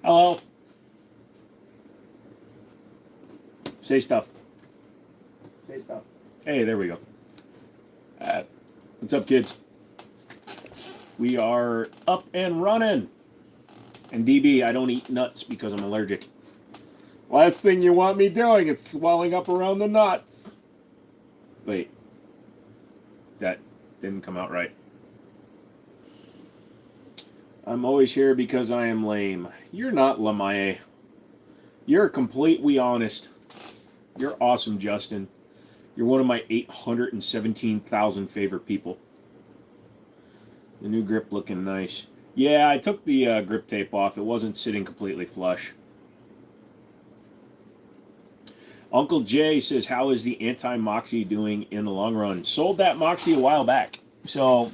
Hello. Say stuff. Say stuff. Hey, there we go. What's up, kids? We are up and running. And DB, I don't eat nuts because I'm allergic. Last thing you want me doing is swelling up around the nuts. Wait. That didn't come out right. I'm always here because I am lame. You're not, Lamaye. You're completely honest. You're awesome, Justin. You're one of my 817,000 favorite people. The new grip looking nice. Yeah, I took the grip tape off. It wasn't sitting completely flush. Uncle Jay says, how is the anti-Moxie doing in the long run? Sold that Moxie a while back. So,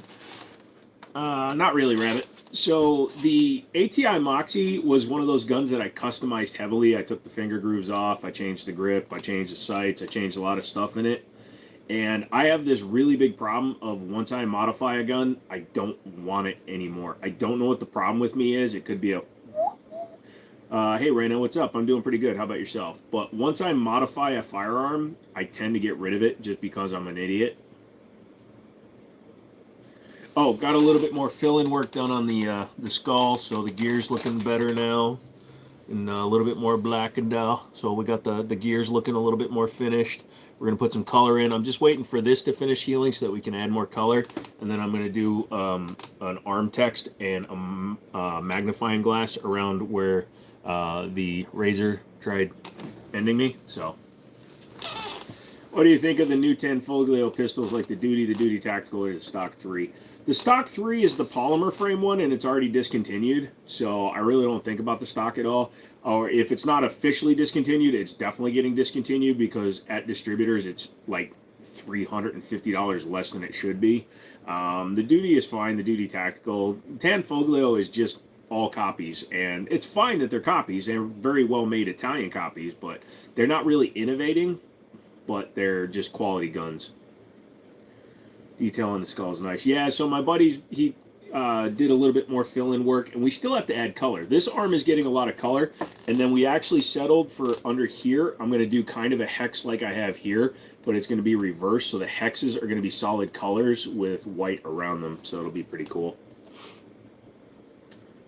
not really, Rabbit. So, the ATI Moxie was one of those guns that I customized heavily. I took the finger grooves off. I changed the grip. I changed the sights. I changed a lot of stuff in it. And I have this really big problem of once I modify a gun, I don't want it anymore. I don't know what the problem with me is. It could be a, hey, Raina, what's up? I'm doing pretty good. How about yourself? But once I modify a firearm, I tend to get rid of it just because I'm an idiot. Oh, got a little bit more fill-in work done on the skull, so the gear's looking better now. And a little bit more blackened out. So we got the gears looking a little bit more finished. We're going to put some color in. I'm just waiting for this to finish healing so that we can add more color. And then I'm going to do an arm text and a magnifying glass around where the razor tried ending me. So, what do you think of the new 10 Foglio pistols like the Duty Tactical, or the Stock 3? The Stock 3 is the polymer frame one, and it's already discontinued, so I really don't think about the stock at all. Or if it's not officially discontinued, it's definitely getting discontinued because at distributors it's like $350 less than it should be. The Duty is fine, the Duty Tactical. Tan Foglio is just all copies, and it's fine that they're copies. They're very well made Italian copies, but they're not really innovating, but they're just quality guns. Detail on the skull is nice. Yeah, so my buddies, he did a little bit more fill-in work, and we still have to add color. This arm is getting a lot of color, and then we actually settled for under here. I'm going to do kind of a hex like I have here, but it's going to be reversed, so the hexes are going to be solid colors with white around them, so it'll be pretty cool.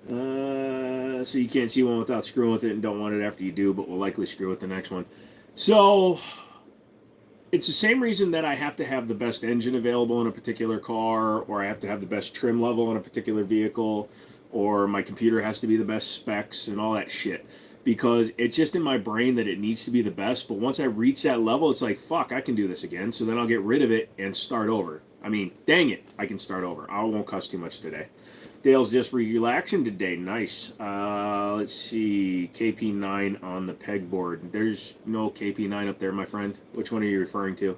So you can't see one without screwing with it and don't want it after you do, but we'll likely screw with the next one. So it's the same reason that I have to have the best engine available in a particular car, or I have to have the best trim level on a particular vehicle, or my computer has to be the best specs and all that shit. Because it's just in my brain that it needs to be the best, but once I reach that level, it's like, fuck, I can do this again. So then I'll get rid of it and start over. I mean, dang it, I can start over. I won't cuss too much today. Dale's just relaxing today. Nice. Let's see. KP9 on the pegboard. There's no KP9 up there, my friend. Which one are you referring to?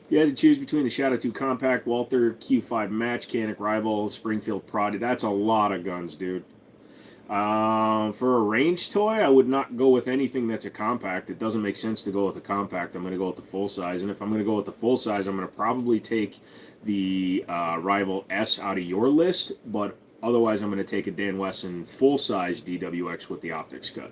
You had to choose between the Shadow 2 Compact, Walther Q5 Match, Canic Rival, Springfield Prod. That's a lot of guns, dude. For a range toy, I would not go with anything that's a compact. It doesn't make sense to go with a compact. I'm going to go with the full size. And if I'm going to go with the full size, I'm going to probably take the Rival S out of your list. But otherwise, I'm going to take a Dan Wesson full-size DWX with the optics cut.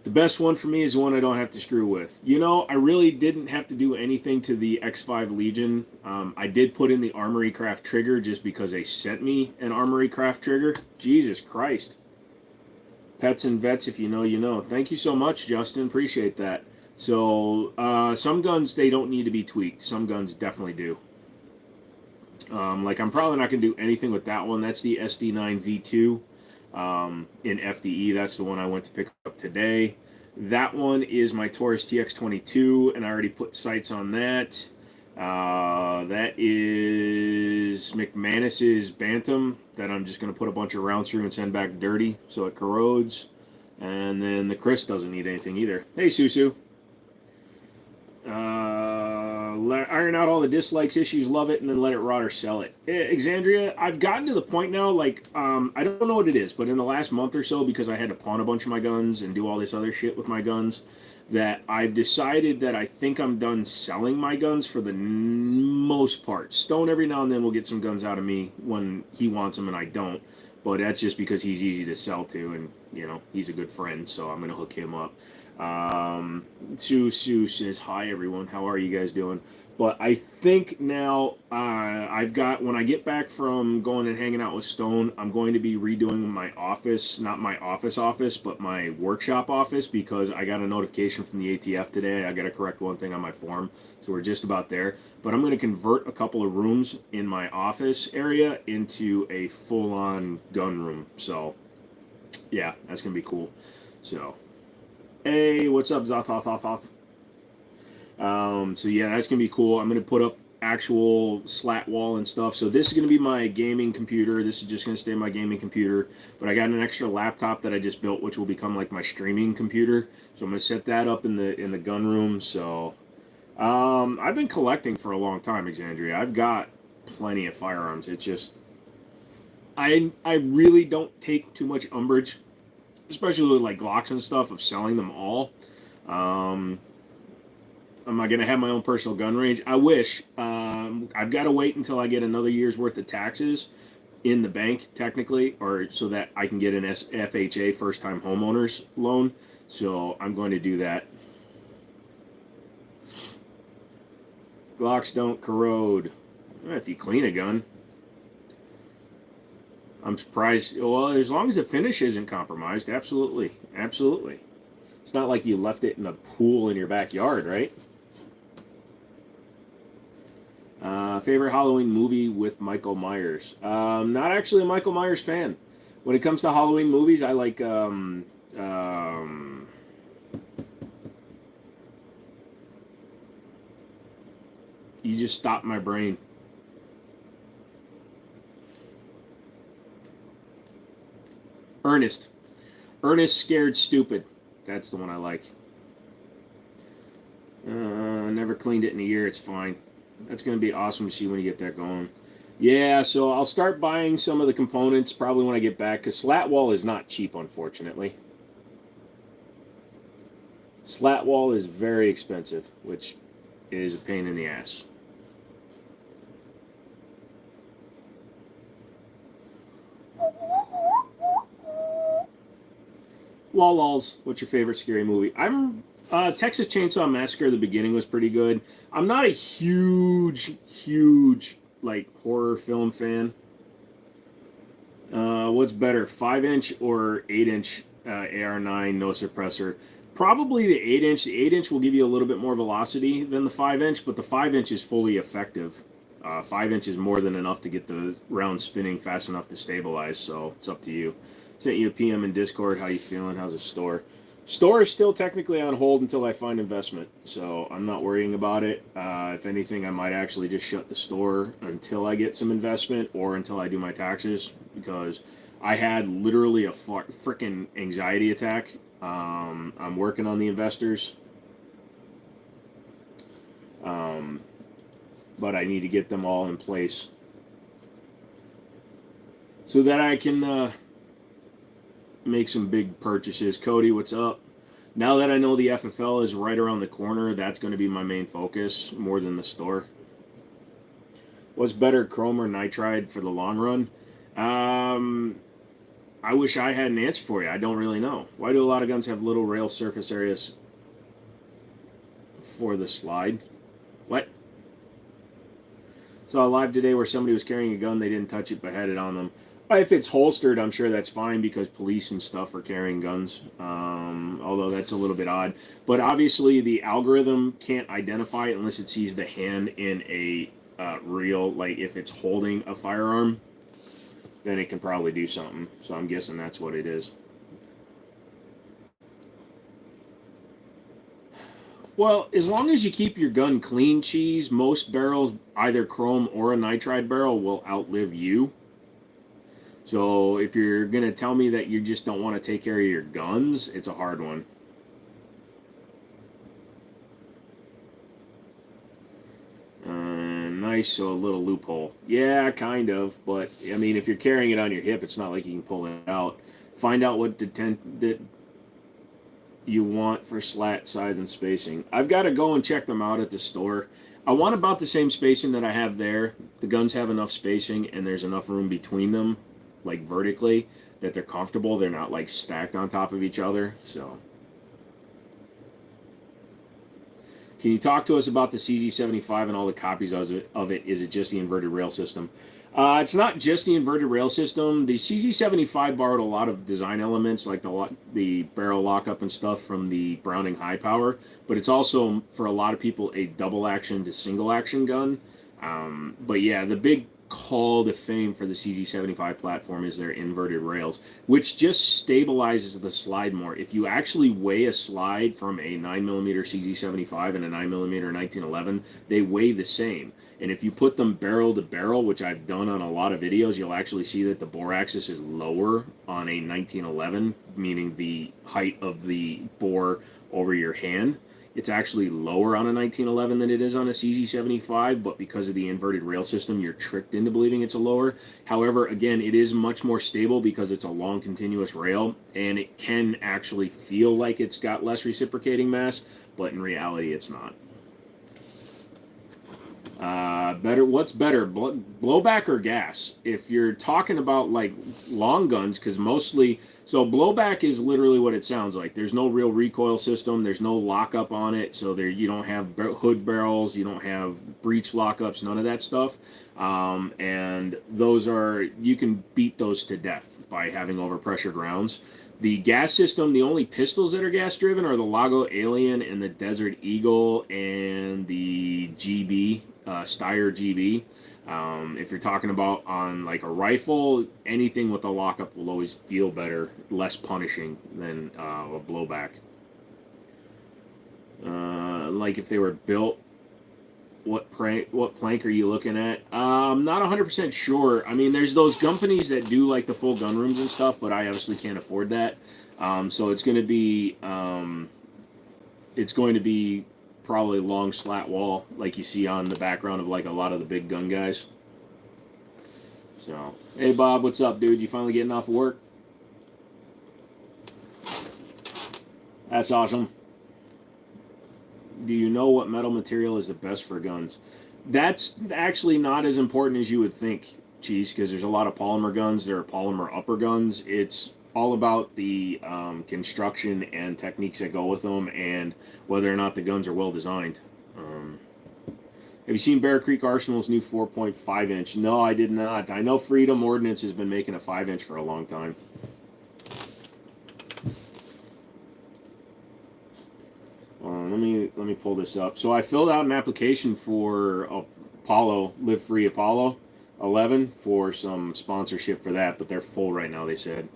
The best one for me is the one I don't have to screw with. You know, I really didn't have to do anything to the X5 Legion. I did put in the Armory Craft trigger just because they sent me an Armory Craft trigger. Jesus Christ. Pets and vets, if you know, you know. Thank you so much, Justin. Appreciate that. So, some guns, they don't need to be tweaked. Some guns definitely do. Like, I'm probably not going to do anything with that one. That's the SD9 V2. In FDE, that's the one I went to pick up today. That one is my Taurus TX22, and I already put sights on that. That is McManus's Bantam that I'm just going to put a bunch of rounds through and send back dirty so it corrodes. And then the Chris doesn't need anything either. Hey, Susu. Iron out all the dislikes, issues, love it, and then let it rot or sell it. Exandria, I've gotten to the point now, like, I don't know what it is, but in the last month or so, because I had to pawn a bunch of my guns and do all this other shit with my guns, that I've decided that I think I'm done selling my guns for the most part. Stone every now and then will get some guns out of me when he wants them and I don't. but that's just because he's easy to sell to, and he's a good friend, so I'm gonna hook him up. Sue says hi everyone. How are you guys doing? But I think now I've got, when I get back from going and hanging out with Stone, I'm going to be redoing my office, not my office, but my workshop office, because I got a notification from the ATF today. I got to correct one thing on my form, so we're just about there. But I'm going to convert a couple of rooms in my office area into a full-on gun room. So, yeah, that's going to be cool. So, hey, what's up, Zothoth? So yeah, that's gonna be cool. I'm gonna put up actual slat wall and stuff. So this is gonna be my gaming computer. This is just gonna stay my gaming computer. But I got an extra laptop that I just built, which will become like my streaming computer. So I'm gonna set that up in the gun room. So I've been collecting for a long time, Exandria. I've got plenty of firearms. It's just I really don't take too much umbrage, especially with like Glocks and stuff, of selling them all. Am I going to have my own personal gun range? I wish. I've got to wait until I get another year's worth of taxes in the bank, technically, or so that I can get an FHA, first-time homeowners loan. So I'm going to do that. Glocks don't corrode. If you clean a gun. I'm surprised. Well, as long as the finish isn't compromised, absolutely. Absolutely. It's not like you left it in a pool in your backyard, right? Favorite Halloween movie with Michael Myers? Not actually a Michael Myers fan. When it comes to Halloween movies, I like you just stopped my brain. Ernest. Ernest Scared Stupid. That's the one I like. Never cleaned it in a year. It's fine. That's going to be awesome to see when you get that going. Yeah, so I'll start buying some of the components probably when I get back, because slat wall is not cheap, unfortunately. Slat wall is very expensive, which is a pain in the ass. Lols, what's your favorite scary movie? I'm Texas Chainsaw Massacre. The beginning was pretty good. I'm not a huge like horror film fan. What's better, 5-inch or 8-inch AR9 no suppressor? Probably the 8-inch. The 8-inch will give you a little bit more velocity than the 5-inch, but the 5-inch is fully effective. 5-inch is more than enough to get the round spinning fast enough to stabilize. So it's up to you. Sent you a PM in Discord. How you feeling? How's the store? Store is still technically on hold until I find investment, so I'm not worrying about it. If anything, I might actually just shut the store until I get some investment or until I do my taxes, because I had literally a freaking anxiety attack. I'm working on the investors, but I need to get them all in place so that I can make some big purchases. Cody, what's up? Now that I know the FFL is right around the corner, that's going to be my main focus more than the store. What's better, chrome or nitride for the long run? I wish I had an answer for you. I don't really know. Why do a lot of guns have little rail surface areas for the slide? What? Saw a live today where somebody was carrying a gun, they didn't touch it but had it on them. If it's holstered, I'm sure that's fine because police and stuff are carrying guns, although that's a little bit odd. But obviously the algorithm can't identify it unless it sees the hand in a reel. Like if it's holding a firearm, then it can probably do something. So I'm guessing that's what it is. Well, as long as you keep your gun clean, Cheese, most barrels, either chrome or a nitride barrel, will outlive you. So if you're going to tell me that you just don't want to take care of your guns, it's a hard one. Nice, so a little loophole. Yeah, kind of, but I mean, if you're carrying it on your hip, it's not like you can pull it out. Find out what that you want for slat size and spacing. I've got to go and check them out at the store. I want about the same spacing that I have there. The guns have enough spacing and there's enough room between them like vertically, that they're comfortable. They're not like stacked on top of each other. So, can you talk to us about the CZ75 and all the copies of it? Is it just the inverted rail system? It's not just the inverted rail system. The CZ75 borrowed a lot of design elements, like the barrel lockup and stuff, from the Browning High Power. But it's also, for a lot of people, a double action to single action gun. But yeah, the big call to fame for the CZ75 platform is their inverted rails, which just stabilizes the slide more. If you actually weigh a slide from a 9mm CZ75 and a 9mm 1911, they weigh the same. And if you put them barrel to barrel, which I've done on a lot of videos, you'll actually see that the bore axis is lower on a 1911, meaning the height of the bore over your hand. It's actually lower on a 1911 than it is on a CZ75, but because of the inverted rail system, you're tricked into believing it's a lower. However, again, it is much more stable because it's a long continuous rail, and it can actually feel like it's got less reciprocating mass, but in reality, it's not. What's better, blowback or gas? If you're talking about like long guns, because mostly, so blowback is literally what it sounds like. There's no real recoil system. There's no lockup on it. So there, you don't have hood barrels. You don't have breech lockups. None of that stuff. And those are, you can beat those to death by having overpressured rounds. The gas system, the only pistols that are gas driven are the Lago Alien and the Desert Eagle and the GB, Steyr GB. If you're talking about on like a rifle, anything with a lockup will always feel better, less punishing than a blowback. Like if they were built, what plank are you looking at? I'm not 100% sure. I mean, there's those companies that do like the full gun rooms and stuff, but I obviously can't afford that. So it's going to be probably long slat wall, like you see on the background of like a lot of the big gun guys. So, hey Bob, what's up, dude? You finally getting off of work? That's awesome. Do you know what metal material is the best for guns? That's actually not as important as you would think, Cheese, because there's a lot of polymer guns. There are polymer upper guns. It's all about the construction and techniques that go with them and whether or not the guns are well designed. Have you seen Bear Creek Arsenal's new 4.5 inch? No, I did not. I know Freedom Ordnance has been making a 5 inch for a long time. Let me pull this up. So I filled out an application for Apollo, Live Free Apollo 11 for some sponsorship for that, but they're full right now, they said.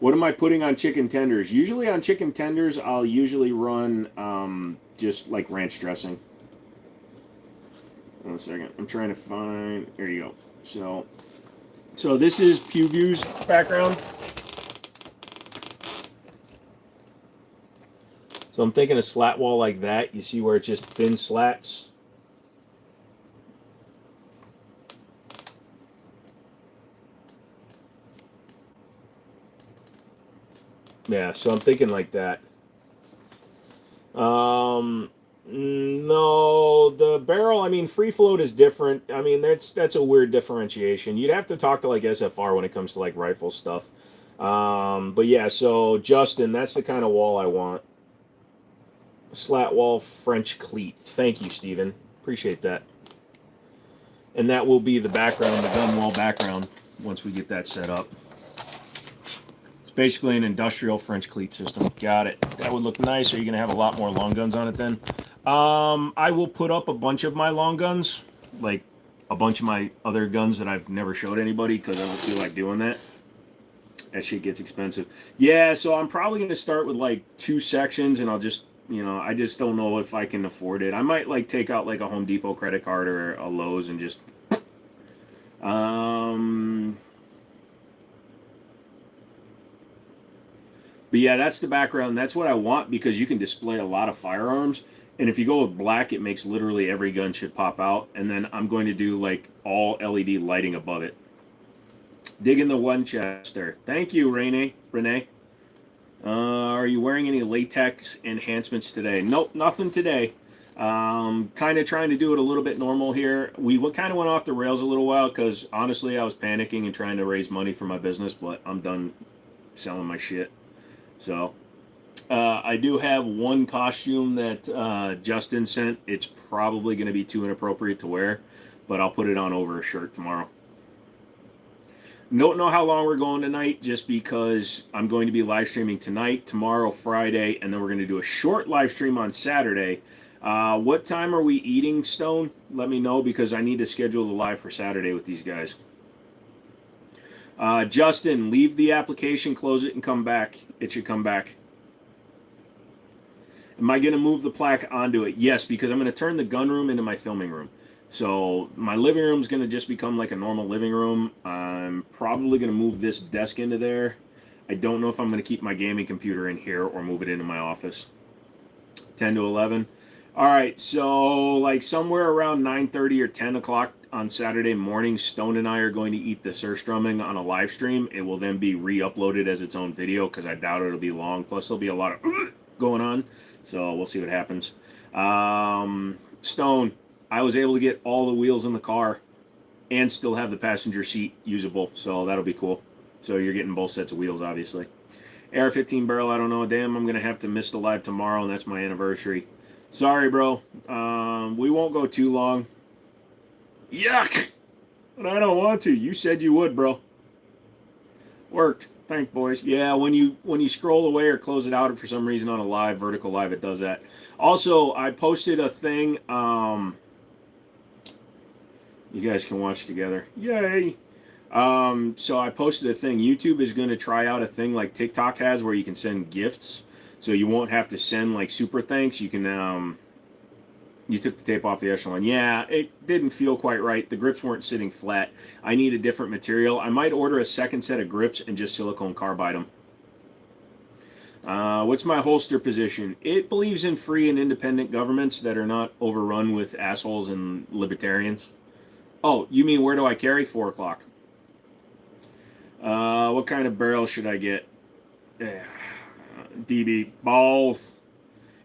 What am I putting on chicken tenders? Usually on chicken tenders, I'll usually run just like ranch dressing. 1 second. I'm trying to find... There you go. So this is PewView's background. So I'm thinking a slat wall like that. You see where it's just thin slats? Yeah, so I'm thinking like that. No, the barrel, I mean, free float is different. I mean, that's a weird differentiation. You'd have to talk to like SFR when it comes to like rifle stuff. But yeah, so Justin, that's the kind of wall I want. Slat wall French cleat. Thank you, Steven. Appreciate that. And that will be the background, the gun wall background, once we get that set up. It's basically an industrial French cleat system. Got it. That would look nice. Are you going to have a lot more long guns on it then? I will put up a bunch of my long guns, like a bunch of my other guns that I've never showed anybody because I don't feel like doing that. That shit gets expensive. Yeah, so I'm probably going to start with like 2 sections and I'll just... I just don't know if I can afford it. I might like take out like a Home Depot credit card or a Lowe's and just but yeah, that's the background. That's what I want because you can display a lot of firearms. And if you go with black, it makes literally every gun should pop out. And then I'm going to do like all LED lighting above it. Dig in the Winchester. Thank you, Renee. Are you wearing any latex enhancements today? Nope, nothing today. Kind of trying to do it a little bit normal here. We kind of went off the rails a little while because honestly, I was panicking and trying to raise money for my business, but I'm done selling my shit. So I do have one costume that Justin sent. It's probably going to be too inappropriate to wear, but I'll put it on over a shirt tomorrow. Don't know how long we're going tonight just because I'm going to be live streaming tonight, tomorrow, Friday, and then we're going to do a short live stream on Saturday. What time are we eating, Stone? Let me know because I need to schedule the live for Saturday with these guys. Justin, leave the application, close it, and come back. It should come back. Am I going to move the plaque onto it? Yes, because I'm going to turn the gun room into my filming room. So my living room is going to just become like a normal living room. I'm probably going to move this desk into there. I don't know if I'm going to keep my gaming computer in here or move it into my office. 10 to 11. All right, so like somewhere around 9:30 or 10 o'clock on Saturday morning, Stone and I are going to eat the surstrumming on a live stream. It will then be re-uploaded as its own video because I doubt it'll be long. Plus, there'll be a lot of going on. So we'll see what happens. Stone, I was able to get all the wheels in the car and still have the passenger seat usable. So that'll be cool. So you're getting both sets of wheels, obviously. AR-15 barrel, I don't know. Damn, I'm going to have to miss the live tomorrow, and that's my anniversary. Sorry, bro. We won't go too long. Yuck! But I don't want to. You said you would, bro. Worked. Thank boys. Yeah, when you scroll away or close it out for some reason on a live, vertical live, it does that. Also, I posted a thing. You guys can watch together. Yay! So I posted a thing. YouTube is going to try out a thing like TikTok has where you can send gifts. So you won't have to send like super thanks. You can, you took the tape off the echelon. Yeah, it didn't feel quite right. The grips weren't sitting flat. I need a different material. I might order a second set of grips and just silicone carbide them. What's my holster position? It believes in free and independent governments that are not overrun with assholes and libertarians. Oh, you mean where do I carry? 4 o'clock. What kind of barrel should I get? DB balls.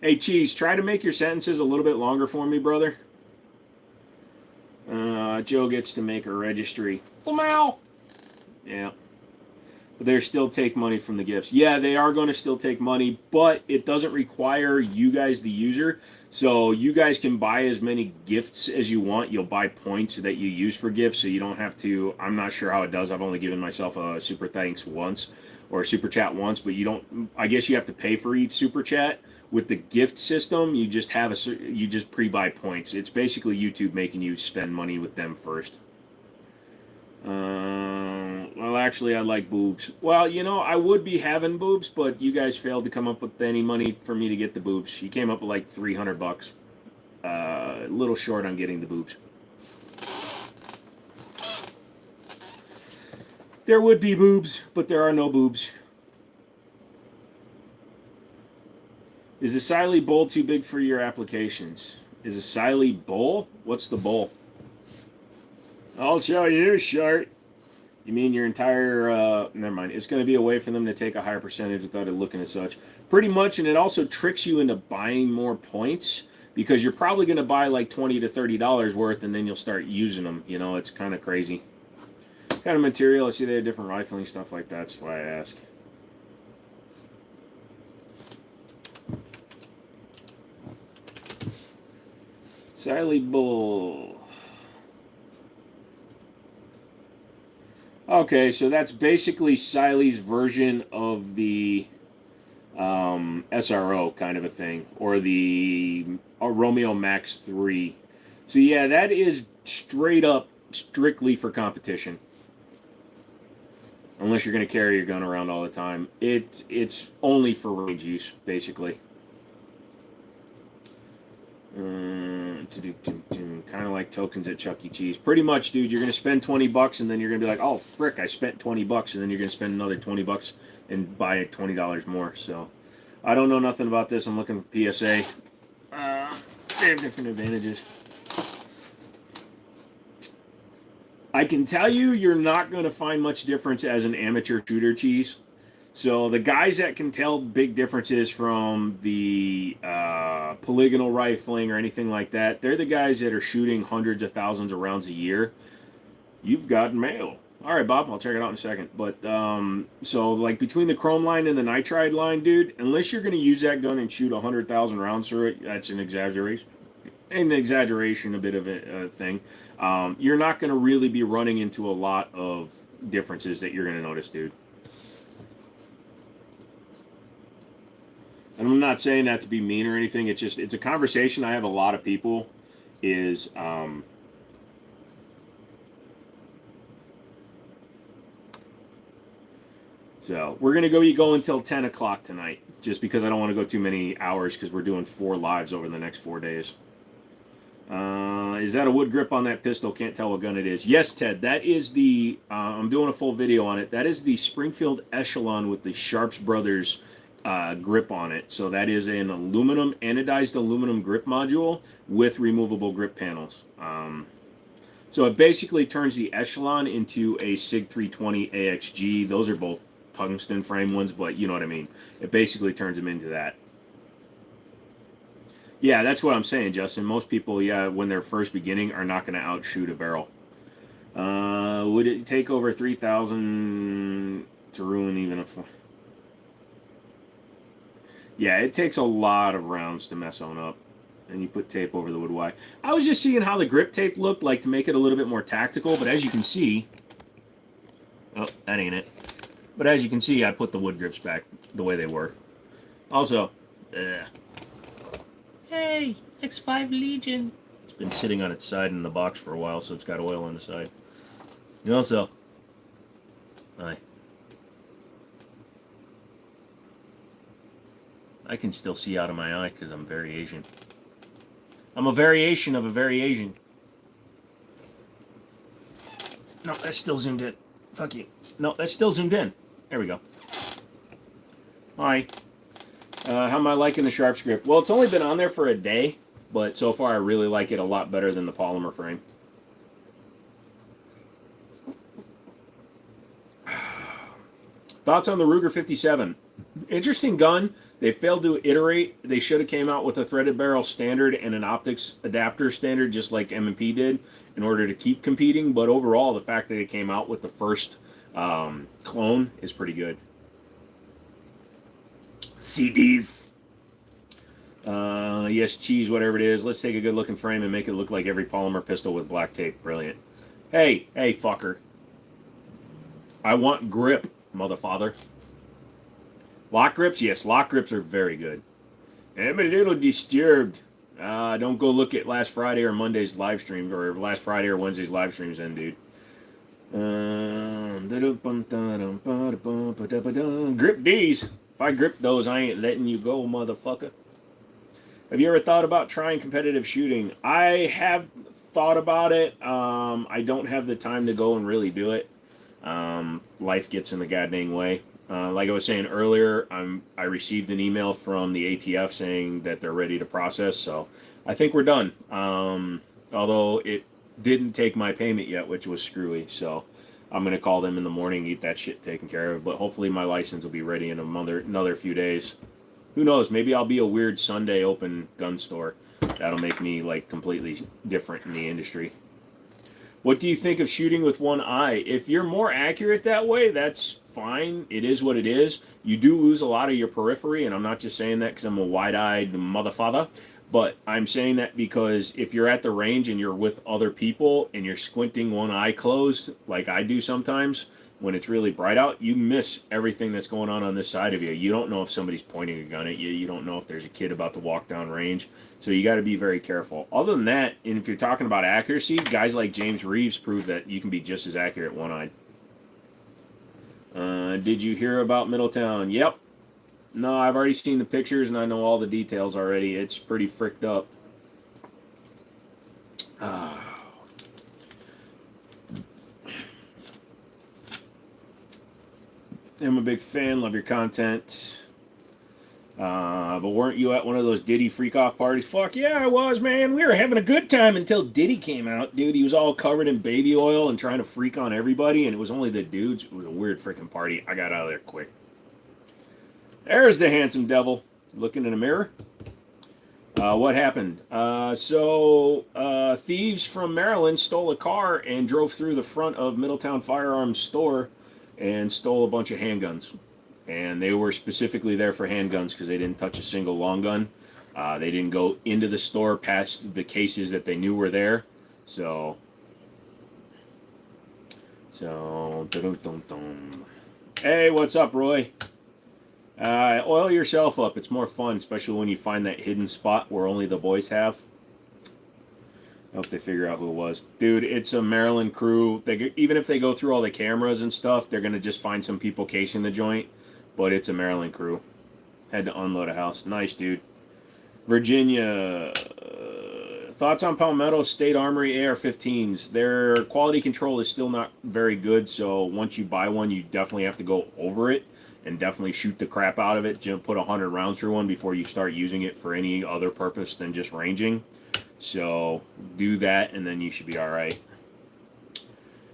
Hey, Cheese, try to make your sentences a little bit longer for me, brother. Joe gets to make a registry. Meow. Yeah. But they still take money from the gifts. Yeah, they are going to still take money, but it doesn't require you guys, the user. So you guys can buy as many gifts as you want. You'll buy points that you use for gifts, so you don't have to. I'm not sure how it does. I've only given myself a super thanks once or a super chat once, but you don't. I guess you have to pay for each super chat. With the gift system, you just have you just pre-buy points. It's basically YouTube making you spend money with them first. Well, actually, I like boobs. Well, you know, I would be having boobs, but you guys failed to come up with any money for me to get the boobs. You came up with like $300. A little short on getting the boobs. There would be boobs, but there are no boobs. Is a Siley bowl too big for your applications? Is a Siley bowl? What's the bowl? I'll show you, short. You mean your entire, never mind. It's going to be a way for them to take a higher percentage without it looking as such. Pretty much, and it also tricks you into buying more points because you're probably going to buy like $20 to $30 worth and then you'll start using them. You know, it's kind of crazy. What kind of material? I see they have different rifling, stuff like that. That's why I ask. Siley bull. Okay, so that's basically Siley's version of the SRO kind of a thing, or the Romeo Max 3. So yeah, that is straight up strictly for competition. Unless you're going to carry your gun around all the time. It's only for range use, basically. Kind of like tokens at Chuck E. Cheese. Pretty much, dude, you're going to spend $20 and then you're going to be like, oh, frick, I spent $20. And then you're going to spend another $20 and buy $20 more. So I don't know nothing about this. I'm looking for PSA. They have different advantages. I can tell you, you're not going to find much difference as an amateur shooter, Cheese. So the guys that can tell big differences from the polygonal rifling or anything like that, they're the guys that are shooting hundreds of thousands of rounds a year. You've got mail. All right, Bob, I'll check it out in a second. But so like between the chrome line and the nitride line, dude, unless you're going to use that gun and shoot 100,000 rounds through it, that's an exaggeration. An exaggeration, a bit of a thing. You're not going to really be running into a lot of differences that you're going to notice, dude. And I'm not saying that to be mean or anything. It's a conversation I have a lot of people. Is so we're gonna go until 10 o'clock tonight, just because I don't want to go too many hours because we're doing 4 lives over the next 4 days. Is that a wood grip on that pistol? Can't tell what gun it is. Yes, Ted, that is the. I'm doing a full video on it. That is the Springfield Echelon with the Sharps Brothers grip on it. So that is an aluminum, anodized aluminum grip module with removable grip panels. So it basically turns the Echelon into a SIG 320 AXG. Those are both tungsten frame ones, but you know what I mean. It basically turns them into that. Yeah, that's what I'm saying, Justin. Most people, yeah, when they're first beginning, are not going to outshoot a barrel. Would it take over 3,000 to ruin even a... Yeah, it takes a lot of rounds to mess on up. And you put tape over the wood. Why? I was just seeing how the grip tape looked like to make it a little bit more tactical, but as you can see... Oh, that ain't it. But as you can see, I put the wood grips back the way they were. Also, hey, X5 Legion. It's been sitting on its side in the box for a while, so it's got oil on the side. And also, I can still see out of my eye because I'm very Asian. I'm a variation of a very Asian. No, that's still zoomed in. Fuck you. No, that's still zoomed in. There we go. Hi. How am I liking the Sharps grip? Well, it's only been on there for a day, but so far I really like it a lot better than the polymer frame. Thoughts on the Ruger 57? Interesting gun. They failed to iterate. They should have came out with a threaded barrel standard and an optics adapter standard, just like M&P did, in order to keep competing. But overall, the fact that it came out with the first clone is pretty good. CDs. Yes, cheese, whatever it is. Let's take a good looking frame and make it look like every polymer pistol with black tape. Brilliant. Hey, fucker. I want grip, motherfather. Lock grips? Yes, lock grips are very good. I'm a little disturbed. Don't go look at last Friday or Monday's live streams, or last Friday or Wednesday's live streams then, dude. Grip D's. If I grip those, I ain't letting you go, motherfucker. Have you ever thought about trying competitive shooting? I have thought about it. I don't have the time to go and really do it. Life gets in the goddamn way. Like I was saying earlier, I received an email from the ATF saying that they're ready to process, so I think we're done. Although it didn't take my payment yet, which was screwy, so I'm going to call them in the morning and get that shit taken care of, but hopefully my license will be ready in another few days. Who knows, maybe I'll be a weird Sunday open gun store. That'll make me like completely different in the industry. What do you think of shooting with one eye? If you're more accurate that way, that's fine. It is what it is. You do lose a lot of your periphery, and I'm not just saying that because I'm a wide-eyed motherfucker, but I'm saying that because if you're at the range and you're with other people and you're squinting one eye closed, like I do sometimes, when it's really bright out, you miss everything that's going on this side of you. You don't know if somebody's pointing a gun at you. You don't know if there's a kid about to walk down range. So you got to be very careful. Other than that, and if you're talking about accuracy, guys like James Reeves prove that you can be just as accurate one-eyed. Did you hear about Middletown? Yep. No, I've already seen the pictures and I know all the details already. It's pretty fricked up. I'm a big fan, love your content. But weren't you at one of those Diddy freak-off parties? Fuck yeah, I was, man. We were having a good time until Diddy came out, dude. He was all covered in baby oil and trying to freak on everybody, and it was only the dudes. It was a weird freaking party. I got out of there quick. There's the handsome devil looking in a mirror. What happened? Thieves from Maryland stole a car and drove through the front of Middletown Firearms store and stole a bunch of handguns. And they were specifically there for handguns because they didn't touch a single long gun. They didn't go into the store past the cases that they knew were there. So, dum-dum-dum-dum. Hey, what's up, Roy? Oil yourself up. It's more fun, especially when you find that hidden spot where only the boys have. I hope they figure out who it was. Dude, it's a Maryland crew. Even if they go through all the cameras and stuff, they're going to just find some people casing the joint. But it's a Maryland crew. Had to unload a house. Nice, dude. Virginia. Thoughts on Palmetto State Armory AR-15s? Their quality control is still not very good, so once you buy one, you definitely have to go over it and definitely shoot the crap out of it. Put 100 rounds through one before you start using it for any other purpose than just ranging. So do that, and then you should be all right.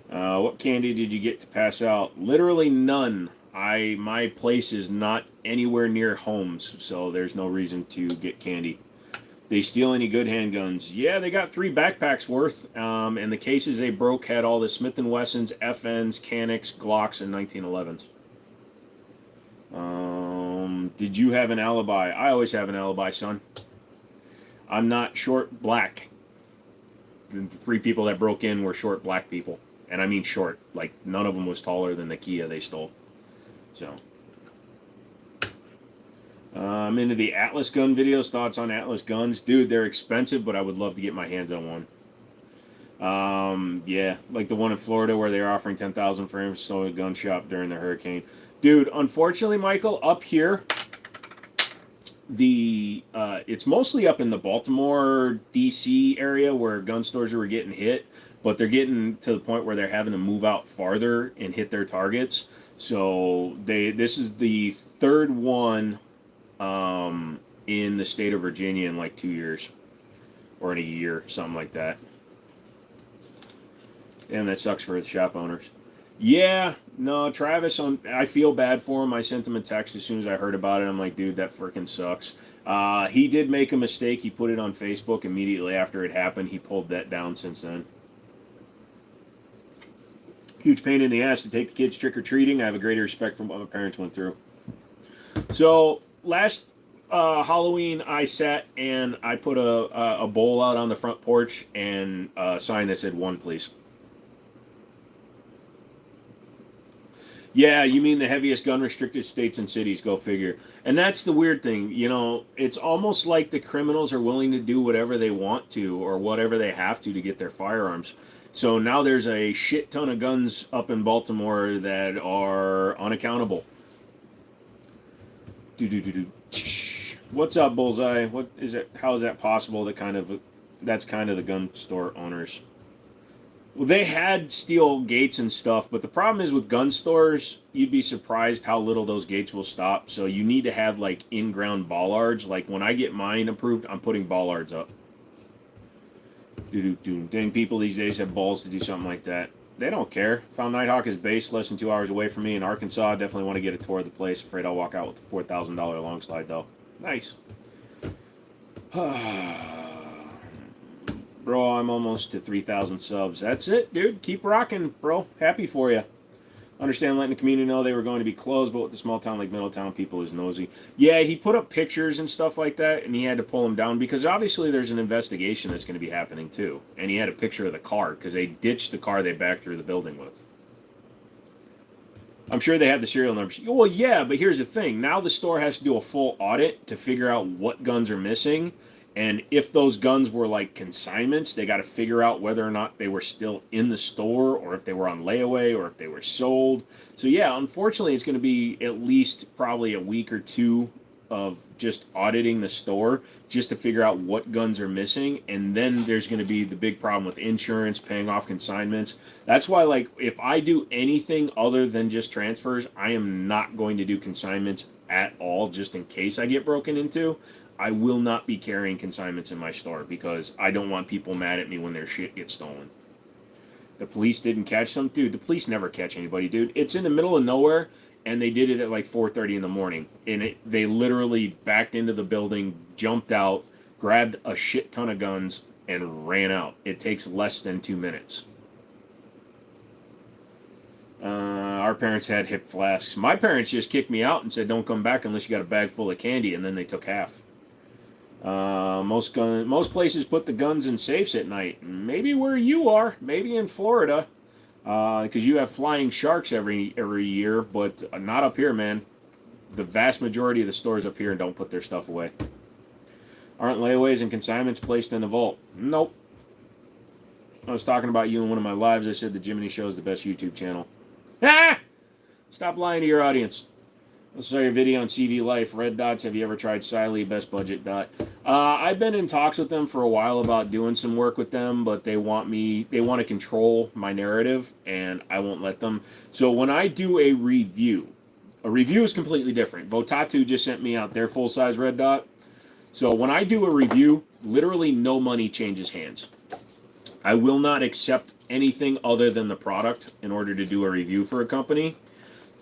What candy did you get to pass out? Literally none. My place is not anywhere near homes, so there's no reason to get candy. They steal any good handguns? Yeah, they got 3 backpacks worth, and the cases they broke had all the Smith & Wessons, FNs, Canics, Glocks, and 1911s. Did you have an alibi? I always have an alibi, son. I'm not short black. The 3 people that broke in were short black people. And I mean short. Like, none of them was taller than the Kia they stole. So. I'm into the Atlas gun videos. Thoughts on Atlas guns? Dude, they're expensive, but I would love to get my hands on one. Yeah, like the one in Florida where they're offering $10,000 for him to stole a gun shop during the hurricane. Dude, unfortunately, Michael, up here, it's mostly up in the Baltimore, D.C. area where gun stores were getting hit, but they're getting to the point where they're having to move out farther and hit their targets. So this is the 3rd one in the state of Virginia in like 2 years or in a year, something like that. Damn, that sucks for the shop owners. Yeah, no, Travis, I feel bad for him. I sent him a text as soon as I heard about it. I'm like, dude, that freaking sucks. He did make a mistake. He put it on Facebook immediately after it happened. He pulled that down since then. Huge pain in the ass to take the kids trick-or-treating. I have a greater respect for what my parents went through. So, last Halloween, I sat and I put a bowl out on the front porch and a sign that said, 1, please. Yeah, you mean the heaviest gun-restricted states and cities, go figure. And that's the weird thing, you know, it's almost like the criminals are willing to do whatever they want to or whatever they have to get their firearms. So now there's a shit ton of guns up in Baltimore that are unaccountable. What's up, Bullseye? What is it? How is that possible? That's kind of the gun store owners. Well, they had steel gates and stuff, but the problem is with gun stores, you'd be surprised how little those gates will stop. So you need to have like in-ground bollards. Like when I get mine approved, I'm putting bollards up. Dang, people these days have balls to do something like that. They don't care. Found Nighthawk is based less than 2 hours away from me in Arkansas. Definitely want to get a tour of the place. Afraid I'll walk out with the $4,000 long slide though. Nice. Bro, I'm almost to 3,000 subs. That's it, dude. Keep rocking, bro. Happy for you. Understand letting the community know they were going to be closed, but with the small town like Middletown, people is nosy. Yeah, he put up pictures and stuff like that, and he had to pull them down because obviously there's an investigation that's going to be happening too. And he had a picture of the car because they ditched the car they backed through the building with. I'm sure they have the serial numbers. Well, yeah, but here's the thing. Now the store has to do a full audit to figure out what guns are missing. And if those guns were like consignments, they got to figure out whether or not they were still in the store or if they were on layaway or if they were sold. So yeah, unfortunately, it's going to be at least probably a week or 2 of just auditing the store just to figure out what guns are missing. And then there's going to be the big problem with insurance, paying off consignments. That's why, like, if I do anything other than just transfers, I am not going to do consignments at all just in case I get broken into. I will not be carrying consignments in my store because I don't want people mad at me when their shit gets stolen. The police didn't catch them? Dude, the police never catch anybody, dude. It's in the middle of nowhere. and they did it at like 4:30 in the morning. And they literally backed into the building, jumped out, grabbed a shit ton of guns, and ran out. It takes less than 2 minutes. Our parents had hip flasks. My parents just kicked me out and said, "Don't come back unless you got a bag full of candy," and then they took half. Most places put the guns in safes at night. Maybe where you are, maybe in Florida, because you have flying sharks every year, but not up here, man. The vast majority of the stores up here don't put their stuff away. Aren't layaways and consignments placed in the vault? Nope. I was talking about you in one of my lives. I said the Jimmini Show is the best YouTube channel. Ah! Stop lying to your audience. I saw your video on CV Life. Red Dots, have you ever tried Siley, best budget dot? I've been in talks with them for a while about doing some work with them, but they want to control my narrative, and I won't let them. So when I do a review is completely different. Votatu just sent me out their full-size Red Dot. So when I do a review, literally no money changes hands. I will not accept anything other than the product in order to do a review for a company.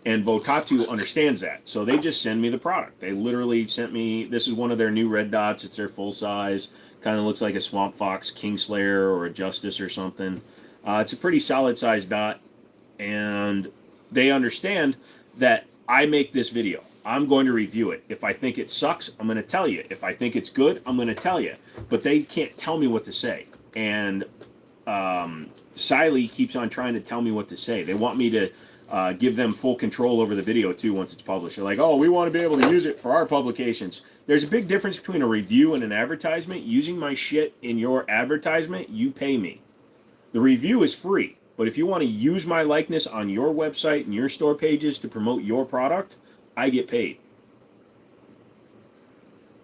And Votatu understands that. So they just send me the product. They literally sent me, this is one of their new Red Dots. It's their full size. Kind of looks like a Swamp Fox Kingslayer or a Justice or something. It's a pretty solid size dot. And they understand that I make this video. I'm going to review it. If I think it sucks, I'm going to tell you. If I think it's good, I'm going to tell you. But they can't tell me what to say. And Siley keeps on trying to tell me what to say. They want me to give them full control over the video too once it's published. They're like, oh, we want to be able to use it for our publications. There's a big difference between a review and an advertisement. Using my shit in your advertisement, you pay me. The review is free, but if you want to use my likeness on your website and your store pages to promote your product, I get paid.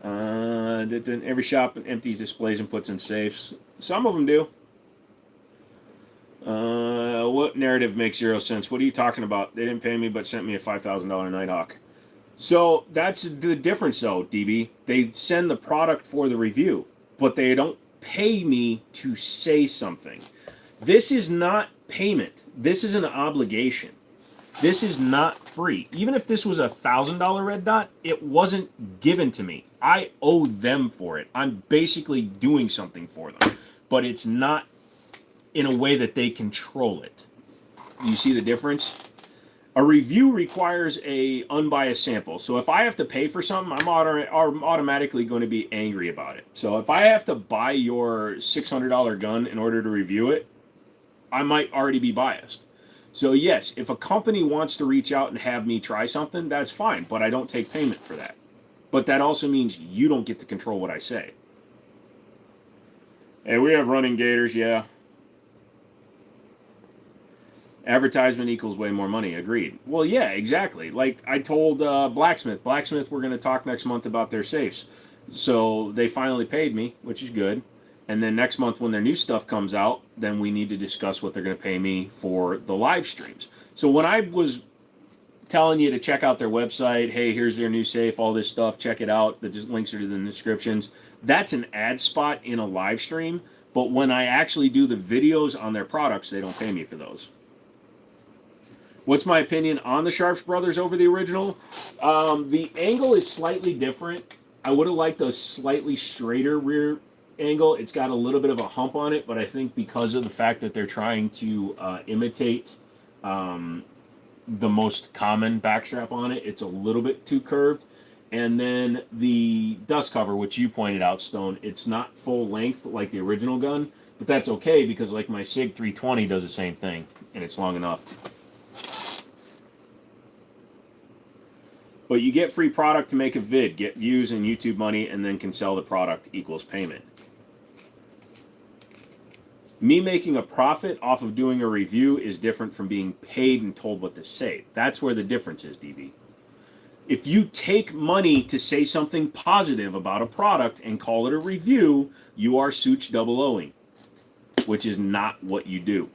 Every shop empties displays and puts in safes. Some of them do. What narrative makes 0 sense? What are you talking about? They didn't pay me but sent me a $5,000 Nighthawk. So that's the difference though, DB. They send the product for the review, but they don't pay me to say something. This is not payment. This is an obligation. This is not free. Even if this was a $1,000 Red Dot, it wasn't given to me. I owe them for it. I'm basically doing something for them. But it's not in a way that they control it. You see the difference? A review requires a unbiased sample. So if I have to pay for something, I'm automatically going to be angry about it. So if I have to buy your $600 gun in order to review it, I might already be biased. So yes, if a company wants to reach out and have me try something, that's fine, but I don't take payment for that. But that also means you don't get to control what I say. Hey, we have running gators, yeah. Advertisement equals way more money, agreed. Well, yeah, exactly. Like I told Blacksmith, we're going to talk next month about their safes. So they finally paid me, which is good. And then next month when their new stuff comes out, then we need to discuss what they're going to pay me for the live streams. So when I was telling you to check out their website, hey, here's their new safe, all this stuff, check it out, the links are in the descriptions, that's an ad spot in a live stream. But when I actually do the videos on their products, they don't pay me for those. What's my opinion on the Sharps Brothers over the original? The angle is slightly different. I would have liked a slightly straighter rear angle. It's got a little bit of a hump on it, but I think because of the fact that they're trying to imitate the most common backstrap on it, it's a little bit too curved. And then the dust cover, which you pointed out, Stone, it's not full length like the original gun, but that's okay because like my SIG 320 does the same thing, and it's long enough. But you get free product to make a vid, get views and YouTube money, and then can sell the product equals payment. Me making a profit off of doing a review is different from being paid and told what to say. That's where the difference is, DB. If you take money to say something positive about a product and call it a review, you are Such double O'ing, which is not what you do.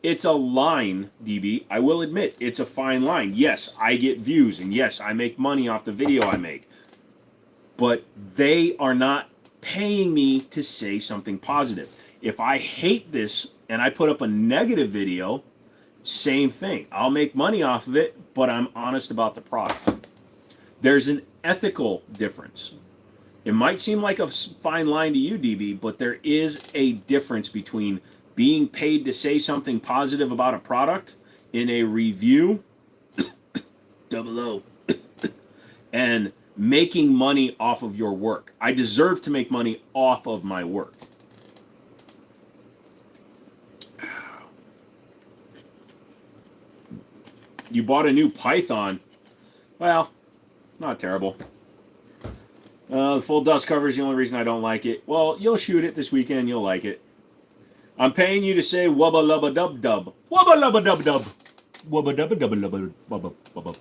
It's a line, DB. I will admit, it's a fine line. Yes, I get views, and yes, I make money off the video I make. But they are not paying me to say something positive. If I hate this and I put up a negative video, Same thing. I'll make money off of it, but I'm honest about the product. There's an ethical difference. It might seem like a fine line to you, DB, but there is a difference between being paid to say something positive about a product in a review, double O, and making money off of your work. I deserve to make money off of my work. You bought a new Python. Well, not terrible. The full dust cover is the only reason I don't like it. Well, you'll shoot it this weekend. You'll like it. I'm paying you to say wubba lubba dub dub. Wubba lubba dub dub. Wubba dubba dubba lubba wubba wubba.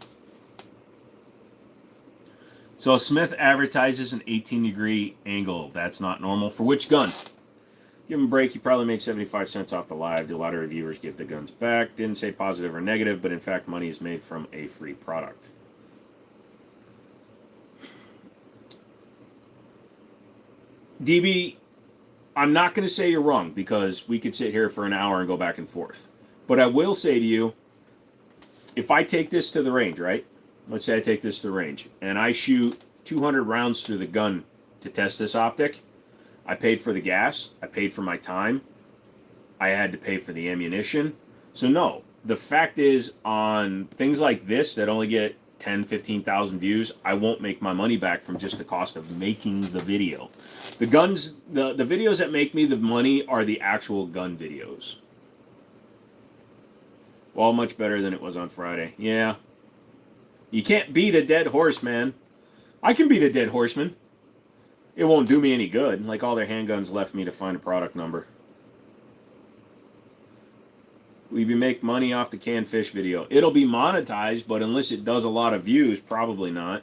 So Smith advertises an 18-degree angle. That's not normal. For which gun? Give him a break. He probably made 75 cents off the live. A lot of reviewers give the guns back. Didn't say positive or negative, but in fact, money is made from a free product. DB, I'm not going to say you're wrong because we could sit here for an hour and go back and forth. But I will say to you, if I take this to the range, right? Let's say I take this to the range and I shoot 200 rounds through the gun to test this optic. I paid for the gas. I paid for my time. I had to pay for the ammunition. So no, the fact is on things like this that only get 10, 15,000 views, I won't make my money back from just the cost of making the video. The guns, the videos that make me the money are the actual gun videos. Well, much better than it was on Friday. Yeah. You can't beat a dead horse, man. I can beat a dead horseman. It won't do me any good. Like all their handguns left me to find a product number. We make money off the canned fish video. It'll be monetized, but unless it does a lot of views, probably not.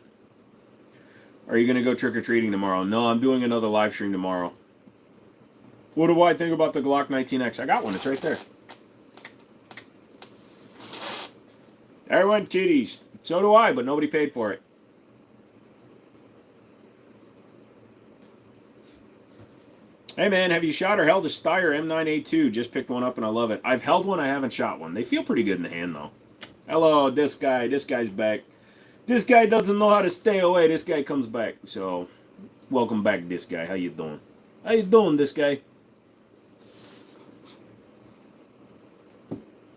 Are you going to go trick-or-treating tomorrow? No, I'm doing another live stream tomorrow. What do I think about the Glock 19X? I got one. It's right there. Everyone titties. So do I, but nobody paid for it. Hey man, have you shot or held a Steyr M9A2? Just picked one up and I love it. I've held one, I haven't shot one. They feel pretty good in the hand though. Hello, this guy's back. This guy doesn't know how to stay away. This guy comes back. So, welcome back, this guy. How you doing? How you doing, this guy?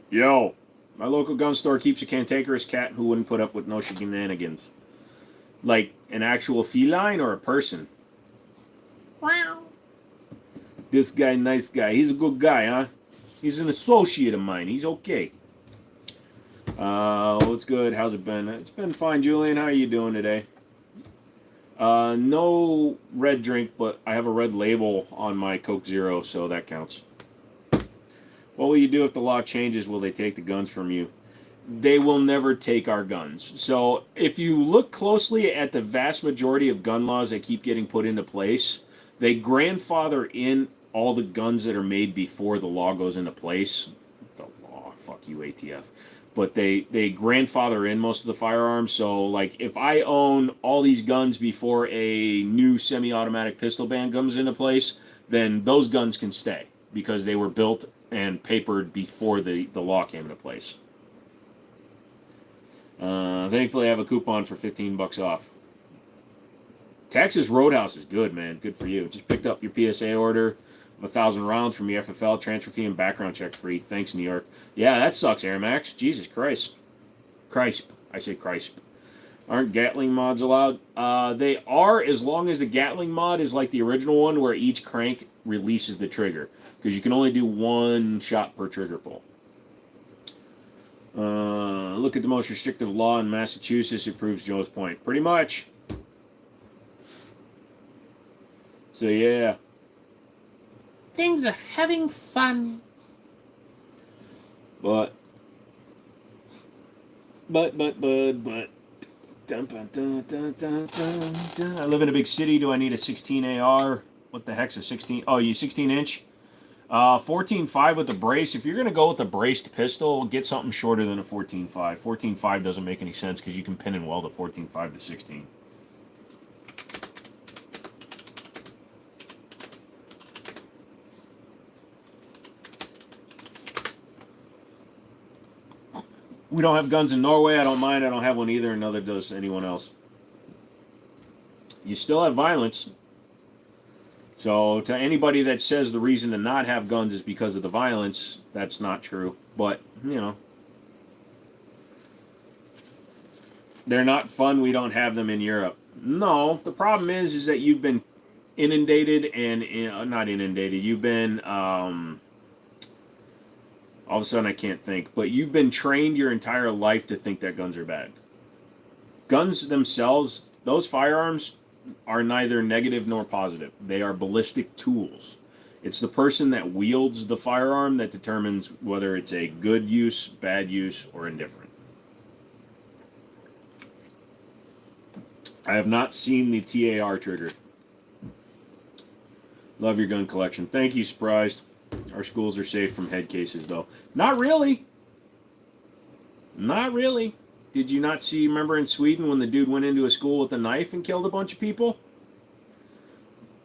Yo, my local gun store keeps a cantankerous cat who wouldn't put up with no shenanigans. Like an actual feline or a person? Wow. This guy, nice guy. He's a good guy, huh? He's an associate of mine. He's okay. What's good? How's it been? It's been fine, Julian. How are you doing today? No red drink, but I have a red label on my Coke Zero, so that counts. What will you do if the law changes? Will they take the guns from you? They will never take our guns. So if you look closely at the vast majority of gun laws that keep getting put into place, they grandfather in all the guns that are made before the law goes into place. The law, fuck you, ATF. But they grandfather in most of the firearms. So, like, if I own all these guns before a new semi-automatic pistol ban comes into place, then those guns can stay because they were built and papered before the law came into place. Thankfully, I have a coupon for $15 off. Texas Roadhouse is good, man. Good for you. Just picked up your PSA order of 1,000 rounds from your FFL, transfer fee and background check free. Thanks, New York. Yeah, that sucks, Air Max. Jesus Christ. Christ. I say Christ. Aren't Gatling mods allowed? They are, as long as the Gatling mod is like the original one where each crank releases the trigger. Because you can only do one shot per trigger pull. Look at the most restrictive law in Massachusetts. It proves Joe's point. Pretty much. So, yeah. Things are having fun. But. Dun, dun, dun, dun, dun, dun. I live in a big city. Do I need a 16 AR? What the heck's a 16? Oh, you 16 inch? 14.5 with the brace. If you're going to go with a braced pistol, get something shorter than a 14.5. 14.5 doesn't make any sense because you can pin and weld a 14.5 to 16. We don't have guns in Norway. I don't mind. I don't have one either, and neither does anyone else. You still have violence. So to anybody that says the reason to not have guns is because of the violence, that's not true. But, you know, they're not fun. We don't have them in Europe. No, the problem is that you've been inundated and not inundated. You've been all of a sudden I can't think, but you've been trained your entire life to think that guns are bad. Guns themselves, those firearms are neither negative nor positive. They are ballistic tools. It's the person that wields the firearm that determines whether it's a good use, bad use, or indifferent. I have not seen the TAR trigger. Love your gun collection. Thank you, Surprised. Our schools are safe from head cases, though. Not really. Not really. Did you not see, remember in Sweden when the dude went into a school with a knife and killed a bunch of people?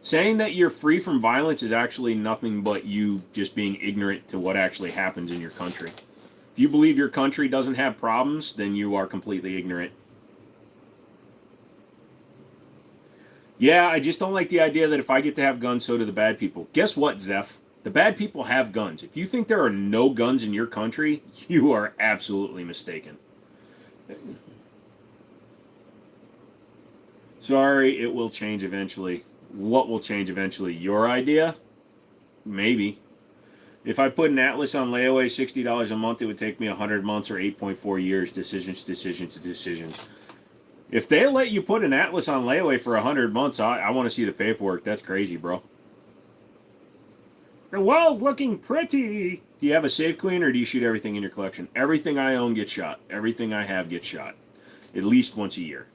Saying that you're free from violence is actually nothing but you just being ignorant to what actually happens in your country. If you believe your country doesn't have problems, then you are completely ignorant. Yeah, I just don't like the idea that if I get to have guns, so do the bad people. Guess what, Zeph? The bad people have guns. If you think there are no guns in your country, you are absolutely mistaken. Sorry, it will change eventually. What will change eventually? Your idea? Maybe. If I put an Atlas on layaway, $60 a month, it would take me 100 months or 8.4 years. Decisions. If they let you put an Atlas on layaway for 100 months, I want to see the paperwork. That's crazy, bro. The wall's looking pretty. Do you have a safe queen or do you shoot everything in your collection? Everything I own gets shot. Everything I have gets shot. At least once a year.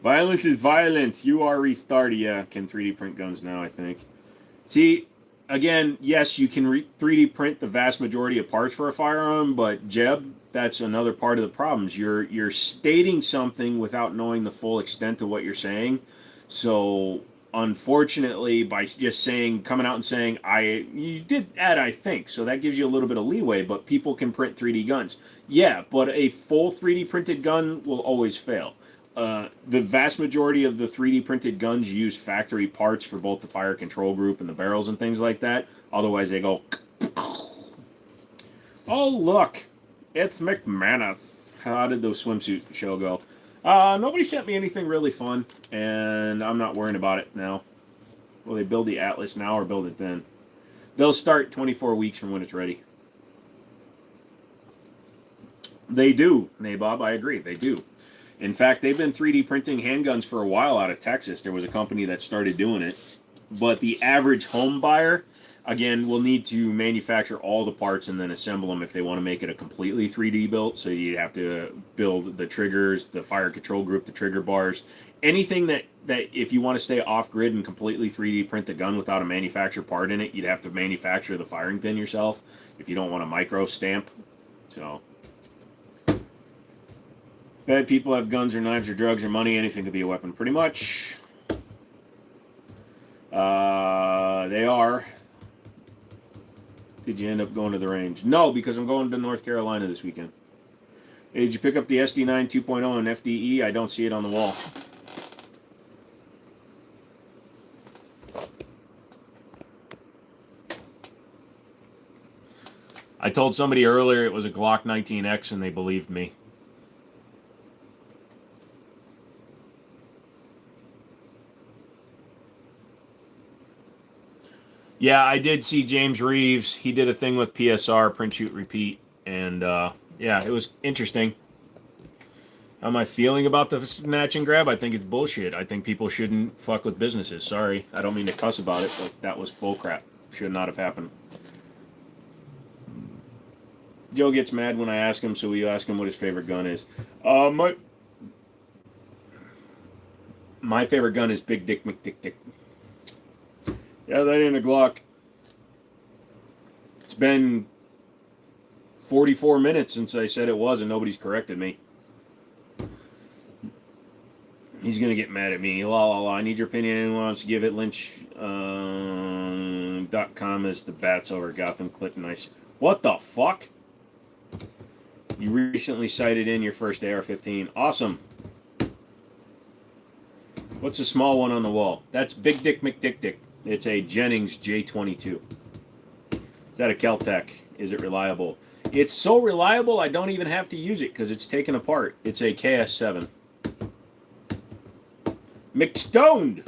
Violence is violence. You are restarted. Yeah, can 3D print guns now, I think. See, again, yes, you can 3D print the vast majority of parts for a firearm, but Jeb, that's another part of the problems. You're stating something without knowing the full extent of what you're saying. So unfortunately, by just coming out and saying, you did add, I think, so that gives you a little bit of leeway, but people can print 3D guns. Yeah, but a full 3D printed gun will always fail. The vast majority of the 3D printed guns use factory parts for both the fire control group and the barrels and things like that. Otherwise, they go, oh, look, it's McManus. How did the swimsuit show go? Nobody sent me anything really fun, and I'm not worrying about it now. Will they build the Atlas now or build it then? They'll start 24 weeks from when it's ready. They do, Nabob, I agree, they do. In fact, they've been 3D printing handguns for a while out of Texas. There was a company that started doing it. But the average home buyer, again, will need to manufacture all the parts and then assemble them if they want to make it a completely 3D built. So you have to build the triggers, the fire control group, the trigger bars, anything that if you want to stay off grid and completely 3D print the gun without a manufacturer part in it, you'd have to manufacture the firing pin yourself if you don't want a micro stamp. So bad people have guns or knives or drugs or money. Anything could be a weapon, pretty much. They are. Did you end up going to the range? No, because I'm going to North Carolina this weekend. Hey, did you pick up the SD9 2.0 and FDE? I don't see it on the wall. I told somebody earlier it was a Glock 19X and they believed me. Yeah, I did see James Reeves. He did a thing with PSR, print, shoot, repeat. And, yeah, it was interesting. How am I feeling about the snatch and grab? I think it's bullshit. I think people shouldn't fuck with businesses. Sorry. I don't mean to cuss about it, but that was bullcrap. Should not have happened. Joe gets mad when I ask him, so we ask him what his favorite gun is. My favorite gun is Big Dick McDick. Yeah, that ain't a Glock. It's been 44 minutes since I said it was, and nobody's corrected me. He's going to get mad at me. La, la, la. I need your opinion. Anyone wants to give it? Lynch.com is the bats over Gotham Clinton. Nice. What the fuck? You recently sighted in your first AR-15. Awesome. What's the small one on the wall? That's Big Dick McDick Dick. It's a Jennings J22. Is that a Kel-Tec? Is it reliable? It's so reliable I don't even have to use it because it's taken apart. It's a KS7. McStoned!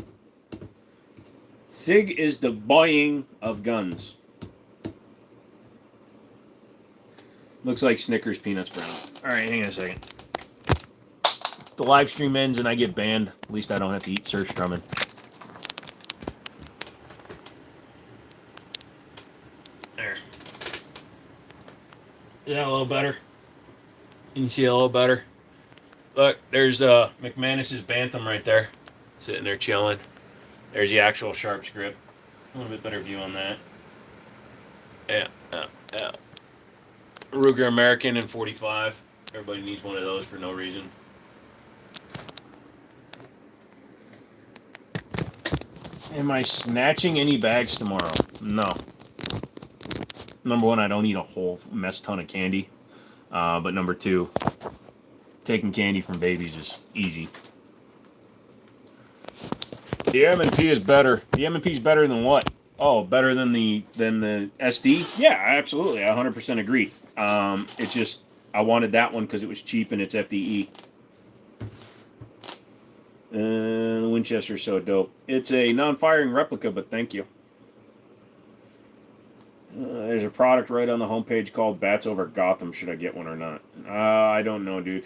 SIG is the buying of guns. Looks like Snickers Peanuts Brown. Alright, hang on a second. The live stream ends and I get banned. At least I don't have to eat surströmming. There. Is that a little better? Can you see a little better? Look, there's McManus's Bantam right there. Sitting there chilling. There's the actual Sharps grip. A little bit better view on that. Yeah. Ruger American in 45. Everybody needs one of those for no reason. Am I snatching any bags tomorrow? No. Number one, I don't eat a whole mess ton of candy. But number two, taking candy from babies is easy. The M&P is better. The M&P is better than what? Oh, better than the SD? Yeah, absolutely. I 100% agree. It's just I wanted that one because it was cheap and it's FDE. The Winchester's so dope. It's a non-firing replica, but thank you. There's a product right on the homepage called Bats Over Gotham. Should I get one or not? I don't know, dude.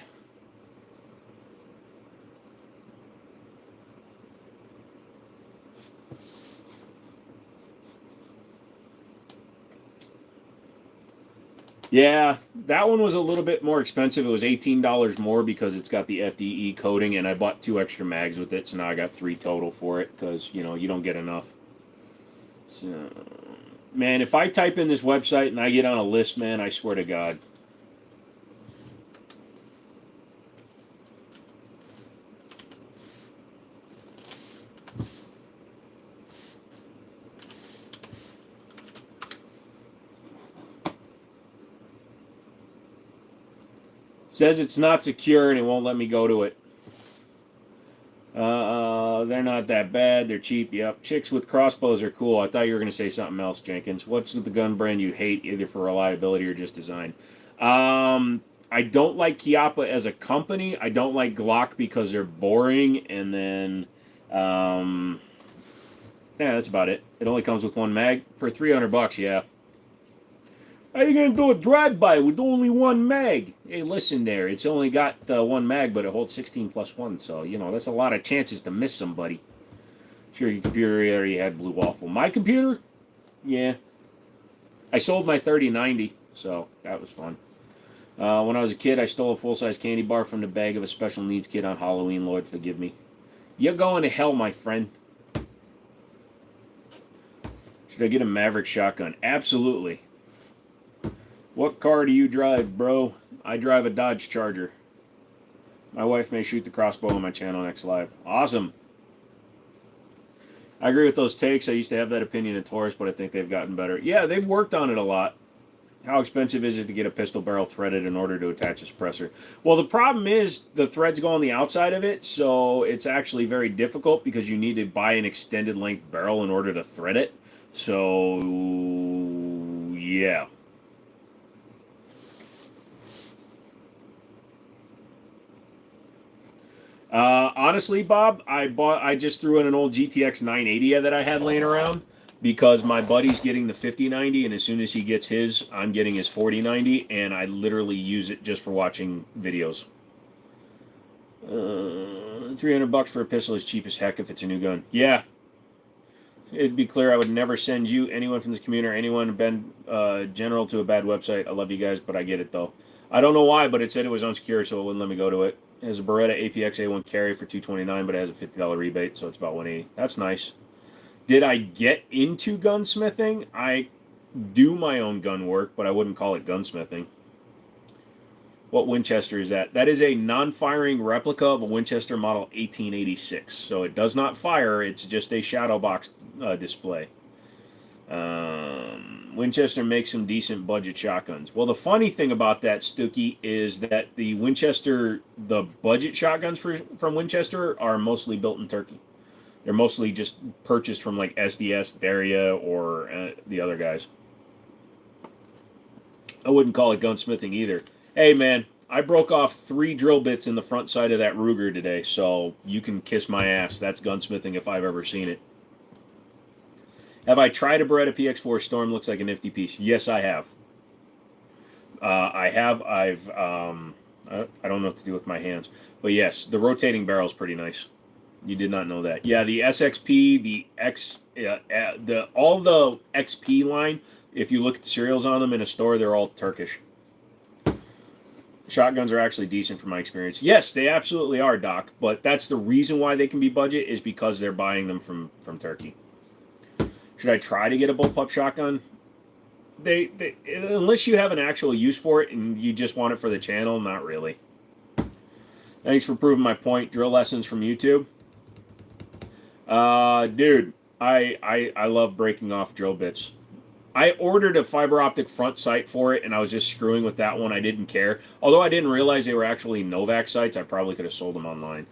Yeah, that one was a little bit more expensive. It was $18 more because it's got the FDE coating, and I bought 2 extra mags with it, so now I got 3 total for it because, you know, you don't get enough. So, man, if I type in this website and I get on a list, man, I swear to God. Says it's not secure and it won't let me go to it. They're not that bad. They're cheap. Yep. Chicks with crossbows are cool. I thought you were going to say something else, Jenkins. What's with the gun brand you hate, either for reliability or just design? I don't like Chiappa as a company. I don't like Glock because they're boring. And then, yeah, that's about it. It only comes with 1 mag for $300. Yeah. How are you going to do a drive-by with only 1 mag? Hey, listen there. It's only got 1 mag, but it holds 16 plus 1. So, you know, that's a lot of chances to miss somebody. Sure, your computer already had Blue Waffle. My computer? Yeah. I sold my 3090, so that was fun. When I was a kid, I stole a full-size candy bar from the bag of a special needs kid on Halloween. Lord, forgive me. You're going to hell, my friend. Should I get a Maverick shotgun? Absolutely. What car do you drive, bro? I drive a Dodge Charger. My wife may shoot the crossbow on my channel next live. Awesome. I agree with those takes. I used to have that opinion of Taurus, but I think they've gotten better. Yeah, they've worked on it a lot. How expensive is it to get a pistol barrel threaded in order to attach a suppressor? Well, the problem is the threads go on the outside of it, so it's actually very difficult because you need to buy an extended length barrel in order to thread it. So, yeah. Honestly, Bob, I just threw in an old GTX 980 that I had laying around because my buddy's getting the 5090, and as soon as he gets his, I'm getting his 4090, and I literally use it just for watching videos. $300 for a pistol is cheap as heck if it's a new gun. Yeah. It'd be clear I would never send you, anyone from this community, or anyone been general to a bad website. I love you guys, but I get it though. I don't know why, but it said it was unsecure, so it wouldn't let me go to it. It has a Beretta APX A1 carry for $229, but it has a $50 rebate, so it's about $180. That's nice. Did I get into gunsmithing? I do my own gun work, but I wouldn't call it gunsmithing. What Winchester is that? That is a non-firing replica of a Winchester model 1886. So it does not fire. It's just a shadow box display. Winchester makes some decent budget shotguns. Well, the funny thing about that, Stookie, is that the Winchester, the budget shotguns from Winchester are mostly built in Turkey. They're mostly just purchased from like SDS, Daria, or the other guys. I wouldn't call it gunsmithing either. Hey, man, I broke off 3 drill bits in the front side of that Ruger today, so you can kiss my ass. That's gunsmithing if I've ever seen it. Have I tried a Beretta PX4 Storm? Looks like a nifty piece. Yes, I have. I have. I don't know what to do with my hands, but yes, the rotating barrel is pretty nice. You did not know that. Yeah, the SXP, the all the XP line. If you look at the serials on them in a store, they're all Turkish. Shotguns are actually decent from my experience. Yes, they absolutely are, Doc. But that's the reason why they can be budget is because they're buying them from Turkey. Should I try to get a bullpup shotgun? They unless you have an actual use for it and you just want it for the channel, not really. Thanks for proving my point. Drill lessons from YouTube. Dude, I love breaking off drill bits. I ordered a fiber optic front sight for it, and I was just screwing with that one. I didn't care. Although I didn't realize they were actually Novak sights, I probably could have sold them online.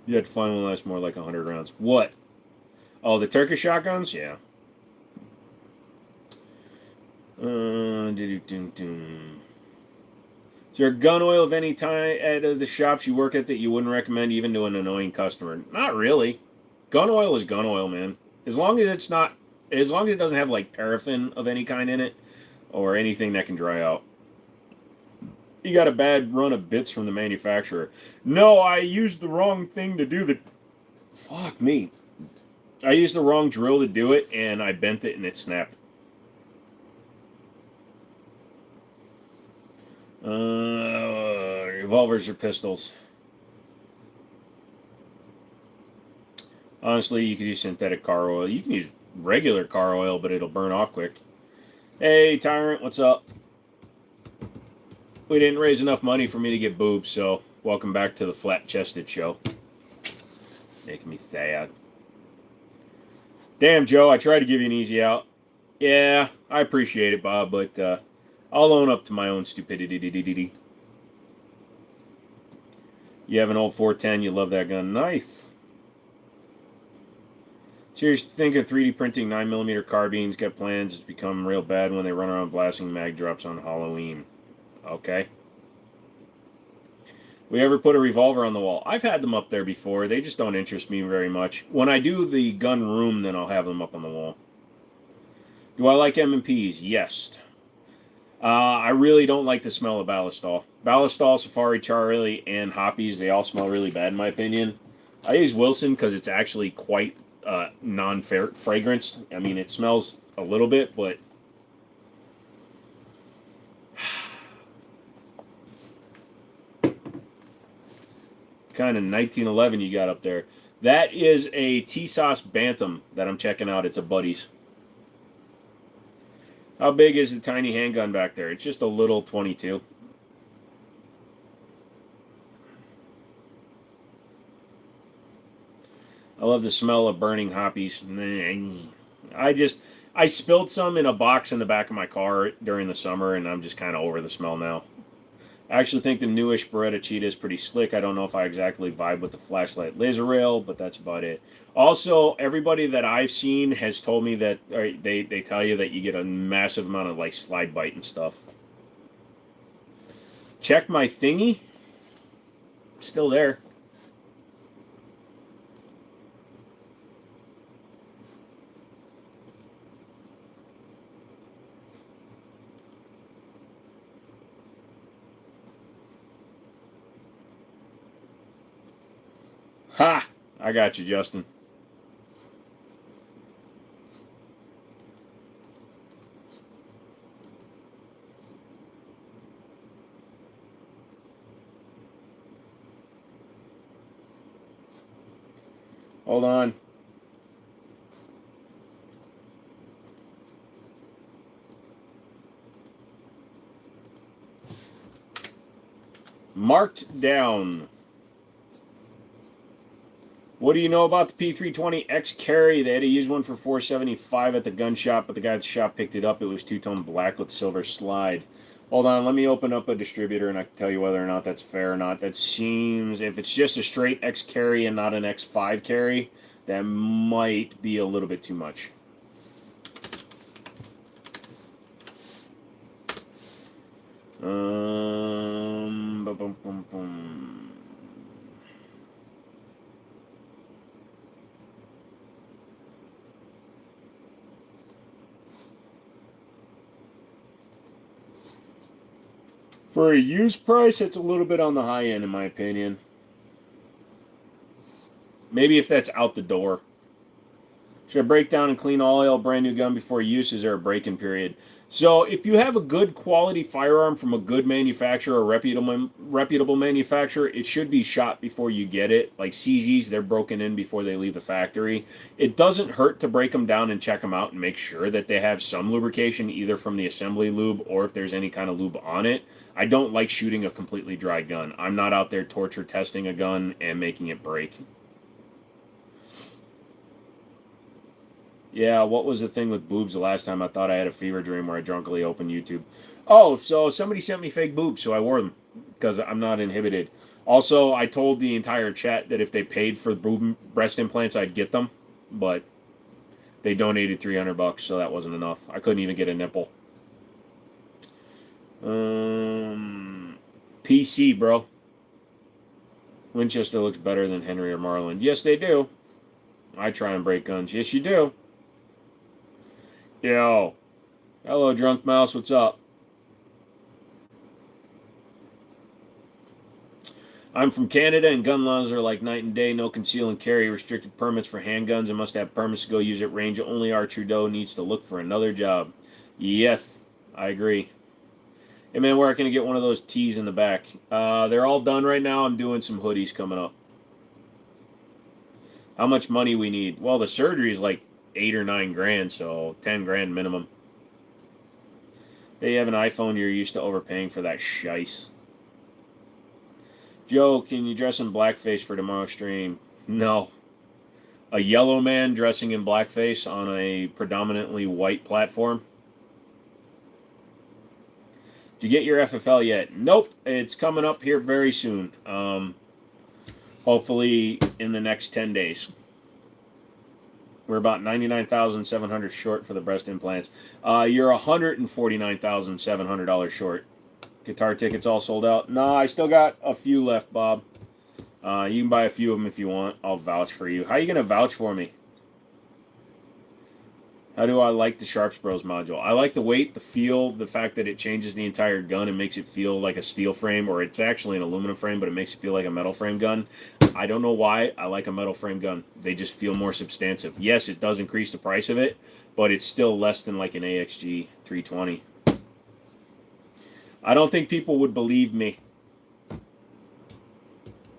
You had to find one that's more like 100 rounds. What? Oh, the Turkish shotguns? Yeah. Is there a gun oil of any time at the shops you work at that you wouldn't recommend even to an annoying customer? Not really. Gun oil is gun oil, man. As long as it's not, as long as it doesn't have like paraffin of any kind in it or anything that can dry out. You got a bad run of bits from the manufacturer. No, I used the wrong thing to do the... Fuck me. I used the wrong drill to do it, and I bent it, and it snapped. Revolvers or pistols? Honestly, you could use synthetic car oil. You can use regular car oil, but it'll burn off quick. Hey, Tyrant, what's up? We didn't raise enough money for me to get boobs, so welcome back to the flat-chested show. Making me sad. Damn, Joe, I tried to give you an easy out. Yeah, I appreciate it, Bob, but I'll own up to my own stupidity. You have an old 410, you love that gun. Nice. Seriously, think of 3D printing 9mm carbines, got plans, it's become real bad when they run around blasting mag drops on Halloween. Okay. We ever put a revolver on the wall? I've had them up there before. They just don't interest me very much. When I do the gun room, then I'll have them up on the wall. Do I like M&Ps? Yes. I really don't like the smell of Ballistol. Ballistol, Safari, Charlie, and Hoppies, they all smell really bad in my opinion. I use Wilson because it's actually quite non-fragranced. I mean, it smells a little bit, but... kind of 1911 you got up there. That is a T-Sauce Bantam that I'm checking out. It's a Buddy's. How big is the tiny handgun back there? It's just a little 22. I love the smell of burning Hoppies. I spilled some in a box in the back of my car during the summer, and I'm just kind of over the smell now. I actually think the newish Beretta Cheetah is pretty slick. I don't know if I exactly vibe with the flashlight laser rail, but that's about it. Also, everybody that I've seen has told me that they tell you that you get a massive amount of like slide bite and stuff. Check my thingy. Still there. Ha! I got you, Justin. Hold on. Marked down. What do you know about the P320X Carry? They had to use one for $475 at the gun shop, but the guy at the shop picked it up. It was two-tone black with silver slide. Hold on, let me open up a distributor and I can tell you whether or not that's fair or not. That seems, if it's just a straight X Carry and not an X5 Carry, that might be a little bit too much. Boom, boom, boom, boom. For a used price, it's a little bit on the high end, in my opinion. Maybe if that's out the door. Should I break down and clean all oil brand new gun before use? Is there a break-in period? So if you have a good quality firearm from a good manufacturer, a reputable manufacturer, it should be shot before you get it. Like CZs, they're broken in before they leave the factory. It doesn't hurt to break them down and check them out and make sure that they have some lubrication, either from the assembly lube or if there's any kind of lube on it. I don't like shooting a completely dry gun. I'm not out there torture testing a gun and making it break. Yeah, what was the thing with boobs the last time? I thought I had a fever dream where I drunkenly opened YouTube. Oh, so somebody sent me fake boobs, so I wore them because I'm not inhibited. Also, I told the entire chat that if they paid for breast implants, I'd get them, but they donated $300, so that wasn't enough. I couldn't even get a nipple. PC, bro. Winchester looks better than Henry or Marlin. Yes, they do. I try and break guns. Yes, you do. Yo. Hello, Drunk Mouse. What's up? I'm from Canada, and gun laws are like night and day. No conceal and carry, restricted permits for handguns, and must have permits to go use at range. Only our Trudeau needs to look for another job. Yes, I agree. Hey, man, where can I get one of those tees in the back? They're all done right now. I'm doing some hoodies coming up. How much money we need? Well, the surgery is like 8 or 9 grand, so 10 grand minimum. Hey, you have an iPhone, you're used to overpaying for that shice. Joe, can you dress in blackface for tomorrow's stream? No. A yellow man dressing in blackface on a predominantly white platform? Did you get your FFL yet? Nope. It's coming up here very soon. Hopefully in the next 10 days. We're about $99,700 short for the breast implants. You're $149,700 short. Guitar tickets all sold out? No, I still got a few left, Bob. You can buy a few of them if you want. I'll vouch for you. How are you going to vouch for me? How do I like the Sharps Bros module? I like the weight, the feel, the fact that it changes the entire gun and makes it feel like a steel frame, or it's actually an aluminum frame, but it makes it feel like a metal frame gun. I don't know why I like a metal frame gun. They just feel more substantive. Yes, it does increase the price of it, but it's still less than like an AXG 320. I don't think people would believe me.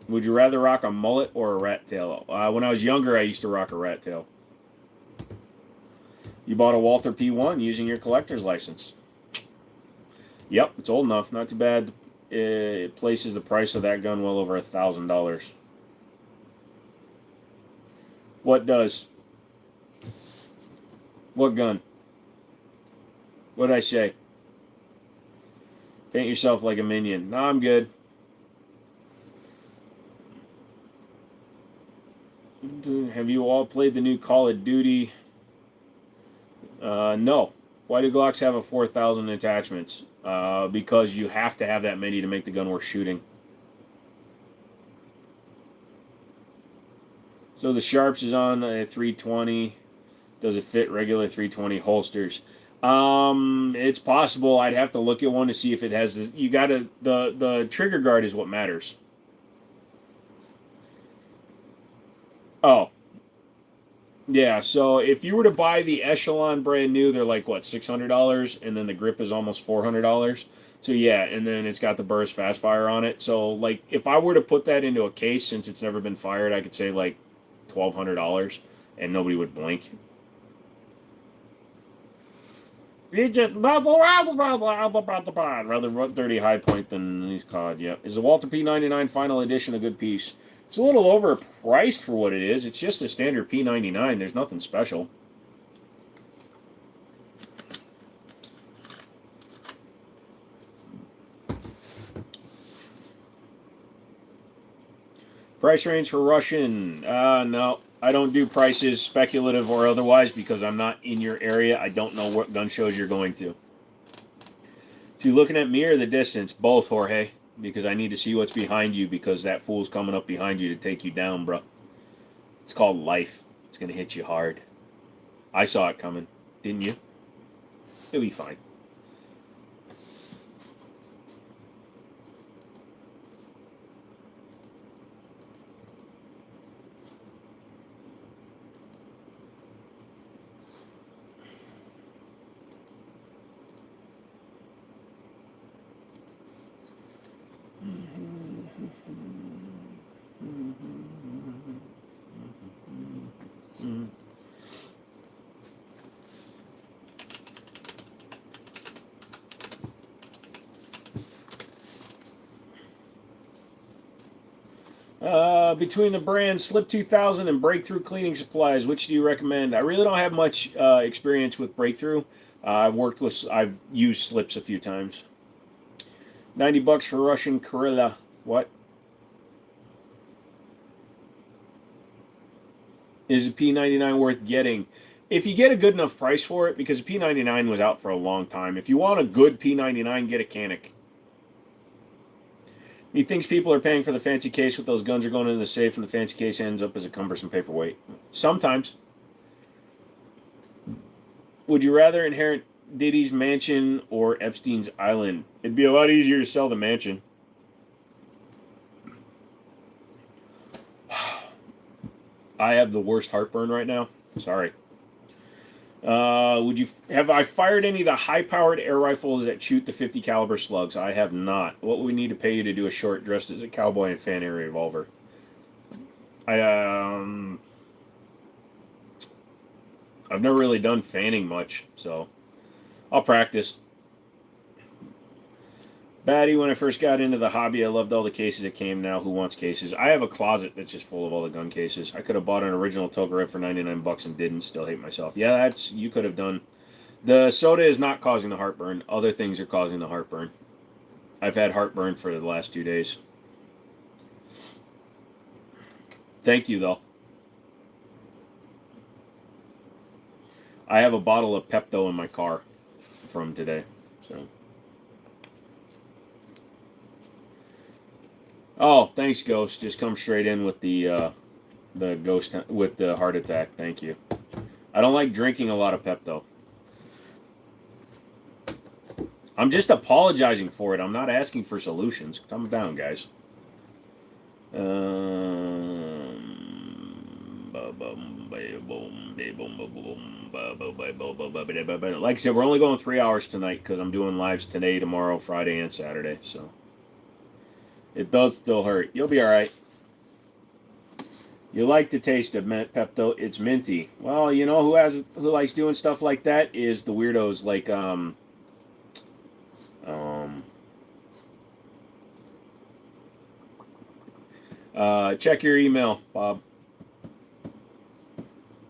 Would you rather rock a mullet or a rat tail? When I was younger, I used to rock a rat tail. You bought a Walther P1 using your collector's license. Yep, it's old enough. Not too bad. It places the price of that gun well over $1,000. What does? What gun? What did I say? Paint yourself like a minion. No, I'm good. Have you all played the new Call of Duty? No. Why do Glocks have a 4,000 attachments? Because you have to have that many to make the gun worth shooting. So the Sharps is on a 320. Does it fit regular 320 holsters? It's possible. I'd have to look at one to see if it has the. You gotta the trigger guard is what matters. Oh. Yeah, so if you were to buy the Echelon brand new, they're like, what, $600? And then the grip is almost $400. So yeah, and then it's got the burst fast fire on it. So like, if I were to put that into a case, since it's never been fired, I could say like $1,200 and nobody would blink. You just rather 130 high point than these COD. Yep. Is the Walter P99 final edition a good piece? It's a little overpriced for what it is. It's just a standard P99. There's nothing special. Price range for Russian? No, I don't do prices, speculative or otherwise, because I'm not in your area. I don't know what gun shows you're going to. So you looking at me or the distance? Both, Jorge, because I need to see what's behind you, because that fool's coming up behind you to take you down, bro. It's called life. It's going to hit you hard. I saw it coming. Didn't you? It'll be fine. Between the brands Slip 2000 and Breakthrough Cleaning Supplies, which do you recommend? I really don't have much experience with Breakthrough. I've used Slips a few times. $90 for Russian Karela. What? Is a P99 worth getting? If you get a good enough price for it, because a P99 was out for a long time. If you want a good P99, get a Canic. He thinks people are paying for the fancy case with those guns are going into the safe and the fancy case ends up as a cumbersome paperweight. Sometimes. Would you rather inherit Diddy's mansion or Epstein's island? It'd be a lot easier to sell the mansion. I have the worst heartburn right now. Sorry. Have I fired any of the high-powered air rifles that shoot the 50 caliber slugs? I have not. What would we need to pay you to do a short dressed as a cowboy and fan air revolver? I've never really done fanning much, so I'll practice. Batty, when I first got into the hobby, I loved all the cases that came. Now, who wants cases? I have a closet that's just full of all the gun cases. I could have bought an original Tokarev for $99 and didn't. Still hate myself. Yeah, you could have done. The soda is not causing the heartburn. Other things are causing the heartburn. I've had heartburn for the last 2 days. Thank you, though. I have a bottle of Pepto in my car from today, so. Oh, thanks, Ghost. Just come straight in with the ghost with the heart attack. Thank you. I don't like drinking a lot of Pepto. I'm just apologizing for it. I'm not asking for solutions. Calm down, guys. Like I said, we're only going 3 hours tonight because I'm doing lives today, tomorrow, Friday, and Saturday. So. It does still hurt. You'll be all right. You like the taste of Pepto? It's minty. Well, you know who likes doing stuff like that is the weirdos like check your email, Bob.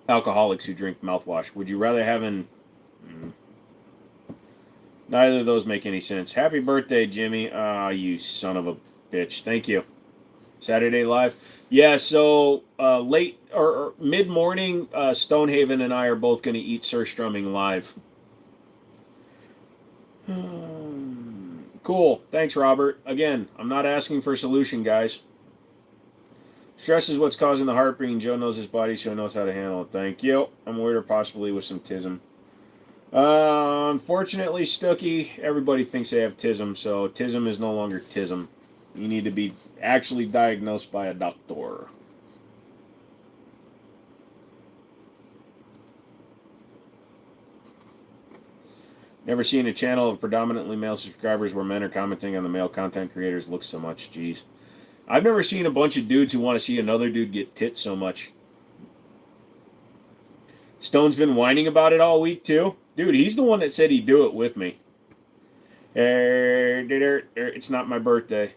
Alcoholics who drink mouthwash. Would you rather have Neither of those make any sense. Happy birthday, Jimmy. You son of a bitch. Thank you. Saturday Live. Yeah, so late or mid-morning, Stonehaven and I are both going to eat surstrumming live. Cool. Thanks, Robert. Again, I'm not asking for a solution, guys. Stress is what's causing the heartburn. Joe knows his body, so he knows how to handle it. Thank you. I'm worried or possibly with some tism. Unfortunately, Stooky, everybody thinks they have tism, so tism is no longer tism. You need to be actually diagnosed by a doctor. Never seen a channel of predominantly male subscribers where men are commenting on the male content creators. Looks so much. Jeez. I've never seen a bunch of dudes who want to see another dude get tits so much. Stone's been whining about it all week, too. Dude, he's the one that said he'd do it with me. It's not my birthday.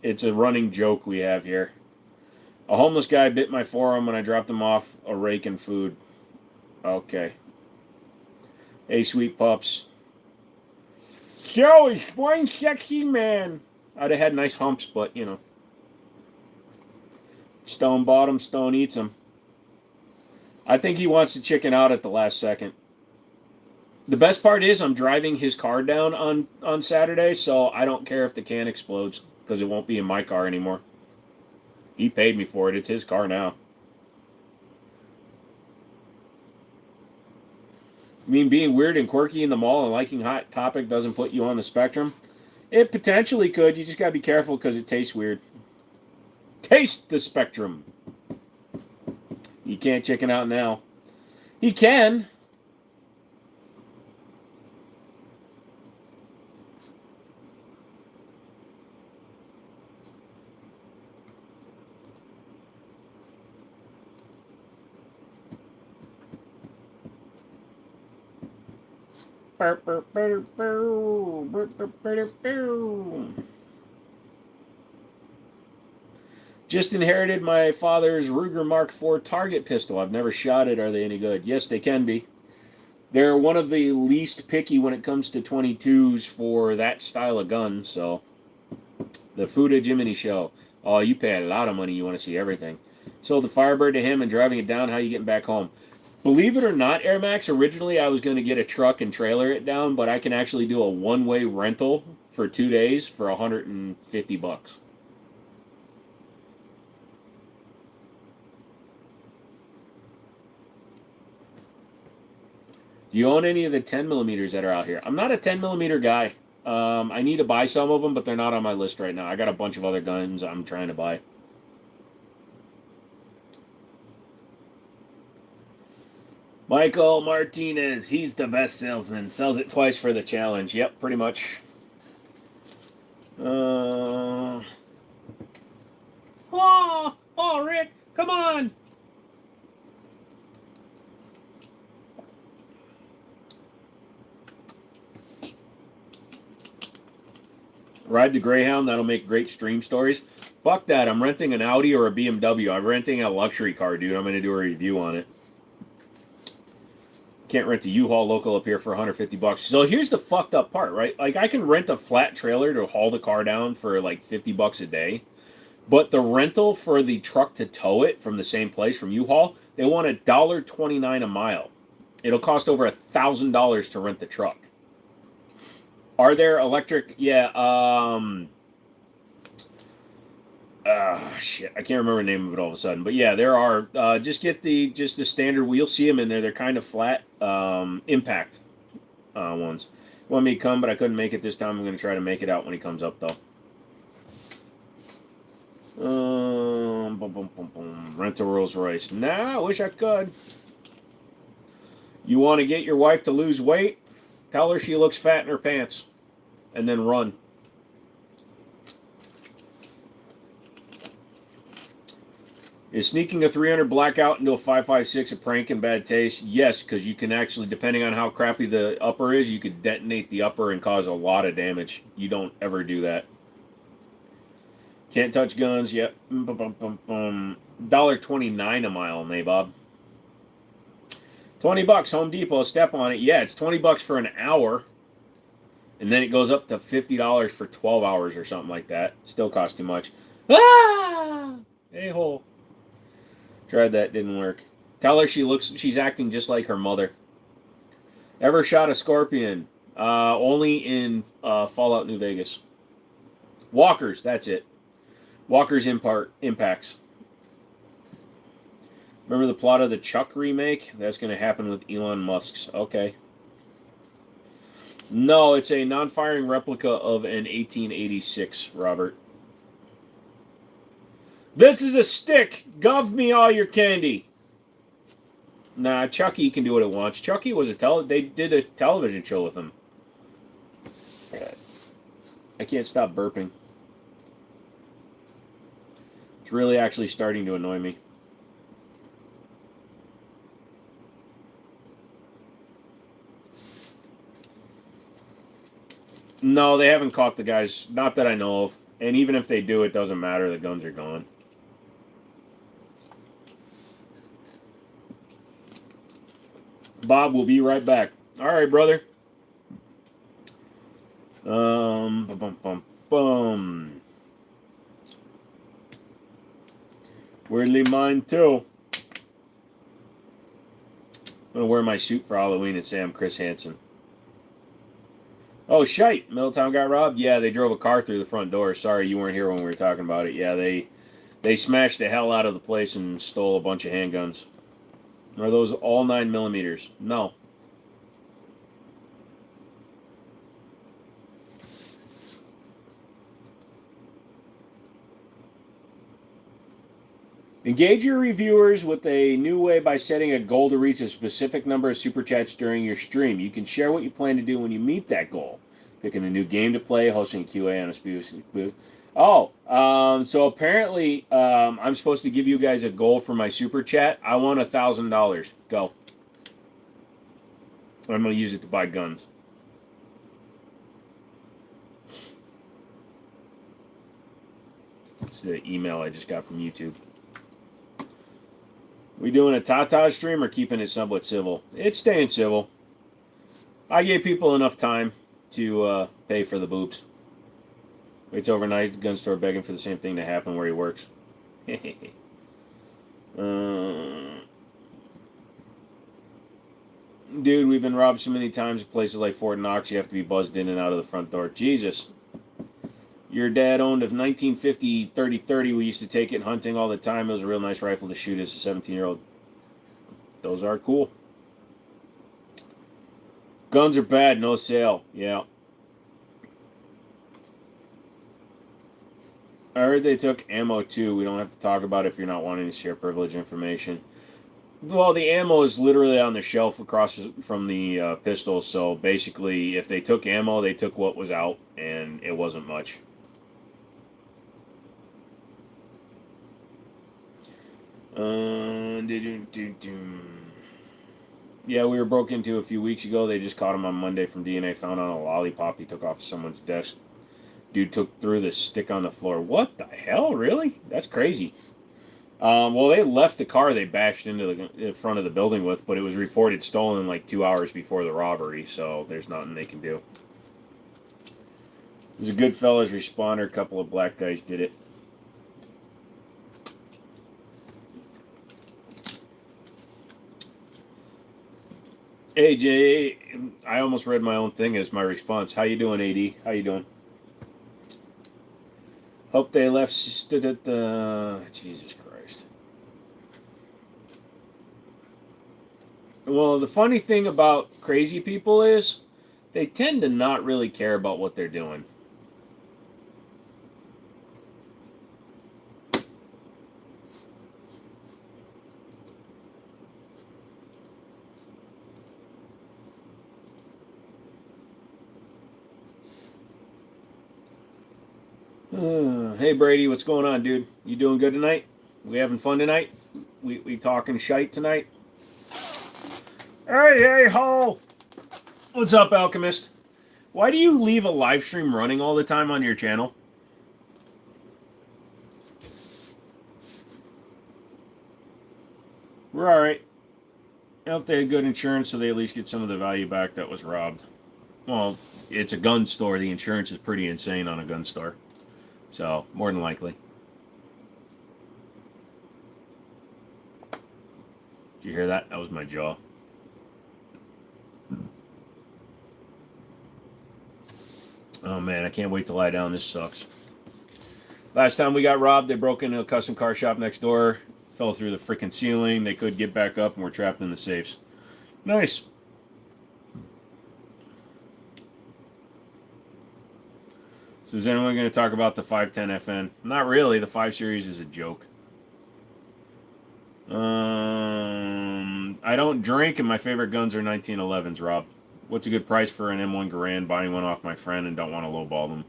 It's a running joke we have here. A homeless guy bit my forearm when I dropped him off a rake and food. Okay. Hey, sweet pups. Joe is one sexy man. I'd have had nice humps, but, you know. Stone bottom, stone eats him. I think he wants to chicken out at the last second. The best part is I'm driving his car down on Saturday, so I don't care if the can explodes because it won't be in my car anymore. He paid me for it. It's his car now. I mean, being weird and quirky in the mall and liking Hot Topic doesn't put you on the spectrum? It potentially could. You just got to be careful because it tastes weird. Taste the spectrum. You can't chicken out now. He can. Just inherited my father's Ruger Mark IV target pistol. I've never shot it. Are they any good? Yes, they can be. They're one of the least picky when it comes to 22s for that style of gun. So, the Fuda Jimmini show. Oh, you pay a lot of money. You want to see everything. Sold the Firebird to him and driving it down. How you getting back home? Believe it or not, Air Max, originally I was going to get a truck and trailer it down, but I can actually do a one-way rental for 2 days for $150. Do you own any of the 10 millimeters that are out here? I'm not a 10 millimeter guy. I need to buy some of them, but they're not on my list right now. I got a bunch of other guns I'm trying to buy. Michael Martinez, he's the best salesman. Sells it twice for the challenge. Yep, pretty much. Oh, Rick, come on. Ride the Greyhound, that'll make great stream stories. Fuck that, I'm renting an Audi or a BMW. I'm renting a luxury car, dude. I'm going to do a review on it. Can't rent a U-Haul local up here for $150. So here's the fucked up part, right? Like, I can rent a flat trailer to haul the car down for like $50 a day. But the rental for the truck to tow it from the same place from U-Haul, they want $1.29 a mile. It'll cost over $1,000 to rent the truck. Are there electric? Yeah. Shit. I can't remember the name of it all of a sudden. But yeah, there are. Just get the standard. You'll see them in there. They're kind of flat. Impact ones. Want me to come, but I couldn't make it this time. I'm going to try to make it out when he comes up though. Rent a Rolls Royce. Nah, I wish I could. You want to get your wife to lose weight? Tell her she looks fat in her pants. And then run. Is sneaking a 300 blackout into a 5.56 a prank and bad taste? Yes, because you can actually, depending on how crappy the upper is, you could detonate the upper and cause a lot of damage. You don't ever do that. Can't touch guns. Yep. $1.29 a mile, Nabob. $20, Home Depot, step on it. Yeah, it's $20 for an hour. And then it goes up to $50 for 12 hours or something like that. Still costs too much. Ah! A-hole. Tried that, didn't work. Tell her she's acting just like her mother. Ever shot a scorpion? Only in Fallout New Vegas. Walkers, that's it. Walkers impacts. Remember the plot of the Chuck remake? That's going to happen with Elon Musk's. Okay. No, it's a non-firing replica of an 1886, Robert. This is a stick. Gov me all your candy. Nah, Chucky can do what it wants. Chucky was they did a television show with him. I can't stop burping. It's really actually starting to annoy me. No, they haven't caught the guys. Not that I know of. And even if they do, it doesn't matter. The guns are gone. Bob will be right back. All right, brother. Bum, bum, bum, bum. Weirdly mine too. I'm gonna wear my suit for Halloween and say I'm Chris Hansen. Oh shite! Middletown got robbed. Yeah, they drove a car through the front door. Sorry, you weren't here when we were talking about it. Yeah, they smashed the hell out of the place and stole a bunch of handguns. Are those all 9mm? No. Engage your reviewers with a new way by setting a goal to reach a specific number of super chats during your stream. You can share what you plan to do when you meet that goal. Picking a new game to play, hosting a QA on a specific booth. Oh, so apparently I'm supposed to give you guys a goal for my super chat. I want $1,000. Go. I'm going to use it to buy guns. It's the email I just got from YouTube. We doing a Tata stream or keeping it somewhat civil? It's staying civil. I gave people enough time to pay for the boobs. Waits overnight at the gun store begging for the same thing to happen where he works. Dude, we've been robbed so many times at places like Fort Knox, you have to be buzzed in and out of the front door. Jesus. Your dad owned a 1950 30-30. We used to take it hunting all the time. It was a real nice rifle to shoot as a 17-year-old. Those are cool. Guns are bad, no sale. Yeah. I heard they took ammo too. We don't have to talk about it if you're not wanting to share privilege information. Well, the ammo is literally on the shelf across from the pistols. So basically, if they took ammo, they took what was out, and it wasn't much. Yeah, we were broke into a few weeks ago. They just caught him on Monday from DNA found on a lollipop he took off someone's desk. Dude threw the stick on the floor. What the hell? Really? That's crazy. Well, they left the car they bashed into the front of the building with, but it was reported stolen like 2 hours before the robbery, so there's nothing they can do. It was a Goodfellas responder. A couple of black guys did it. Hey, Jay, I almost read my own thing as my response. How you doing, AD? How you doing? Hope they left. Jesus Christ. Well, the funny thing about crazy people is they tend to not really care about what they're doing. Hey Brady, what's going on, dude? You doing good tonight? We having fun tonight? We talking shite tonight? Hey ho! What's up, Alchemist? Why do you leave a live stream running all the time on your channel? We're alright. I hope they had good insurance so they at least get some of the value back that was robbed. Well, it's a gun store. The insurance is pretty insane on a gun store. So, more than likely. Did you hear that? That was my jaw. Oh man, I can't wait to lie down. This sucks. Last time we got robbed, they broke into a custom car shop next door, fell through the freaking ceiling. They could get back up and were trapped in the safes. Nice. So is anyone going to talk about the 510 FN? Not really. The 5 Series is a joke. I don't drink, and my favorite guns are 1911s, Rob. What's a good price for an M1 Garand? Buying one off my friend and don't want to lowball them.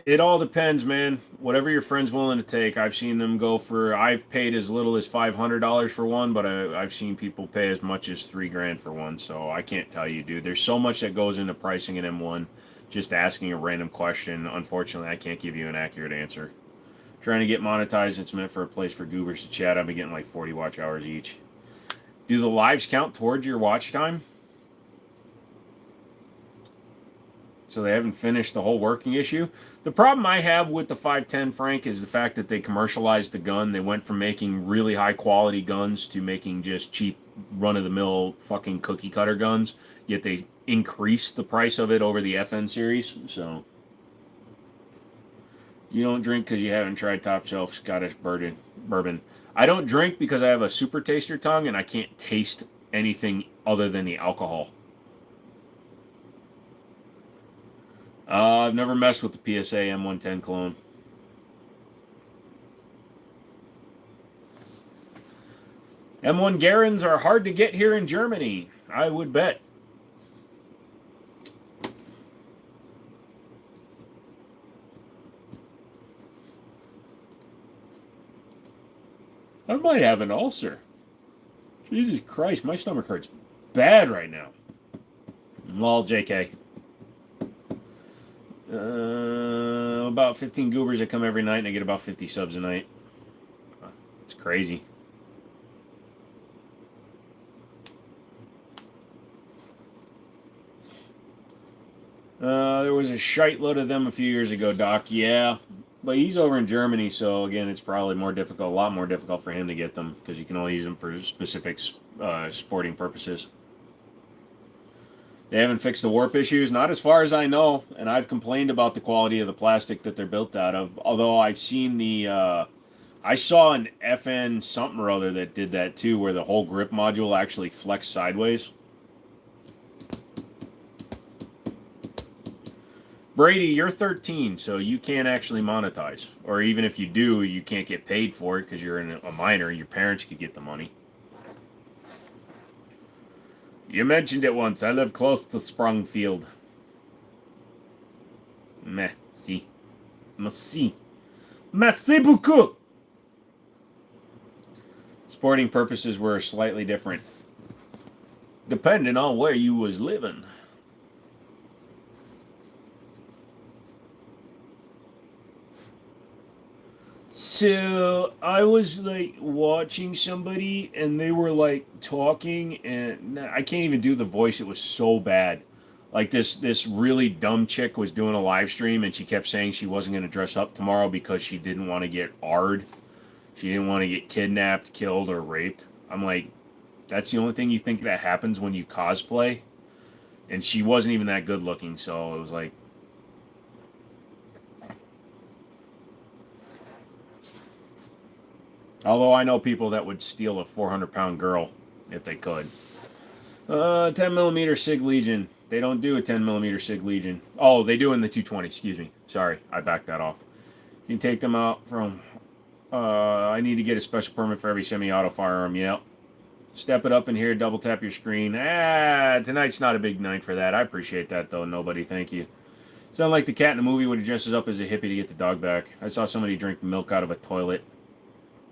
It all depends, man. Whatever your friend's willing to take. I've seen them go for... I've paid as little as $500 for one, but I've seen people pay as much as $3,000 for one, so I can't tell you, dude. There's so much that goes into pricing an M1. Just asking a random question, unfortunately, I can't give you an accurate answer. Trying to get monetized, it's meant for a place for goobers to chat. I've been getting like 40 watch hours each. Do the lives count towards your watch time? So they haven't finished the whole working issue. The problem I have with the 510, Frank, is the fact that they commercialized the gun. They went from making really high quality guns to making just cheap, run of the mill fucking cookie cutter guns. Yet they increased the price of it over the FN series. So you don't drink because you haven't tried top shelf Scottish bourbon. I don't drink because I have a super taster tongue and I can't taste anything other than the alcohol. I've never messed with the PSA M110 clone. M1 Garens are hard to get here in Germany, I would bet. I might have an ulcer. Jesus Christ, my stomach hurts bad right now. Lol, JK. About 15 goobers that come every night, and I get about 50 subs a night. It's crazy. There was a shite load of them a few years ago, Doc. Yeah, but he's over in Germany, so again, it's probably more difficult, a lot more difficult for him to get them because you can only use them for specific sporting purposes. They haven't fixed the warp issues, not as far as I know, and I've complained about the quality of the plastic that they're built out of. Although I've seen I saw an FN something or other that did that too, where the whole grip module actually flexed sideways. Brady, you're 13, so you can't actually monetize. Or even if you do, you can't get paid for it because you're a minor. Your parents could get the money. You mentioned it once. I live close to Sprungfield. Merci. Merci. Merci beaucoup. Sporting purposes were slightly different, depending on where you was living. So I was like watching somebody and they were like talking and I can't even do the voice. It was so bad. Like this really dumb chick was doing a live stream and she kept saying she wasn't going to dress up tomorrow because she didn't want to get R'd. She didn't want to get kidnapped, killed, or raped. I'm like, that's the only thing you think that happens when you cosplay? And she wasn't even that good looking, so it was like, although I know people that would steal a 400-pound girl if they could. 10mm Sig Legion. They don't do a 10mm Sig Legion. Oh, they do in the 220. Excuse me. Sorry, I backed that off. You can take them out from... I need to get a special permit for every semi-auto firearm. Yep. Step it up in here. Double tap your screen. Tonight's not a big night for that. I appreciate that, though. Nobody, thank you. Sound like the cat in the movie when he dresses up as a hippie to get the dog back. I saw somebody drink milk out of a toilet.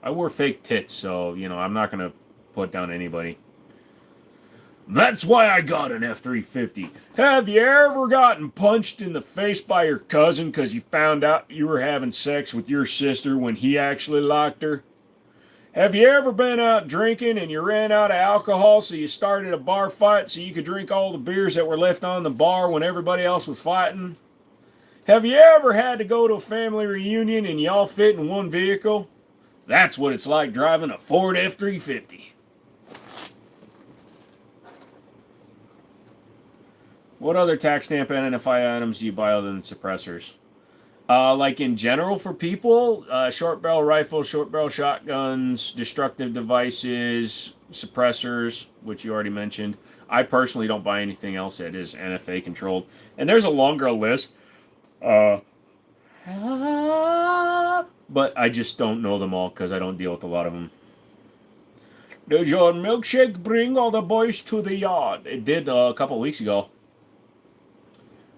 I wore fake tits, so, you know, I'm not going to put down anybody. That's why I got an F-350. Have you ever gotten punched in the face by your cousin because you found out you were having sex with your sister when he actually locked her? Have you ever been out drinking and you ran out of alcohol so you started a bar fight so you could drink all the beers that were left on the bar when everybody else was fighting? Have you ever had to go to a family reunion and y'all fit in one vehicle? That's what it's like driving a Ford F-350. What other tax stamp NFI items do you buy other than suppressors? Like in general for people, short barrel rifles, short barrel shotguns, destructive devices, suppressors, which you already mentioned. I personally don't buy anything else that is NFA controlled. And there's a longer list. But I just don't know them all because I don't deal with a lot of them. Does your milkshake bring all the boys to the yard? It did a couple weeks ago.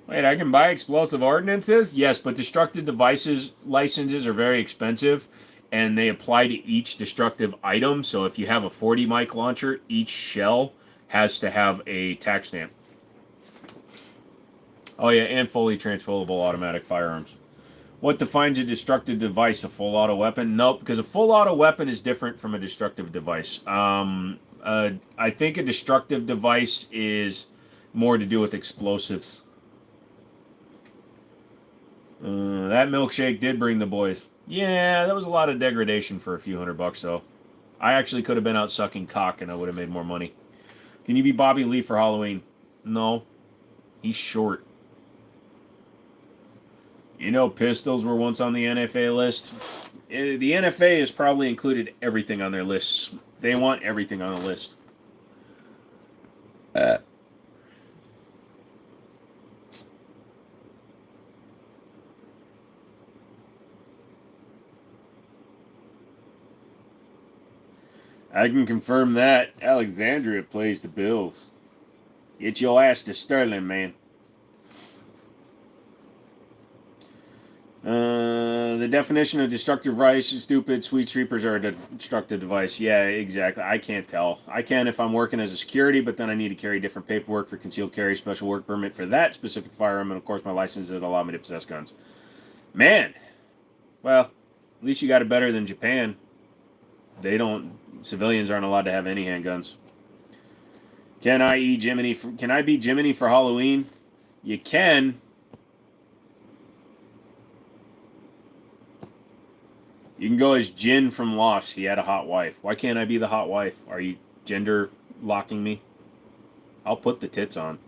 Wait, I can buy explosive ordinances? Yes, but destructive devices licenses are very expensive, and they apply to each destructive item. So if you have a 40 mic launcher, each shell has to have a tax stamp. Oh yeah, and fully transferable automatic firearms. What defines a destructive device? A full auto weapon? Nope, because a full auto weapon is different from a destructive device. I think a destructive device is more to do with explosives. That milkshake did bring the boys. Yeah, that was a lot of degradation for a few $100 though. I actually could have been out sucking cock and I would have made more money. Can you be Bobby Lee for Halloween? No. He's short. You know, pistols were once on the NFA list. The NFA has probably included everything on their lists. They want everything on the list. I can confirm that. Alexandria plays the Bills. Get your ass to Sterling, man. The definition of destructive device is stupid. Sweet sweepers are a destructive device. Yeah, exactly. I can't tell. I can if I'm working as a security, but then I need to carry different paperwork for concealed carry, special work permit for that specific firearm, and of course my license that allow me to possess guns. Man, well, at least you got it better than Japan. They don't. Civilians aren't allowed to have any handguns. Can I be Jimmini for Halloween? You can. You can go as Jin from Lost. He had a hot wife. Why can't I be the hot wife? Are you gender locking me? I'll put the tits on.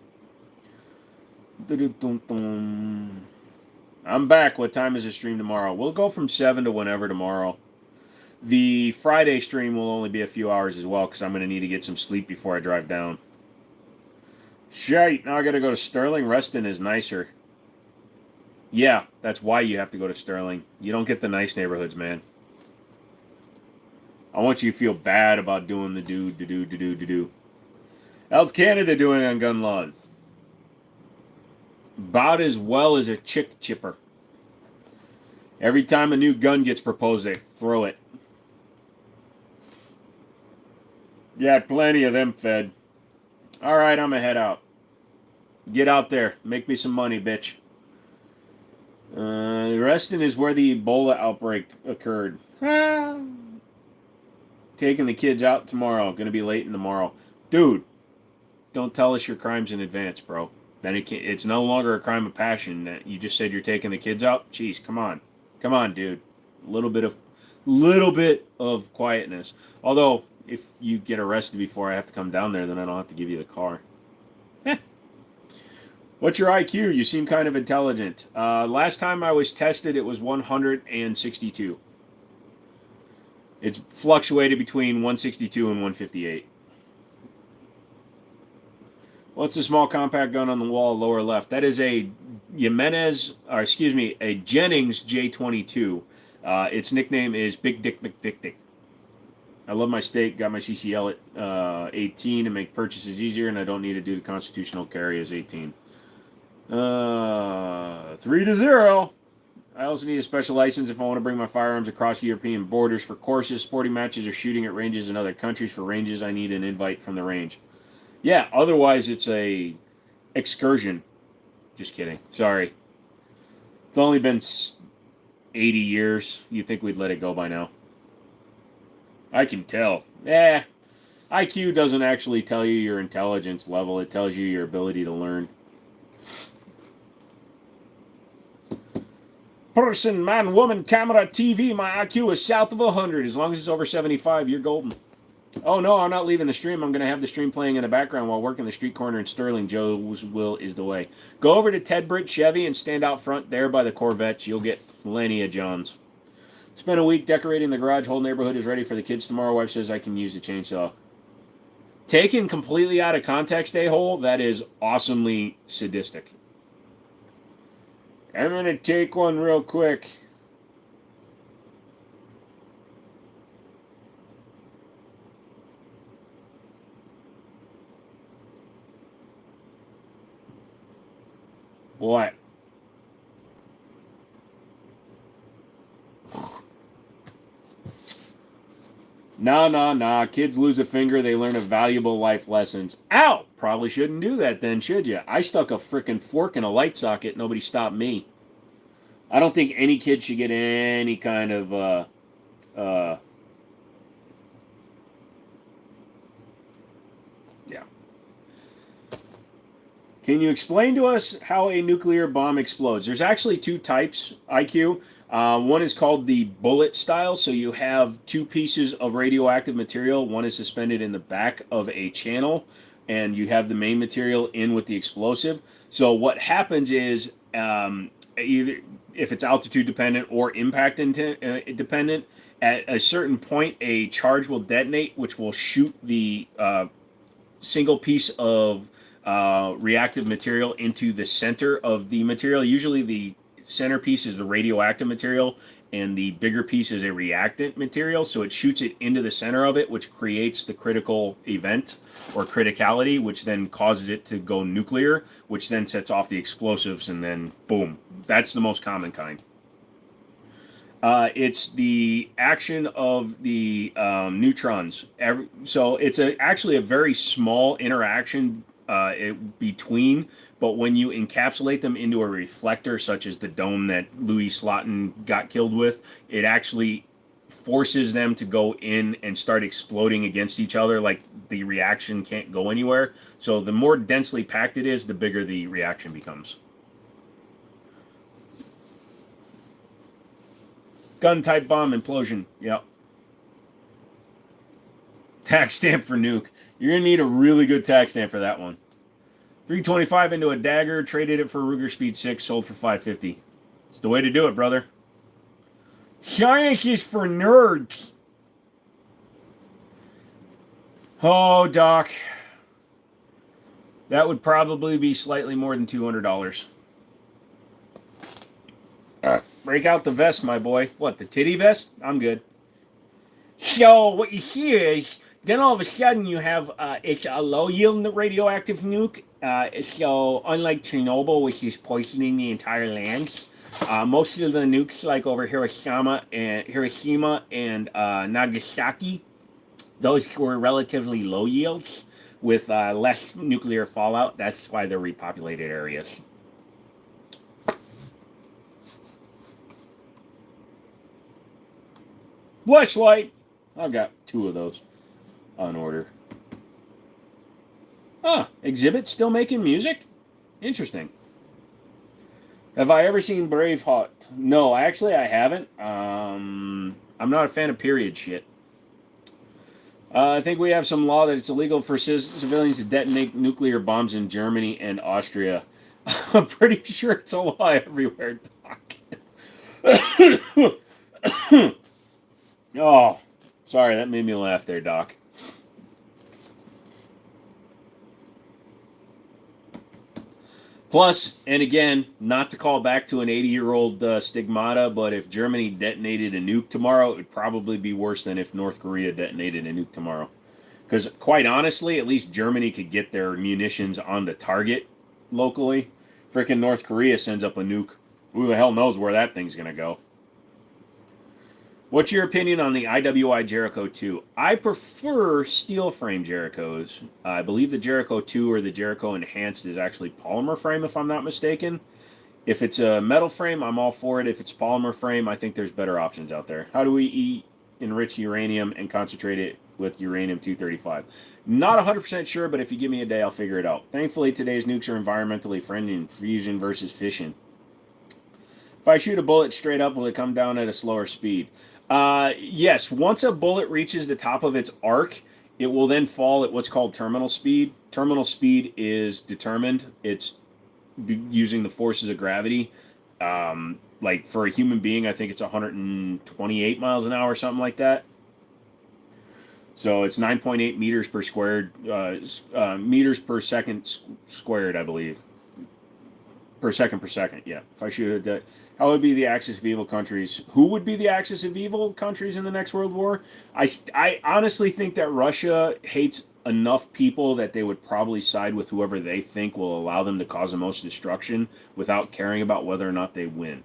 I'm back. What time is the stream tomorrow? We'll go from 7 to whenever tomorrow. The Friday stream will only be a few hours as well because I'm going to need to get some sleep before I drive down. Shite. Now I got to go to Sterling. Reston is nicer. Yeah, that's why you have to go to Sterling. You don't get the nice neighborhoods, man. I want you to feel bad about doing the do. How's Canada doing on gun laws? About as well as a chick chipper. Every time a new gun gets proposed, they throw it. Yeah, plenty of them fed. Alright, I'm gonna head out. Get out there. Make me some money, bitch. Reston is where the Ebola outbreak occurred. Taking the kids out tomorrow. Gonna be late in tomorrow. Dude, don't tell us your crimes in advance, bro. Then it's no longer a crime of passion. You just said you're taking the kids out? Jeez, come on. Come on, dude. A little bit of quietness. Although, if you get arrested before I have to come down there, then I don't have to give you the car. What's your IQ? You seem kind of intelligent. Last time I was tested, it was 162. It's fluctuated between 162 and 158. What's the small compact gun on the wall lower left? That is a Jennings J22. Its nickname is Big Dick McDick. I love my state. Got my CCL at 18 to make purchases easier, and I don't need to do the constitutional carry as 18. 3-0. I also need a special license if I want to bring my firearms across European borders for courses, sporting matches, or shooting at ranges in other countries. For ranges, I need an invite from the range. Yeah, otherwise it's a excursion. Just kidding. Sorry. It's only been 80 years. You'd think we'd let it go by now. I can tell. IQ doesn't actually tell you your intelligence level. It tells you your ability to learn. Person, man, woman, camera, TV, my IQ is south of 100. As long as it's over 75, you're golden. Oh, no, I'm not leaving the stream. I'm going to have the stream playing in the background while working the street corner in Sterling. Joe's will is the way. Go over to Ted Britt Chevy and stand out front there by the Corvettes. You'll get plenty of Johns. Spent a week decorating the garage. Whole neighborhood is ready for the kids tomorrow. Wife says I can use the chainsaw. Taken completely out of context, a-hole, that is awesomely sadistic. I'm going to take one real quick. What? Nah. Kids lose a finger, they learn a valuable life lessons. Ow! Probably shouldn't do that then, should you? I stuck a frickin' fork in a light socket. Nobody stopped me. I don't think any kid should get any kind of, Can you explain to us how a nuclear bomb explodes? There's actually two types, IQ. One is called the bullet style. So you have two pieces of radioactive material. One is suspended in the back of a channel, and you have the main material in with the explosive. So what happens is either if it's altitude dependent or impact dependent, at a certain point, a charge will detonate, which will shoot the single piece of reactive material into the center of the material. Usually, the centerpiece is the radioactive material, and the bigger piece is a reactant material. So it shoots it into the center of it, which creates the critical event or criticality, which then causes it to go nuclear, which then sets off the explosives, and then boom. That's the most common kind. It's the action of the neutrons. So it's actually a very small interaction between, but when you encapsulate them into a reflector, such as the dome that Louis Slotin got killed with, it actually forces them to go in and start exploding against each other. Like the reaction can't go anywhere. So the more densely packed it is, the bigger the reaction becomes. Gun type bomb implosion. Yep. Tax stamp for nuke. You're going to need a really good tax stamp for that one. 325 into a dagger. Traded it for Ruger Speed 6. Sold for 550. It's the way to do it, brother. Science is for nerds. Oh, Doc. That would probably be slightly more than $200. Break out the vest, my boy. What, the titty vest? I'm good. So, what you see is, then all of a sudden you have, it's a low-yield radioactive nuke. So, unlike Chernobyl, which is poisoning the entire lands, most of the nukes, like over Hiroshima and Nagasaki, those were relatively low yields with less nuclear fallout. That's why they're repopulated areas. Flashlight. I've got two of those on order. Exhibit still making music? Interesting. Have I ever seen Braveheart? No, actually I haven't. I'm not a fan of period shit. I think we have some law that it's illegal for civilians to detonate nuclear bombs in Germany and Austria. I'm pretty sure it's a law everywhere, Doc. Oh, sorry, that made me laugh there, Doc. Plus, and again, not to call back to an 80-year-old stigmata, but if Germany detonated a nuke tomorrow, it would probably be worse than if North Korea detonated a nuke tomorrow. Because, quite honestly, at least Germany could get their munitions on the target locally. Frickin' North Korea sends up a nuke. Who the hell knows where that thing's going to go? What's your opinion on the IWI Jericho 2? I prefer steel frame Jerichos. I believe the Jericho 2 or the Jericho Enhanced is actually polymer frame, if I'm not mistaken. If it's a metal frame, I'm all for it. If it's polymer frame, I think there's better options out there. How do we enrich uranium and concentrate it with uranium-235? Not 100% sure, but if you give me a day, I'll figure it out. Thankfully, today's nukes are environmentally friendly in fusion versus fission. If I shoot a bullet straight up, will it come down at a slower speed? Yes, once a bullet reaches the top of its arc, it will then fall at what's called terminal speed. Terminal speed is determined. It's using the forces of gravity. Like for a human being, I think it's 128 miles an hour, something like that. So it's 9.8 meters per squared, meters per second squared, I believe. Per second, yeah. If I shoot it, how would be the axis of evil countries? Who would be the axis of evil countries in the next World War? I honestly think that Russia hates enough people that they would probably side with whoever they think will allow them to cause the most destruction without caring about whether or not they win.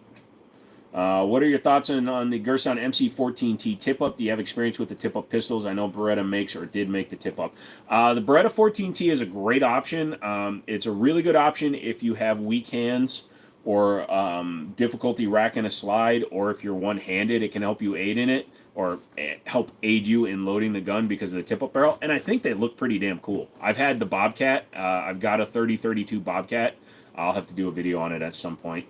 What are your thoughts on the Gerson MC-14T tip-up? Do you have experience with the tip-up pistols? I know Beretta makes or did make the tip-up. The Beretta 14T is a great option. It's a really good option if you have weak hands or difficulty racking a slide, or if you're one-handed, it can help you aid in it, or help aid you in loading the gun because of the tip-up barrel. And I think they look pretty damn cool. I've had the Bobcat. I've got a 30-32 Bobcat. I'll have to do a video on it at some point.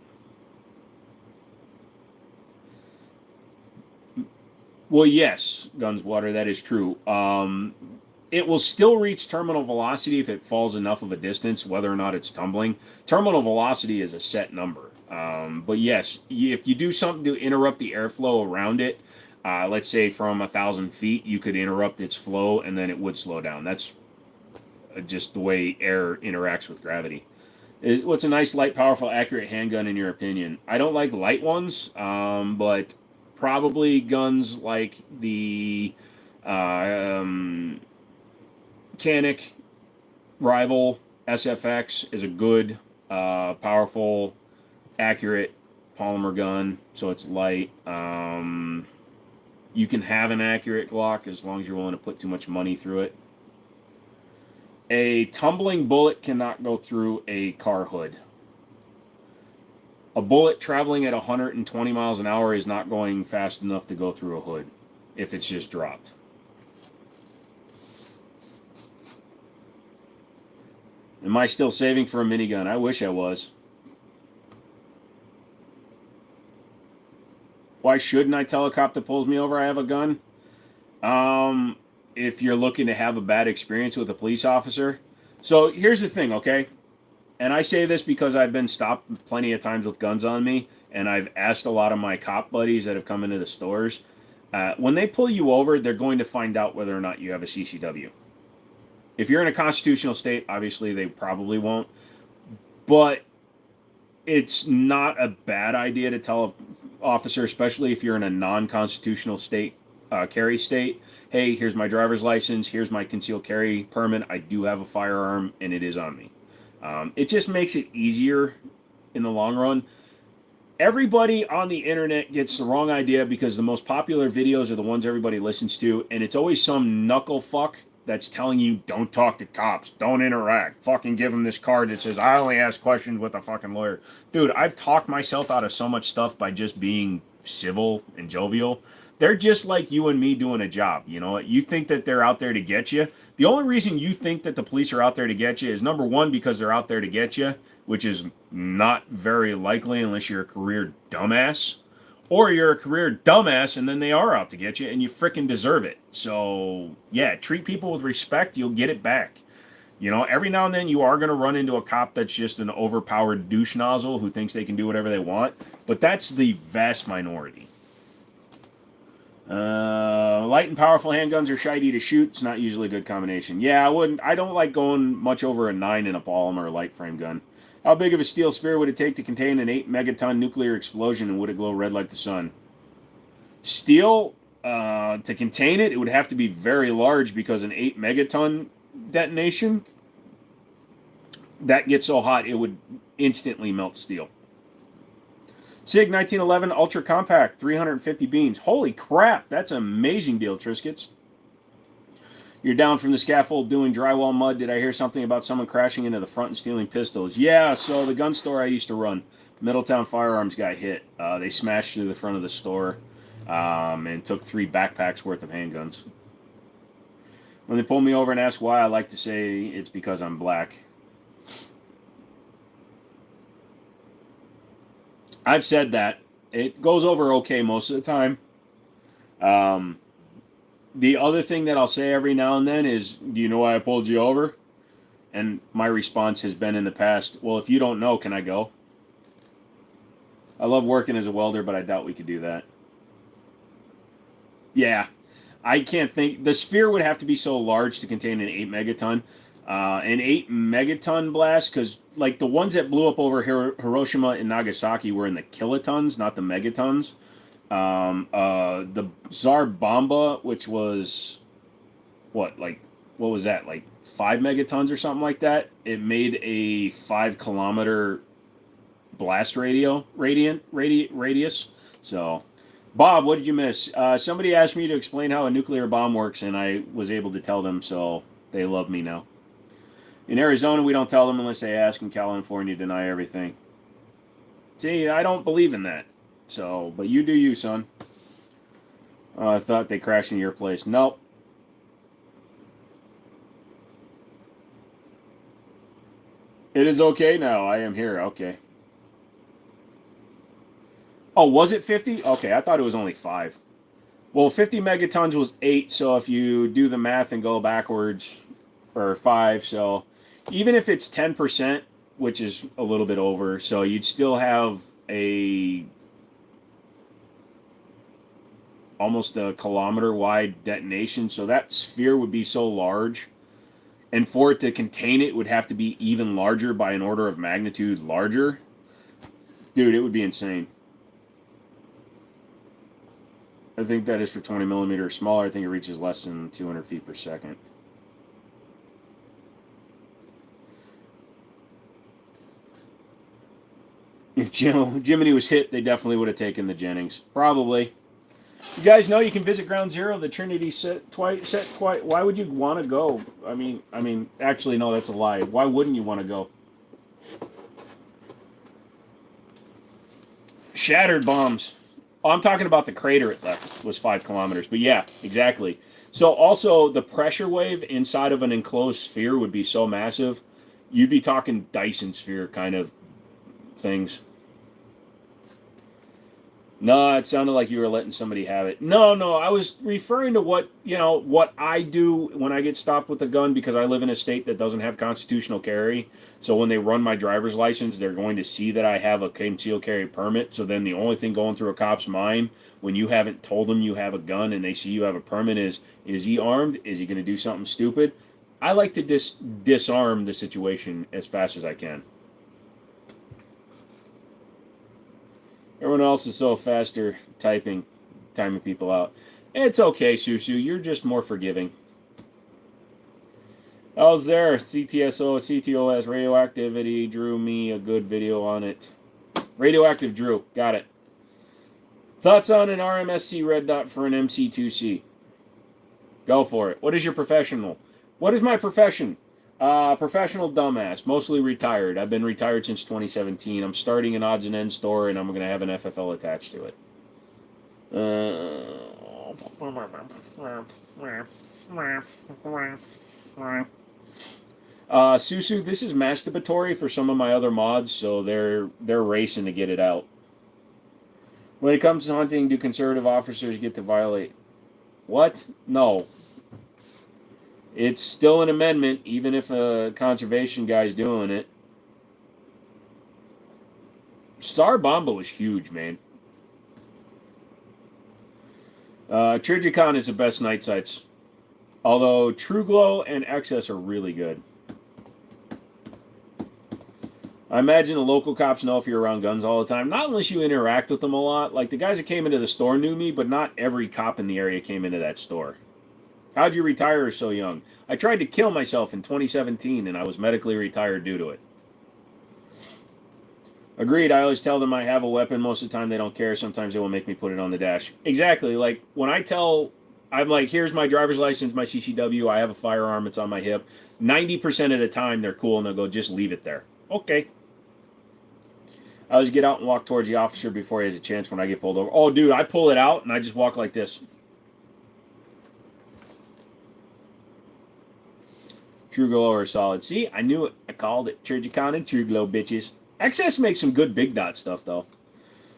Well, yes, Gunswater, that is true. It will still reach terminal velocity if it falls enough of a distance, whether or not it's tumbling. Terminal velocity is a set number. But yes, if you do something to interrupt the airflow around it, let's say from 1,000 feet, you could interrupt its flow and then it would slow down. That's just the way air interacts with gravity. What's a nice, light, powerful, accurate handgun in your opinion? I don't like light ones, but probably guns like the Canic Rival SFX is a good, powerful, accurate polymer gun, so it's light. You can have an accurate Glock as long as you're willing to put too much money through it. A tumbling bullet cannot go through a car hood. A bullet traveling at 120 miles an hour is not going fast enough to go through a hood if it's just dropped. Am I still saving for a minigun? I wish I was. Why shouldn't I tell a cop that pulls me over I have a gun? If you're looking to have a bad experience with a police officer. So here's the thing, okay? And I say this because I've been stopped plenty of times with guns on me, and I've asked a lot of my cop buddies that have come into the stores. When they pull you over, they're going to find out whether or not you have a CCW. If you're in a constitutional state, obviously they probably won't. But it's not a bad idea to tell an officer, especially if you're in a non-constitutional state, carry state, hey, here's my driver's license, here's my concealed carry permit, I do have a firearm, and it is on me. It just makes it easier in the long run. Everybody on the internet gets the wrong idea because the most popular videos are the ones everybody listens to, and it's always some knuckle fuck that's telling you, don't talk to cops, don't interact, fucking give them this card that says, I only ask questions with a fucking lawyer. Dude, I've talked myself out of so much stuff by just being civil and jovial. They're just like you and me doing a job, you know? You think that they're out there to get you. The only reason you think that the police are out there to get you is, number one, because they're out there to get you, which is not very likely unless you're a career dumbass. Or you're a career dumbass and then they are out to get you and you frickin' deserve it. So, yeah, treat people with respect, you'll get it back. You know, every now and then you are going to run into a cop that's just an overpowered douche nozzle who thinks they can do whatever they want. But that's the vast minority. Light and powerful handguns are shitey to shoot. It's not usually a good combination. Yeah, I don't like going much over a 9 in a polymer or light frame gun. How big of a steel sphere would it take to contain an 8 megaton nuclear explosion, and would it glow red like the sun? Steel, to contain it, it would have to be very large because an 8 megaton detonation, that gets so hot it would instantly melt steel. SIG 1911 Ultra Compact, 350 beans. Holy crap, that's an amazing deal, Triscuits. You're down from the scaffold doing drywall mud. Did I hear something about someone crashing into the front and stealing pistols? Yeah, so the gun store I used to run, Middletown Firearms, got hit. They smashed through the front of the store and took 3 backpacks worth of handguns. When they pull me over and ask why, I like to say it's because I'm black. I've said that. It goes over okay most of the time. The other thing that I'll say every now and then is, do you know why I pulled you over? And my response has been in the past, well, if you don't know, can I go? I love working as a welder, but I doubt we could do that. Yeah, I can't think. The sphere would have to be so large to contain an 8 megaton. An 8 megaton blast, because like the ones that blew up over Hiroshima and Nagasaki were in the kilotons, not the megatons. The Tsar Bomba, which was what was that, like 5 megatons or something like that? It made a 5-kilometer blast radius. So, Bob, what did you miss? Somebody asked me to explain how a nuclear bomb works, and I was able to tell them, so they love me now. In Arizona, we don't tell them unless they ask. In California, deny everything. See, I don't believe in that. So, but you do you, son. I thought they crashed in your place. Nope. It is okay now. I am here. Okay. Oh, was it 50? Okay, I thought it was only 5. Well, 50 megatons was 8, so if you do the math and go backwards, or 5, so even if it's 10%, which is a little bit over, so you'd still have a almost a kilometer wide detonation, so that sphere would be so large, and for it to contain it would have to be even larger by an order of magnitude larger. Dude, it would be insane. I think that is for 20 millimeters smaller. I think it reaches less than 200 feet per second. If Jimmini was hit, they definitely would have taken the Jennings. Probably. You guys know you can visit Ground Zero. The Trinity set twice. Why would you want to go? Actually, no, that's a lie. Why wouldn't you want to go? Shattered bombs. Oh, I'm talking about the crater it left was 5 kilometers. But yeah, exactly. So also the pressure wave inside of an enclosed sphere would be so massive, you'd be talking Dyson sphere kind of things. No, it sounded like you were letting somebody have it. No, I was referring to what I do when I get stopped with a gun because I live in a state that doesn't have constitutional carry. So when they run my driver's license, they're going to see that I have a concealed carry permit. So then the only thing going through a cop's mind when you haven't told them you have a gun and they see you have a permit is he armed? Is he going to do something stupid? I like to disarm the situation as fast as I can. Everyone else is so faster timing people out. It's okay, Susu. You're just more forgiving. How's there? CTSO, CTOS, radioactivity. Drew me a good video on it. Radioactive Drew. Got it. Thoughts on an RMSC red dot for an MC2C? Go for it. What is your professional? What is my profession? Professional dumbass, mostly retired. I've been retired since 2017. I'm starting an odds and ends store, and I'm going to have an FFL attached to it. Susu, this is masturbatory for some of my other mods, so they're racing to get it out. When it comes to hunting, do conservative officers get to violate? What? No. It's still an amendment, even if a conservation guy's doing it. Star Bomba was huge, man. Trigicon is the best night sights. Although True Glow and Excess are really good. I imagine the local cops know if you're around guns all the time. Not unless you interact with them a lot. Like the guys that came into the store knew me, but not every cop in the area came into that store. How'd you retire so young? I tried to kill myself in 2017 and I was medically retired due to it. Agreed. I always tell them I have a weapon. Most of the time they don't care. Sometimes they will make me put it on the dash. Exactly. Like when I'm like, here's my driver's license, my CCW. I have a firearm. It's on my hip. 90% of the time they're cool and they'll go, just leave it there. Okay. I always get out and walk towards the officer before he has a chance when I get pulled over. Oh, dude, I pull it out and I just walk like this. True Glow are solid. See, I knew it. I called it. Trigicon and True Glow, bitches. XS makes some good big dot stuff, though.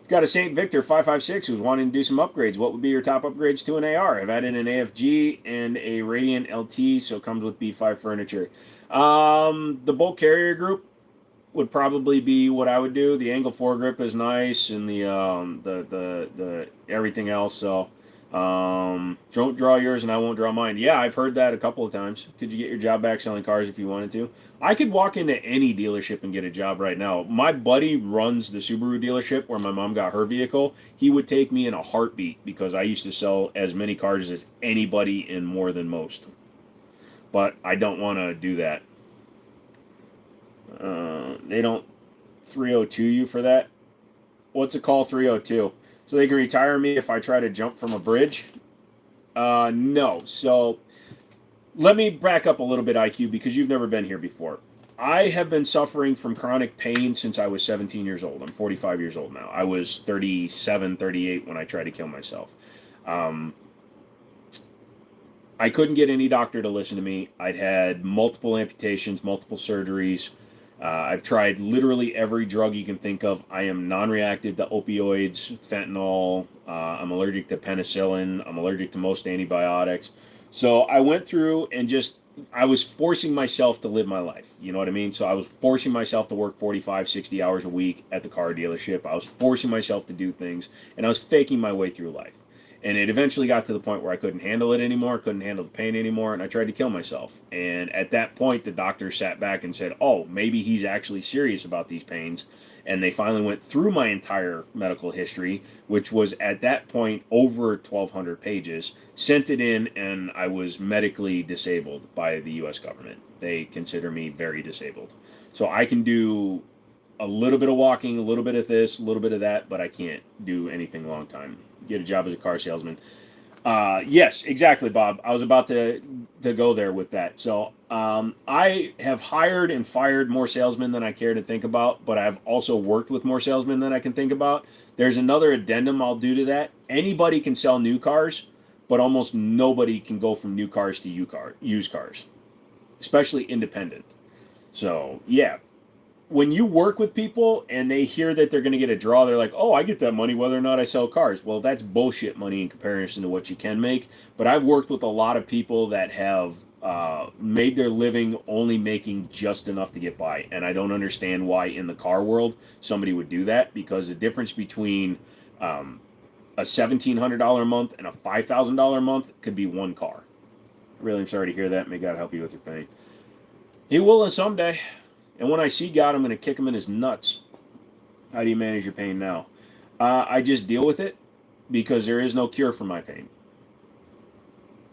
Got a St. Victor 556 who's wanting to do some upgrades. What would be your top upgrades to an AR? I've added an AFG and a Radiant LT, so it comes with B5 furniture. The bolt carrier group would probably be what I would do. The angle foregrip is nice, and the everything else. So don't draw yours, and I won't draw mine. Yeah, I've heard that a couple of times. Could you get your job back selling cars if you wanted to? I could walk into any dealership and get a job right now. My buddy runs the Subaru dealership where my mom got her vehicle. He would take me in a heartbeat because I used to sell as many cars as anybody and more than most. But I don't want to do that. They don't 302 you for that. What's a call 302? So they can retire me if I try to jump from a bridge? No. So let me back up a little bit, IQ, because you've never been here before. I have been suffering from chronic pain since I was 17 years old. I'm 45 years old now. I was 37, 38 when I tried to kill myself. Um, I couldn't get any doctor to listen to me. I'd had multiple amputations, multiple surgeries. I've tried literally every drug you can think of. I am non-reactive to opioids, fentanyl. I'm allergic to penicillin. I'm allergic to most antibiotics. So I went through and just, I was forcing myself to live my life. You know what I mean? So I was forcing myself to work 45, 60 hours a week at the car dealership. I was forcing myself to do things, and I was faking my way through life. And it eventually got to the point where I couldn't handle it anymore, couldn't handle the pain anymore, and I tried to kill myself. And at that point, the doctor sat back and said, oh, maybe he's actually serious about these pains. And they finally went through my entire medical history, which was at that point over 1,200 pages, sent it in, and I was medically disabled by the U.S. government. They consider me very disabled. So I can do a little bit of walking, a little bit of this, a little bit of that, but I can't do anything long time. Get a job as a car salesman. Yes, exactly, Bob. I was about to go there with that. So I have hired and fired more salesmen than I care to think about, but I've also worked with more salesmen than I can think about. There's another addendum I'll do to that. Anybody can sell new cars, but almost nobody can go from new cars to used cars, especially independent. So yeah, when you work with people and they hear that they're going to get a draw, they're like, oh, I get that money whether or not I sell cars. Well, that's bullshit money in comparison to what you can make. But I've worked with a lot of people that have made their living only making just enough to get by. And I don't understand why in the car world somebody would do that, because the difference between a $1,700 a month and a $5,000 a month could be one car. Really, I'm sorry to hear that. May God help you with your pain. He will, and someday. And when I see God, I'm going to kick him in his nuts. How do you manage your pain now? I just deal with it because there is no cure for my pain.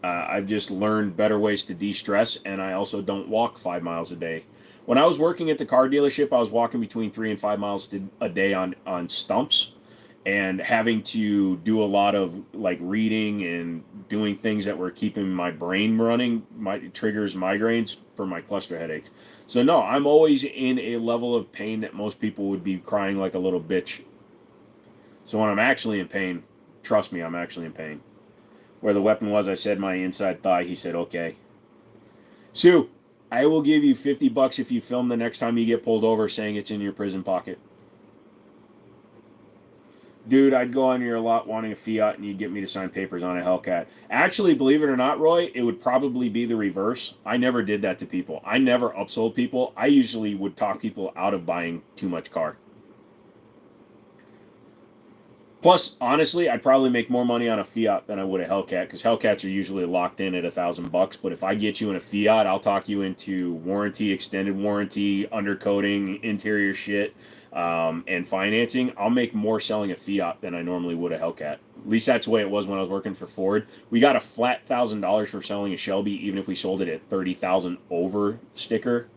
I've just learned better ways to de-stress, and I also don't walk 5 miles a day. When I was working at the car dealership, I was walking between 3 and 5 miles a day on stumps, and having to do a lot of like reading and doing things that were keeping my brain running. My triggers migraines for my cluster headaches. So no, I'm always in a level of pain that most people would be crying like a little bitch. So when I'm actually in pain, trust me, I'm actually in pain. Where the weapon was, I said my inside thigh. He said, okay. Sue, I will give you $50 if you film the next time you get pulled over saying it's in your prison pocket. Dude, I'd go on your lot wanting a Fiat and you'd get me to sign papers on a Hellcat. Actually, believe it or not, Roy, it would probably be the reverse. I never did that to people. I never upsold people. I usually would talk people out of buying too much car. Plus, honestly, I'd probably make more money on a Fiat than I would a Hellcat, because Hellcats are usually locked in at $1,000. But if I get you in a Fiat, I'll talk you into warranty, extended warranty, undercoating, interior shit, and financing. I'll make more selling a Fiat than I normally would a Hellcat. At least that's the way it was when I was working for Ford. We got a flat $1,000 for selling a Shelby, even if we sold it at 30,000 over sticker.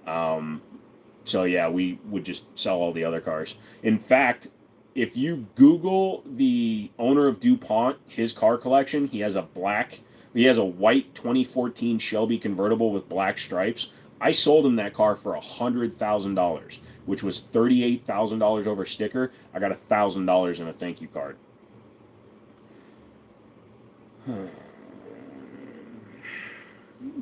So yeah, we would just sell all the other cars. In fact, if you Google the owner of DuPont, his car collection, he has a white 2014 Shelby convertible with black stripes. I sold him that car for $100,000, which was $38,000 over sticker. I got $1,000 in a thank you card.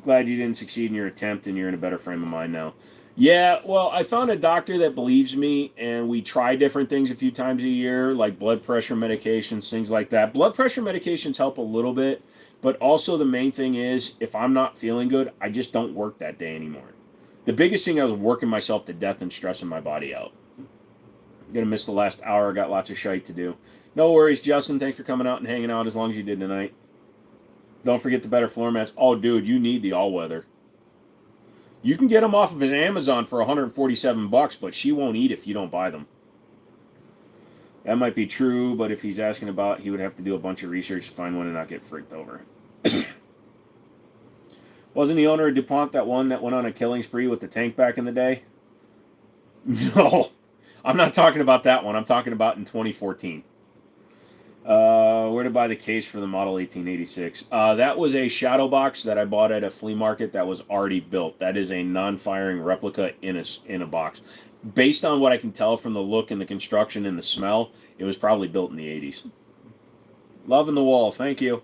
Glad you didn't succeed in your attempt and you're in a better frame of mind now. Yeah, well, I found a doctor that believes me, and we try different things a few times a year, like blood pressure medications, things like that. Blood pressure medications help a little bit, but also the main thing is, if I'm not feeling good, I just don't work that day anymore. The biggest thing, I was working myself to death and stressing my body out. I'm going to miss the last hour. I got lots of shite to do. No worries, Justin. Thanks for coming out and hanging out as long as you did tonight. Don't forget the better floor mats. Oh, dude, you need the all-weather. You can get them off of his Amazon for $147, but she won't eat if you don't buy them. That might be true, but if he's asking about, he would have to do a bunch of research to find one and not get freaked over. Wasn't the owner of DuPont that one that went on a killing spree with the tank back in the day? No, I'm not talking about that one. I'm talking about in 2014. Where to buy the case for the Model 1886? That was a shadow box that I bought at a flea market that was already built. That is a non-firing replica in a box. Based on what I can tell from the look and the construction and the smell, it was probably built in the 80s. Loving the wall, thank you.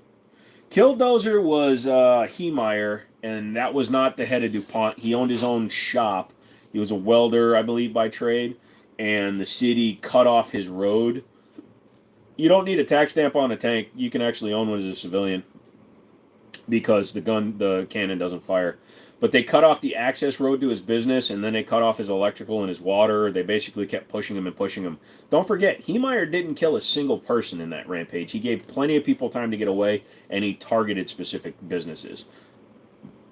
Killdozer was Heemeyer, and that was not the head of DuPont. He owned his own shop. He was a welder, I believe, by trade, and the city cut off his road. You don't need a tax stamp on a tank. You can actually own one as a civilian because the cannon doesn't fire. But they cut off the access road to his business, and then they cut off his electrical and his water. They basically kept pushing him and pushing him. Don't forget, Heemeyer didn't kill a single person in that rampage. He gave plenty of people time to get away, and he targeted specific businesses.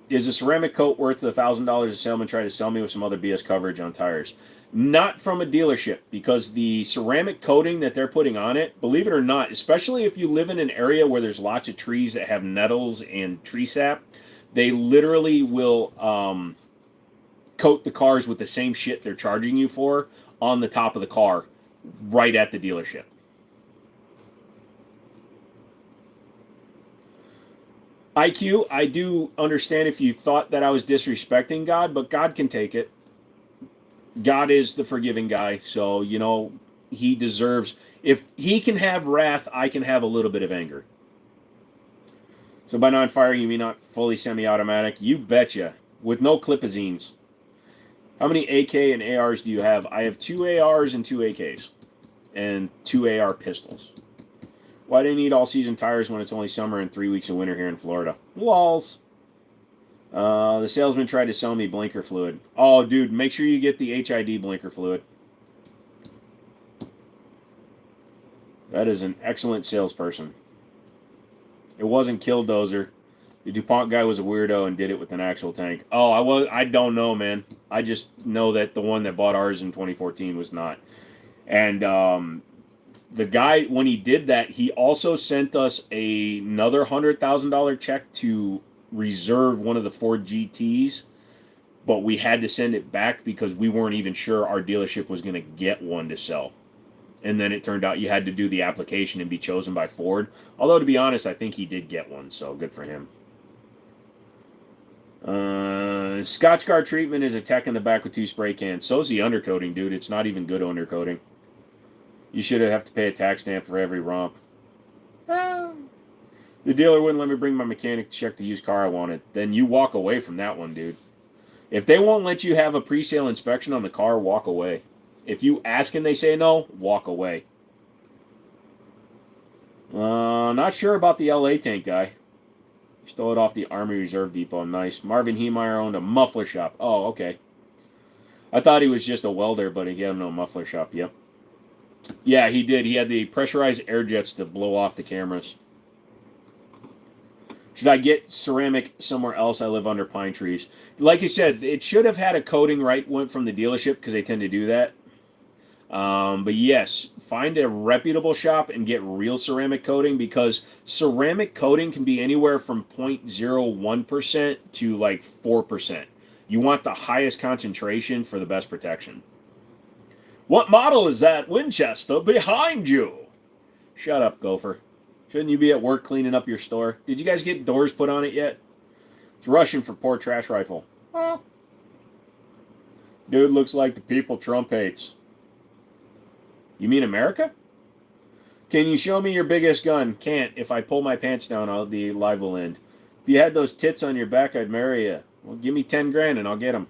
Is a ceramic coat worth the $1,000 a salesman tried to sell me with some other BS coverage on tires? Not from a dealership, because the ceramic coating that they're putting on it, believe it or not, especially if you live in an area where there's lots of trees that have nettles and tree sap, they literally will coat the cars with the same shit they're charging you for on the top of the car right at the dealership. IQ, I do understand if you thought that I was disrespecting God, but God can take it. God is the forgiving guy, so, you know, he deserves... If he can have wrath, I can have a little bit of anger. So by non-firing, you mean not fully semi-automatic? You betcha. With no clipazines. How many AK and ARs do you have? I have 2 ARs and 2 AKs. And 2 AR pistols. Why do you need all-season tires when it's only summer and 3 weeks of winter here in Florida? Walls. The salesman tried to sell me blinker fluid. Oh, dude, make sure you get the HID blinker fluid. That is an excellent salesperson. It wasn't Killdozer. The DuPont guy was a weirdo and did it with an actual tank. Oh, I don't know, man. I just know that the one that bought ours in 2014 was not. And the guy, when he did that, he also sent us another $100,000 check to reserve one of the Ford GTs, but we had to send it back because we weren't even sure our dealership was going to get one to sell. And then it turned out you had to do the application and be chosen by Ford. Although, to be honest, I think he did get one, so good for him. Scotch guard treatment is a tech in the back with 2 spray cans. So's the undercoating, dude. It's not even good undercoating. You should have to pay a tax stamp for every romp. The dealer wouldn't let me bring my mechanic to check the used car I wanted. Then you walk away from that one, dude. If they won't let you have a pre-sale inspection on the car, walk away. If you ask and they say no, walk away. Not sure about the LA tank guy. Stole it off the Army Reserve Depot. Nice. Marvin Heemeyer owned a muffler shop. Oh, okay. I thought he was just a welder, but he had no muffler shop. Yep. Yeah, he did. He had the pressurized air jets to blow off the cameras. Should I get ceramic somewhere else? I live under pine trees. Like I said, it should have had a coating went from the dealership because they tend to do that. But yes, find a reputable shop and get real ceramic coating, because ceramic coating can be anywhere from 0.01% to like 4%. You want the highest concentration for the best protection. What model is that Winchester behind you? Shut up, Gopher. Shouldn't you be at work cleaning up your store? Did you guys get doors put on it yet? It's Russian for poor trash rifle. Huh? Dude looks like the people Trump hates. You mean America? Can you show me your biggest gun? Can't. If I pull my pants down, the live will end. If you had those tits on your back, I'd marry you. Well, give me 10 grand and I'll get them.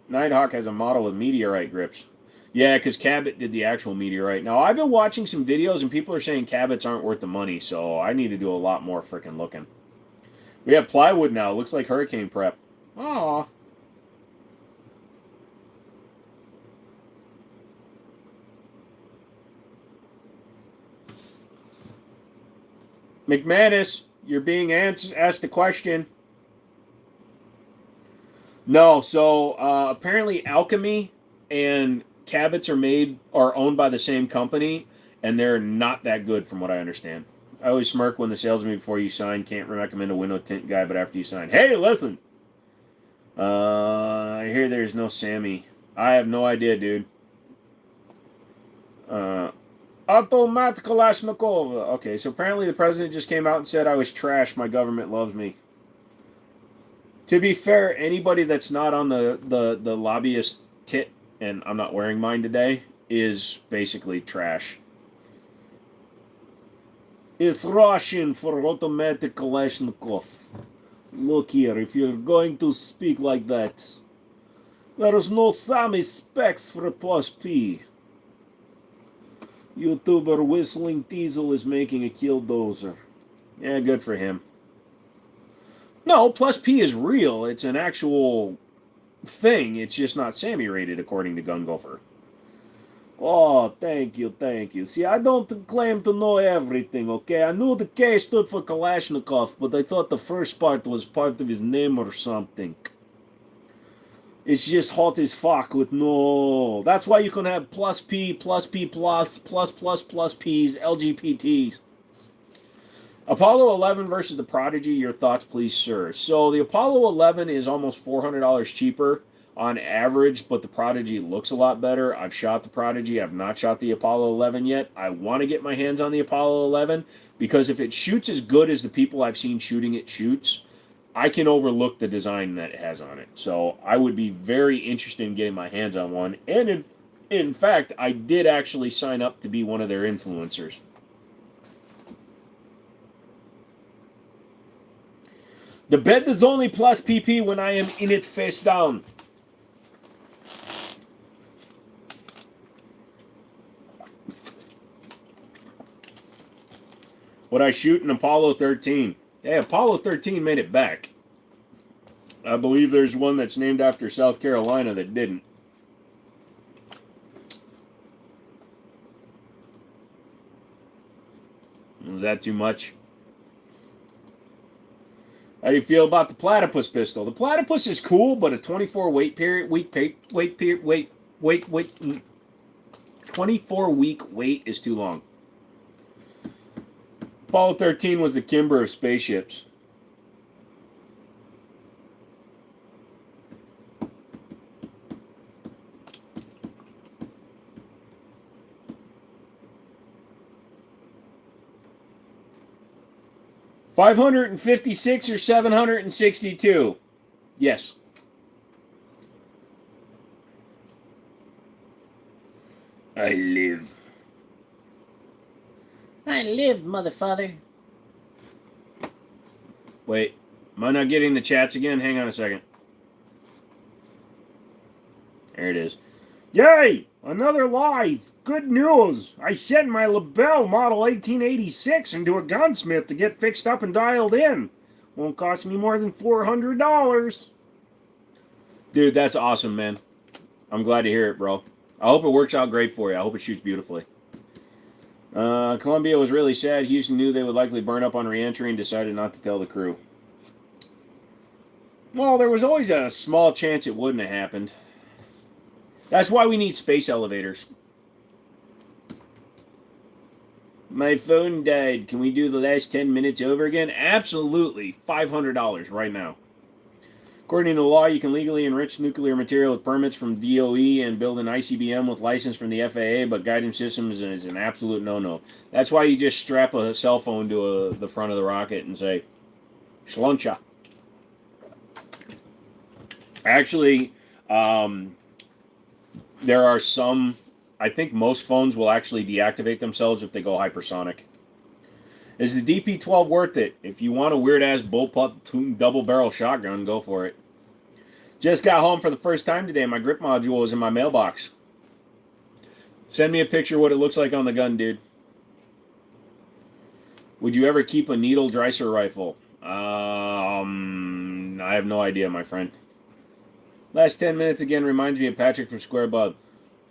Nighthawk has a model with meteorite grips. Yeah, because Cabot did the actual meteorite. Now, I've been watching some videos, and people are saying Cabots aren't worth the money, so I need to do a lot more freaking looking. We have plywood now. Looks like hurricane prep. Aw. McManus, you're being asked a question. No, so apparently Alchemy and Cabots are owned by the same company, and they're not that good from what I understand. I always smirk when the salesman before you sign can't recommend a window tint guy, but after you sign, hey, listen. I hear there's no Sammy. I have no idea, dude. Automat Kalashnikov. Okay, so apparently the president just came out and said I was trash. My government loves me. To be fair, anybody that's not on the lobbyist tit, and I'm not wearing mine today, is basically trash. It's Russian for automatic Kalashnikov. Look here, if you're going to speak like that, there's no Sammy specs for a plus P. YouTuber Whistling Diesel is making a killdozer. Yeah, good for him. No, plus P is real. It's an actual thing. It's just not Sammy rated, according to Gun Gopher. Oh, thank you, thank you. See, I don't claim to know everything, okay? I knew the K stood for Kalashnikov, but I thought the first part was part of his name or something. It's just hot as fuck with no... That's why you can have plus P, plus P plus, plus Ps, LGBTs. Apollo 11 versus the Prodigy, your thoughts please, sir. So the Apollo 11 is almost $400 cheaper on average, but the Prodigy looks a lot better. I've shot the Prodigy. I've not shot the Apollo 11 yet. I want to get my hands on the Apollo 11 because if it shoots as good as the people I've seen shooting it shoots, I can overlook the design that it has on it. So I would be very interested in getting my hands on one. And in fact, I did actually sign up to be one of their influencers. The bed is only plus PP when I am in it face down. Would I shoot an Apollo 13? Hey, Apollo 13 made it back. I believe there's one that's named after South Carolina that didn't. Was that too much? How do you feel about the platypus pistol? The platypus is cool, but a 24 week period, 24 week wait is too long. Apollo 13 was the Kimber of spaceships. $556 or $762? Yes. I live. I live, motherfather. Wait, am I not getting the chats again? Hang on a second. There it is. Yay! Another live! Good news! I sent my LaBelle Model 1886 into a gunsmith to get fixed up and dialed in. Won't cost me more than $400. Dude, that's awesome, man. I'm glad to hear it, bro. I hope it works out great for you. I hope it shoots beautifully. Columbia was really sad. Houston knew they would likely burn up on re-entry and decided not to tell the crew. Well, there was always a small chance it wouldn't have happened. That's why we need space elevators. My phone died. Can we do the last 10 minutes over again? Absolutely. $500 right now. According to the law, you can legally enrich nuclear material with permits from DOE and build an ICBM with license from the FAA, but guidance systems is an absolute no-no. That's why you just strap a cell phone to the front of the rocket and say, Shluncha. Actually, there are some... I think most phones will actually deactivate themselves if they go hypersonic. Is the DP-12 worth it? If you want a weird-ass bullpup double-barrel shotgun, go for it. Just got home for the first time today. My grip module was in my mailbox. Send me a picture of what it looks like on the gun, dude. Would you ever keep a needle Dreiser rifle? I have no idea, my friend. Last 10 minutes again reminds me of Patrick from Square Bub.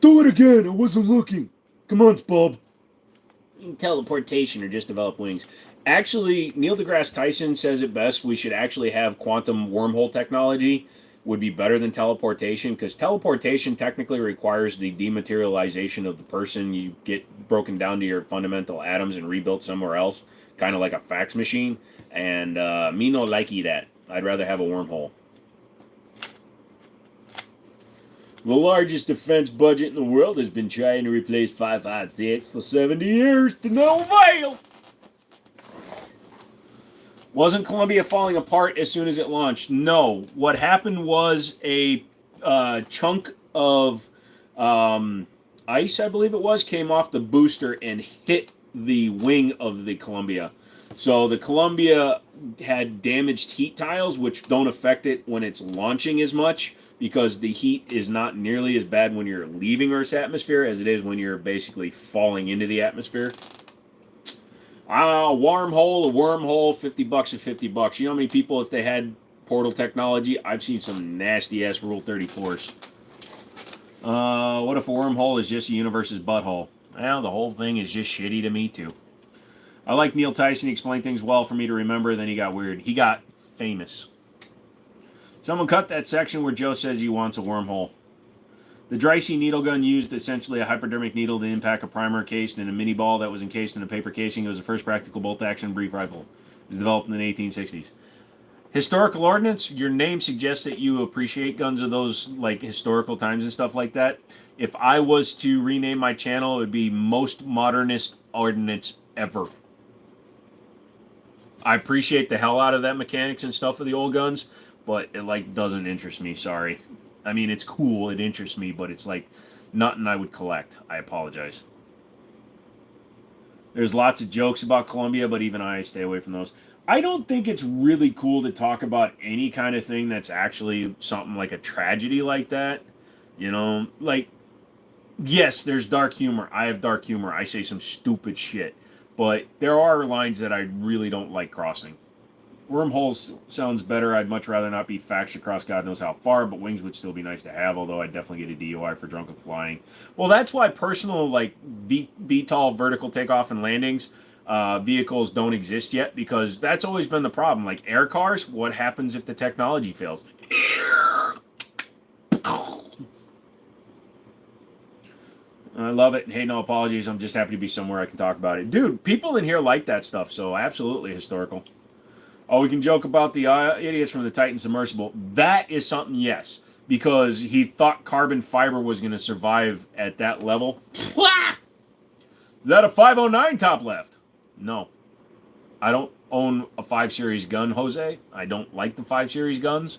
Do it again. I wasn't looking. Come on, Bob. Teleportation or just develop wings. Actually, Neil deGrasse Tyson says it best. We should actually have quantum wormhole technology would be better than teleportation because teleportation technically requires the dematerialization of the person. You get broken down to your fundamental atoms and rebuilt somewhere else, kind of like a fax machine. And me no likey that. I'd rather have a wormhole. The largest defense budget in the world has been trying to replace 5.56 for 70 years to no avail. Wasn't Columbia falling apart as soon as it launched? No. What happened was a chunk of ice, I believe it was, came off the booster and hit the wing of the Columbia. So the Columbia had damaged heat tiles, which don't affect it when it's launching as much, because the heat is not nearly as bad when you're leaving Earth's atmosphere as it is when you're basically falling into the atmosphere. A wormhole, $50 or $50. You know how many people, if they had portal technology, I've seen some nasty ass Rule 34s. What if a wormhole is just the universe's butthole? Well, the whole thing is just shitty to me too. I like Neil Tyson. He explained things well for me to remember. Then he got weird. He got famous. Someone cut that section where Joe says he wants a wormhole. The Dreyse needle gun used essentially a hypodermic needle to impact a primer cased in a mini ball that was encased in a paper casing. It was the first practical bolt-action brief rifle. It was developed in the 1860s. Historical ordnance, your name suggests that you appreciate guns of those like historical times and stuff like that. If I was to rename my channel, it would be Most Modernist Ordnance Ever. I appreciate the hell out of that mechanics and stuff of the old guns, but it like doesn't interest me, sorry. I mean, it's cool, it interests me, but it's like nothing I would collect. I apologize. There's lots of jokes about Columbia, but even I stay away from those. I don't think it's really cool to talk about any kind of thing that's actually something like a tragedy like that. You know, like, yes, there's dark humor. I have dark humor. I say some stupid shit. But there are lines that I really don't like crossing. Wormholes sounds better. I'd much rather not be faxed across God knows how far, but wings would still be nice to have, although I'd definitely get a DUI for drunken flying. Well, that's why personal, like, VTOL vertical takeoff and landings vehicles don't exist yet, because that's always been the problem. Like, air cars, what happens if the technology fails? I love it. Hey, no apologies. I'm just happy to be somewhere I can talk about it. Dude, people in here like that stuff, so absolutely historical. Oh, we can joke about the idiots from the Titan submersible. That is something, yes, because he thought carbon fiber was going to survive at that level. Is that a 509 top left? No. I don't own a 5 Series gun, Jose. I don't like the 5 Series guns.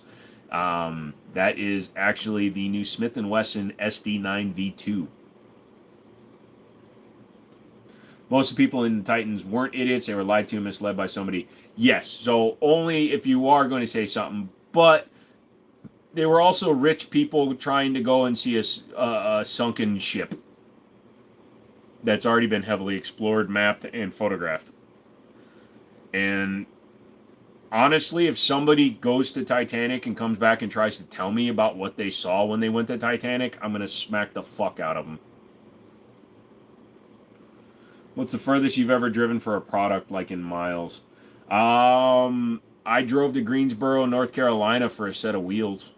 That is actually the new Smith & Wesson SD9 V2. Most of the people in the Titans weren't idiots. They were lied to and misled by somebody. Yes, so only if you are going to say something. But they were also rich people trying to go and see a sunken ship that's already been heavily explored, mapped, and photographed. And honestly, if somebody goes to Titanic and comes back and tries to tell me about what they saw when they went to Titanic, I'm going to smack the fuck out of them. What's the furthest you've ever driven for a product, like in miles? I drove to Greensboro, North Carolina for a set of wheels.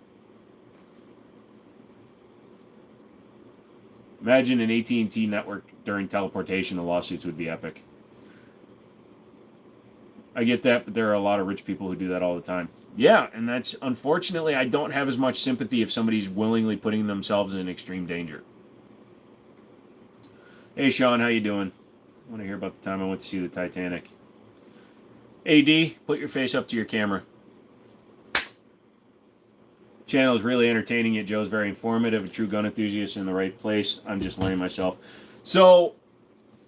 Imagine an AT&T network during teleportation. The lawsuits would be epic. I get that, but there are a lot of rich people who do that all the time. Yeah, and that's, unfortunately, I don't have as much sympathy if somebody's willingly putting themselves in extreme danger. Hey, Sean, how you doing? I want to hear about the time I went to see the Titanic. AD, put your face up to your camera. Channel is really entertaining, yet Joe's very informative, a true gun enthusiast in the right place. I'm just learning myself. So,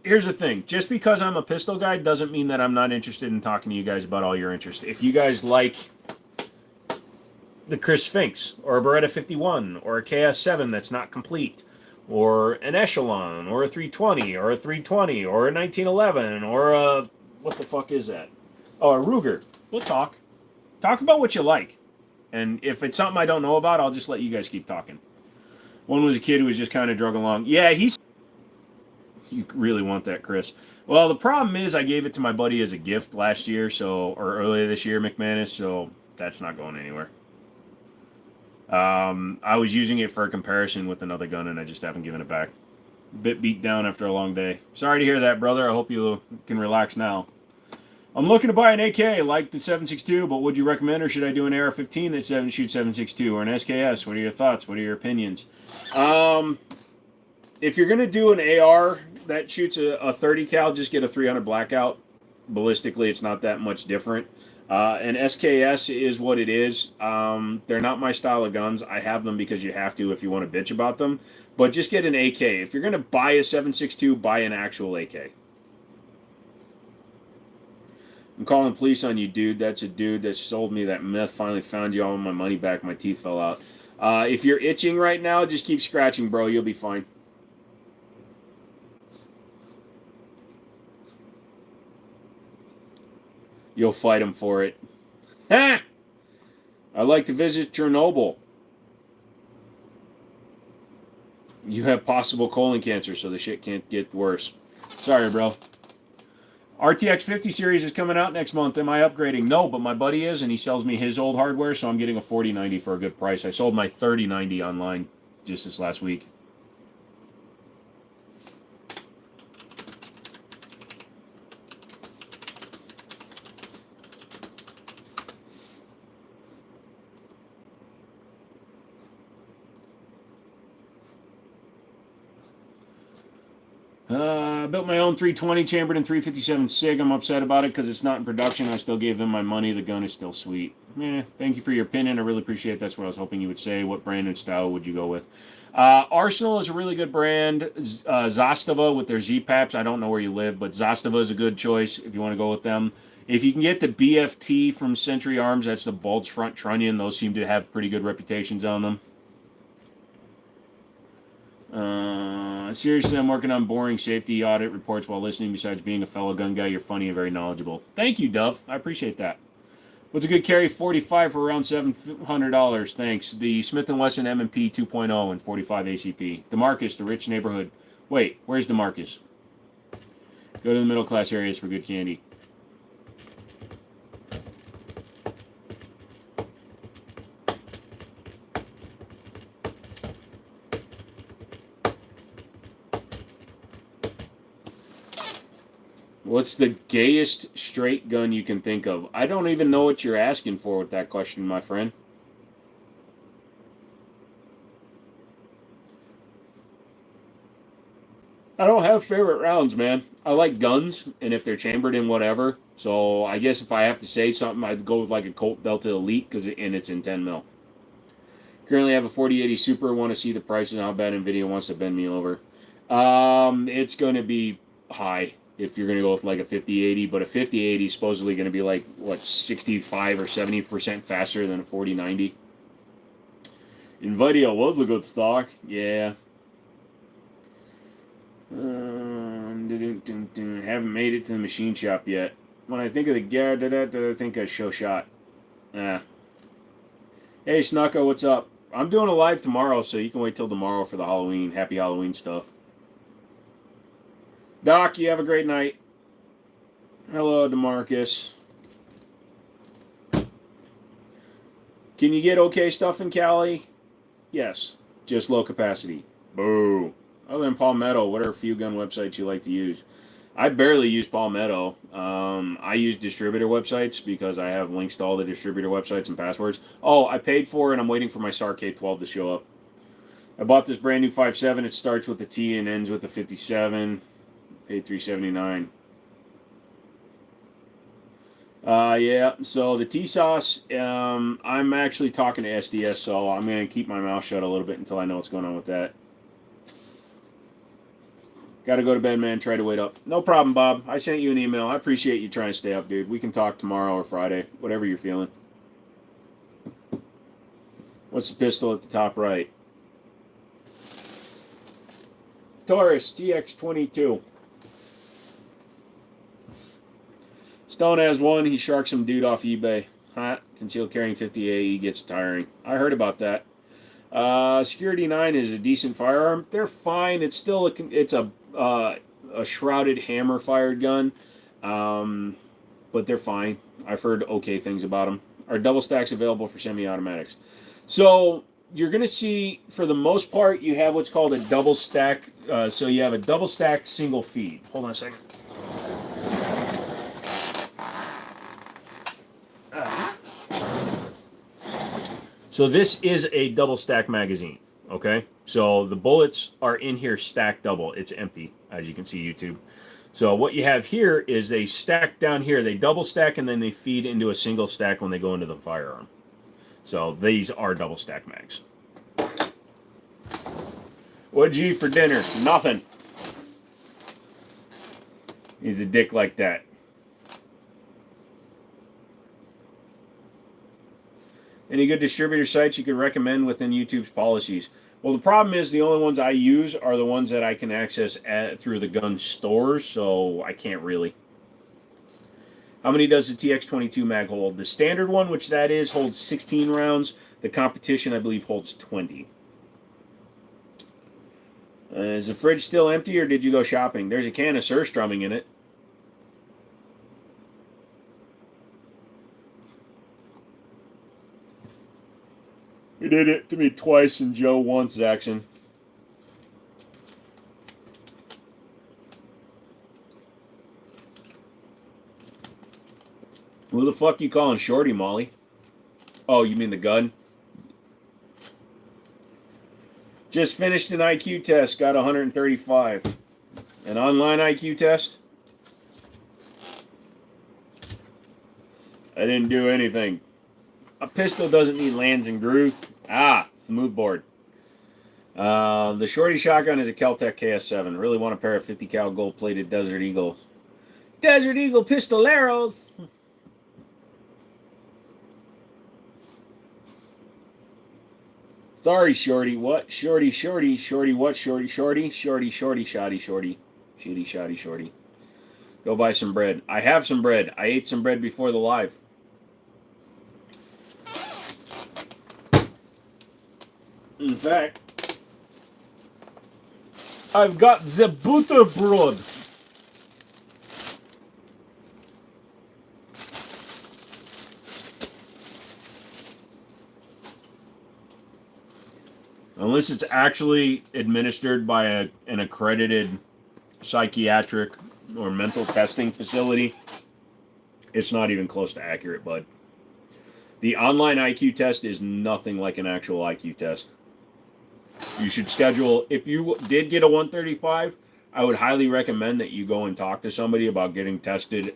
here's the thing. Just because I'm a pistol guy doesn't mean that I'm not interested in talking to you guys about all your interests. If you guys like the Chris Sphinx, or a Beretta 51, or a KS7 that's not complete, or an Echelon, or a 320, or a 320, or a 1911, or a... what the fuck is that? Oh, a Ruger. We'll talk. Talk about what you like. And if it's something I don't know about, I'll just let you guys keep talking. One was a kid who was just kind of drug along. Yeah, he's... You really want that, Chris. Well, the problem is I gave it to my buddy as a gift last year, so, or earlier this year, McManus, so that's not going anywhere. I was using it for a comparison with another gun, and I just haven't given it back. A bit beat down after a long day. Sorry to hear that, brother. I hope you can relax now. I'm looking to buy an AK like the 7.62, but would you recommend, or should I do an AR-15 that shoots 7.62 or an SKS? What are your thoughts? What are your opinions? If you're gonna do an AR that shoots a 30 cal, just get a 300 blackout. Ballistically, it's not that much different. An SKS is what it is. They're not my style of guns. I have them because you have to if you want to bitch about them. But just get an AK. If you're gonna buy a 7.62, buy an actual AK. I'm calling the police on you, dude. That's a dude that sold me that meth. Finally found you. I want my money back. My teeth fell out. If you're itching right now, just keep scratching, bro. You'll be fine. You'll fight him for it. Ha! I'd like to visit Chernobyl. You have possible colon cancer, so the shit can't get worse. Sorry, bro. RTX 50 series is coming out next month. Am I upgrading? No, but my buddy is, and he sells me his old hardware, so I'm getting a 4090 for a good price. I sold my 3090 online just this last week. I built my own 320 chambered in 357 SIG. I'm upset about it because it's not in production. I still gave them my money. The gun is still sweet. Thank you for your opinion. I really appreciate it. That's what I was hoping you would say. What brand and style would you go with? Arsenal is a really good brand. Zastava with their Z-Paps. I don't know where you live, but Zastava is a good choice if you want to go with them. If you can get the BFT from Century Arms, that's the bulge front trunnion. Those seem to have pretty good reputations on them. Seriously, I'm working on boring safety audit reports while listening. Besides being a fellow gun guy, you're funny and very knowledgeable. Thank you, Dove. I appreciate that. What's a good carry? 45 for around $700. Thanks. The Smith & Wesson M&P 2.0 and 45 ACP. DeMarcus, the rich neighborhood. Wait, where's DeMarcus? Go to the middle class areas for good candy. What's the gayest straight gun you can think of? I don't even know what you're asking for with that question, my friend. I don't have favorite rounds, man. I like guns, and if they're chambered in whatever. So I guess if I have to say something, I'd go with like a Colt Delta Elite, and it's in 10 mil. Currently have a 4080 Super. Want to see the prices and how bad NVIDIA wants to bend me over. It's going to be high if you're going to go with like a 5080, but a 5080 is supposedly going to be like, what, 65 or 70% faster than a 4090. NVIDIA was a good stock, yeah. Haven't made it to the machine shop yet. When I think of the Garrett, I think of Show Shot. Hey, Snucko, what's up? I'm doing a live tomorrow, so you can wait till tomorrow for the Halloween, happy Halloween stuff. Doc, you have a great night. Hello, DeMarcus. Can you get okay stuff in Cali? Yes, just low capacity. Boo. Other than Palmetto, what are a few gun websites you like to use? I barely use Palmetto. I use distributor websites because I have links to all the distributor websites and passwords. Oh, I paid for it and I'm waiting for my SAR K12 to show up. I bought this brand new 5.7. It starts with the T and ends with the 57. Paid $379. Yeah, so the T-Sauce, I'm actually talking to SDS, so I'm going to keep my mouth shut a little bit until I know what's going on with that. Got to go to bed, man. Try to wait up. No problem, Bob. I sent you an email. I appreciate you trying to stay up, dude. We can talk tomorrow or Friday, whatever you're feeling. What's the pistol at the top right? Taurus TX22. Stone has one. He sharked some dude off eBay. Hot. Concealed carrying 50A. He gets tiring. I heard about that. Security 9 is a decent firearm. They're fine. It's still a shrouded hammer fired gun, but they're fine. I've heard okay things about them. Are double stacks available for semi-automatics? So you're going to see, for the most part, you have what's called a double stack. So you have a double stack single feed. Hold on a second. So this is a double stack magazine. Okay, so the bullets are in here stacked double. It's empty, as you can see, YouTube. So what you have here is they stack down here. They double stack and then they feed into a single stack when they go into the firearm. So these are double stack mags. What'd you eat for dinner? Nothing. He's a dick like that. Any good distributor sites you could recommend within YouTube's policies? Well, the problem is the only ones I use are the ones that I can access through the gun stores, so I can't really. How many does the TX22 mag hold? The standard one, which that is, holds 16 rounds. The competition, I believe, holds 20. Is the fridge still empty, or did you go shopping? There's a can of Surstrumming in it. He did it to me twice and Joe once, Zaxxon. Who the fuck you calling Shorty, Molly? Oh, you mean the gun? Just finished an IQ test, got 135. An online IQ test? I didn't do anything. A pistol doesn't need lands and grooves. Ah, smoothbord. The Shorty shotgun is a Kel-Tec KS7. Really want a pair of 50 cal gold-plated Desert Eagles. Desert Eagle pistoleros! Sorry, Shorty. What? Shorty, Shorty, Shorty, what? Shorty, Shorty, Shorty, Shorty, Shoddy, Shorty. Shitty, Shoddy, Shorty. Go buy some bread. I have some bread. I ate some bread before the live. In fact, I've got the butterbrot. Unless it's actually administered by an accredited psychiatric or mental testing facility, it's not even close to accurate, bud. The online IQ test is nothing like an actual IQ test. You should schedule, if you did get a 135, I would highly recommend that you go and talk to somebody about getting tested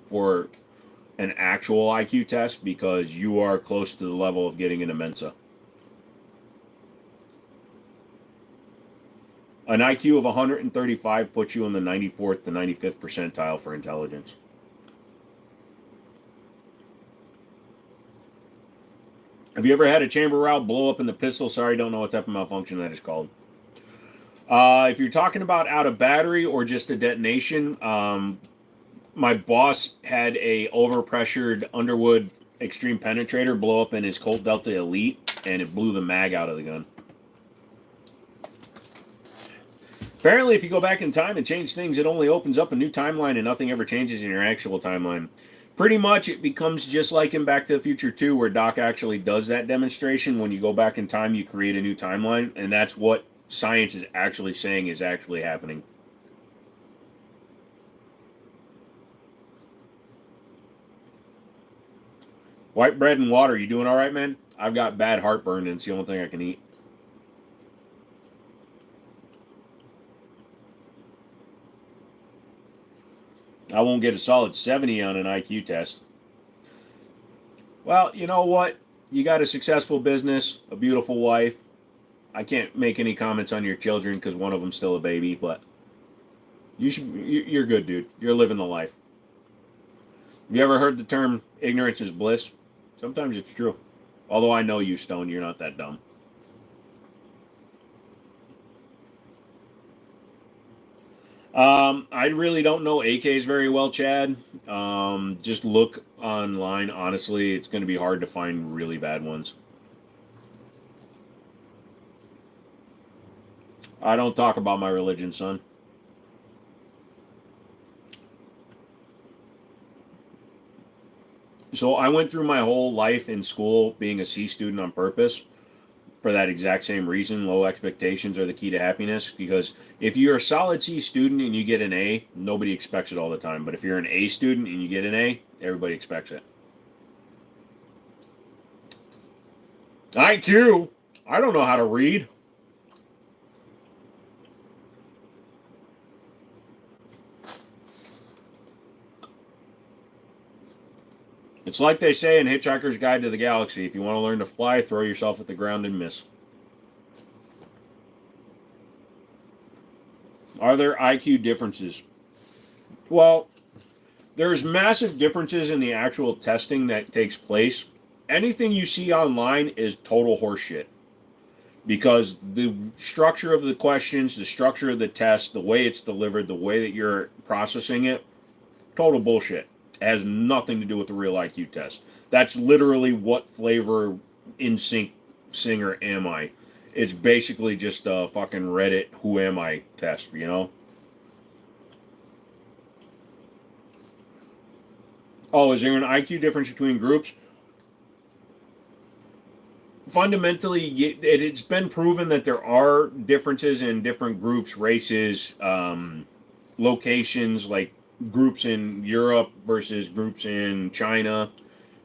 for an actual IQ test, because you are close to the level of getting an Mensa. An IQ of 135 puts you in the 94th to 95th percentile for intelligence. Have you ever had a chamber route blow up in the pistol? Sorry, don't know what type of malfunction that is called. If you're talking about out of battery or just a detonation, my boss had a overpressured Underwood Extreme Penetrator blow up in his Colt Delta Elite, and it blew the mag out of the gun. Apparently, if you go back in time and change things, it only opens up a new timeline and nothing ever changes in your actual timeline. Pretty much, it becomes just like in Back to the Future 2, where Doc actually does that demonstration. When you go back in time, you create a new timeline, and that's what science is actually saying is actually happening. White bread and water, you doing all right, man? I've got bad heartburn, and it's the only thing I can eat. I won't get a solid 70 on an IQ test. Well, you know what? You got a successful business, a beautiful wife. I can't make any comments on your children because one of them's still a baby, but you're good, dude. You're living the life. Have you ever heard the term ignorance is bliss? Sometimes it's true. Although I know you, Stone, you're not that dumb. I really don't know AKs very well, Chad. Just look online. Honestly, it's going to be hard to find really bad ones. I don't talk about my religion, son. So I went through my whole life in school being a C student on purpose. For that exact same reason. Low expectations are the key to happiness, because if you're a solid C student and you get an A, nobody expects it all the time. But if you're an A student and you get an A, everybody expects it. IQ. I don't know how to read. It's like they say in Hitchhiker's Guide to the Galaxy. If you want to learn to fly, throw yourself at the ground and miss. Are there IQ differences? Well, there's massive differences in the actual testing that takes place. Anything you see online is total horseshit. Because the structure of the questions, the structure of the test, the way it's delivered, the way that you're processing it, total bullshit. It has nothing to do with the real IQ test. That's literally what flavor in sync singer am I. It's basically just a fucking Reddit who am I test, you know? Oh, is there an IQ difference between groups? Fundamentally, it's been proven that there are differences in different groups, races, locations, like groups in Europe versus groups in China.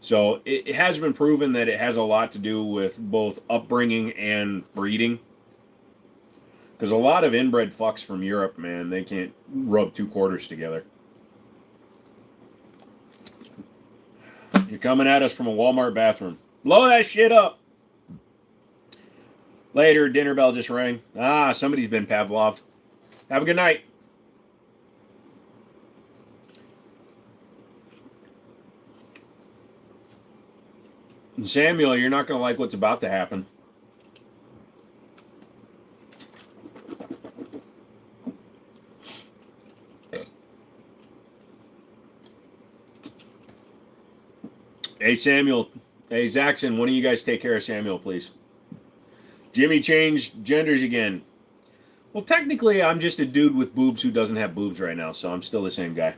So it has been proven that it has a lot to do with both upbringing and breeding. Because a lot of inbred fucks from Europe, man, they can't rub two quarters together. You're coming at us from a Walmart bathroom. Blow that shit up. Later, dinner bell just rang. Ah, somebody's been Pavloved. Have a good night. And Samuel, you're not going to like what's about to happen. Hey, Samuel. Hey, Zaxxon, one of you guys take care of Samuel, please. Jimmy changed genders again. Well, technically, I'm just a dude with boobs who doesn't have boobs right now, so I'm still the same guy.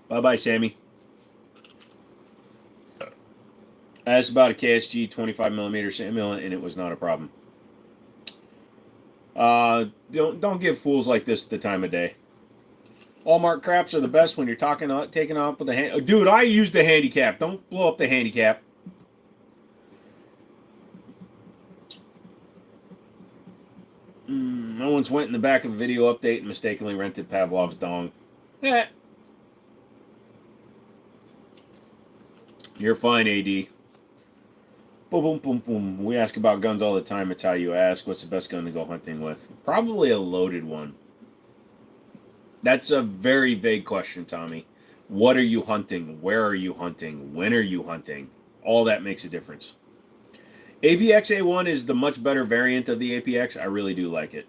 Bye-bye, Sammy. I asked about a KSG 25mm Samuel, and it was not a problem. Don't give fools like this the time of day. Walmart craps are the best when you're taking off with the hand. Oh, dude, I used the handicap. Don't blow up the handicap. I once went in the back of a video update and mistakenly rented Pavlov's dong. Yeah. You're fine, AD. Boom, boom, boom, boom. We ask about guns all the time. It's how you ask. What's the best gun to go hunting with? Probably a loaded one. That's a very vague question, Tommy. What are you hunting? Where are you hunting? When are you hunting? All that makes a difference. APX A1 is the much better variant of the APX. I really do like it.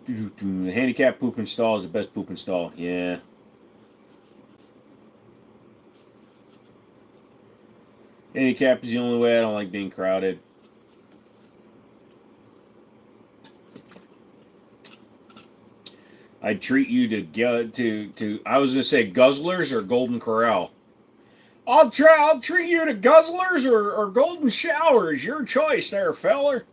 The handicap poop install is the best poop install. Yeah. Handicap is the only way. I don't like being crowded. I treat you to I was gonna say Guzzlers or Golden Corral. I'll treat you to Guzzlers or Golden Showers. Your choice there, feller.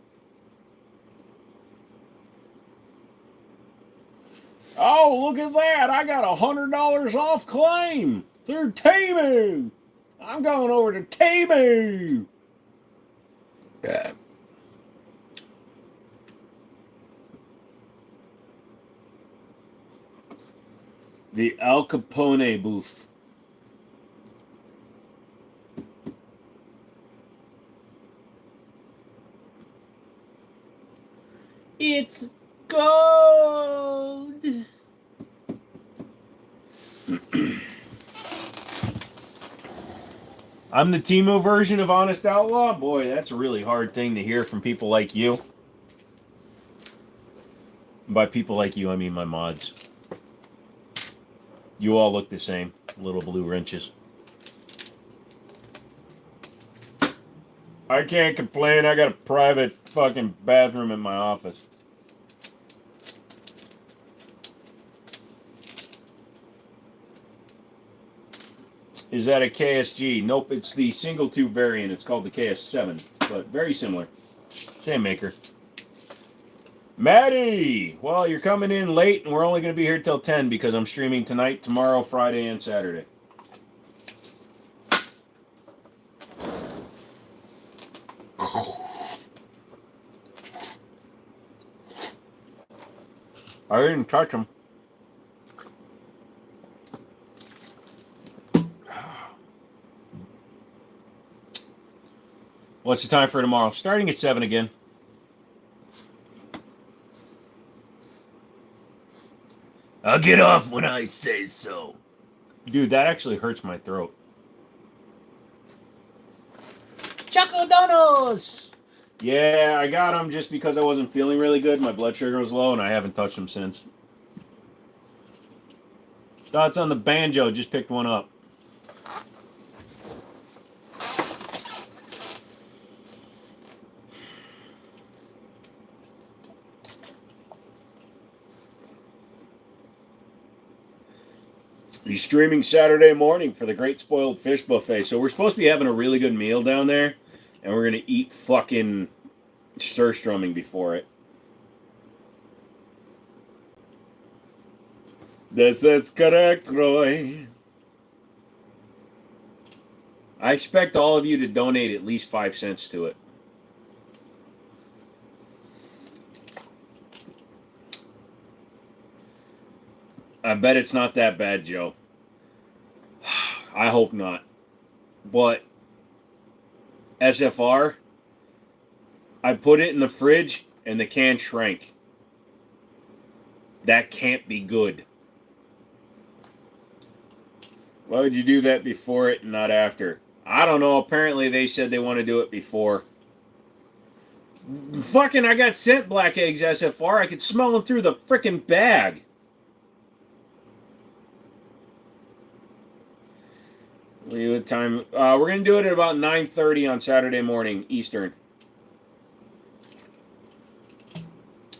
Oh, look at that. I got $100 off claim through Temu. I'm going over to Temu. Yeah. The Al Capone booth. It's gold. I'm the Timo version of Honest Outlaw? Boy, that's a really hard thing to hear from people like you. By people like you, I mean my mods. You all look the same. Little blue wrenches. I can't complain. I got a private fucking bathroom in my office. Is that a KSG? Nope, it's the single tube variant. It's called the KS7, but very similar. Same maker. Maddie! Well, you're coming in late, and we're only going to be here till 10 because I'm streaming tonight, tomorrow, Friday, and Saturday. I didn't touch them. What's the time for tomorrow? Starting at 7 again. I'll get off when I say so. Dude, that actually hurts my throat. Choco Donos! Yeah, I got them just because I wasn't feeling really good. My blood sugar was low, and I haven't touched them since. Thoughts on the banjo? Just picked one up. He's streaming Saturday morning for the Great Spoiled Fish Buffet. So we're supposed to be having a really good meal down there, and we're going to eat fucking surstrumming before it. That's correct, Roy. I expect all of you to donate at least 5 cents to it. I bet it's not that bad, Joe. I hope not. But SFR, I put it in the fridge and the can shrank. That can't be good. Why would you do that before it and not after? I don't know. Apparently they said they want to do it before. Fucking, I got sent black eggs, SFR. I could smell them through the frickin' bag. What time? We're going to do it at about 9:30 on Saturday morning, Eastern.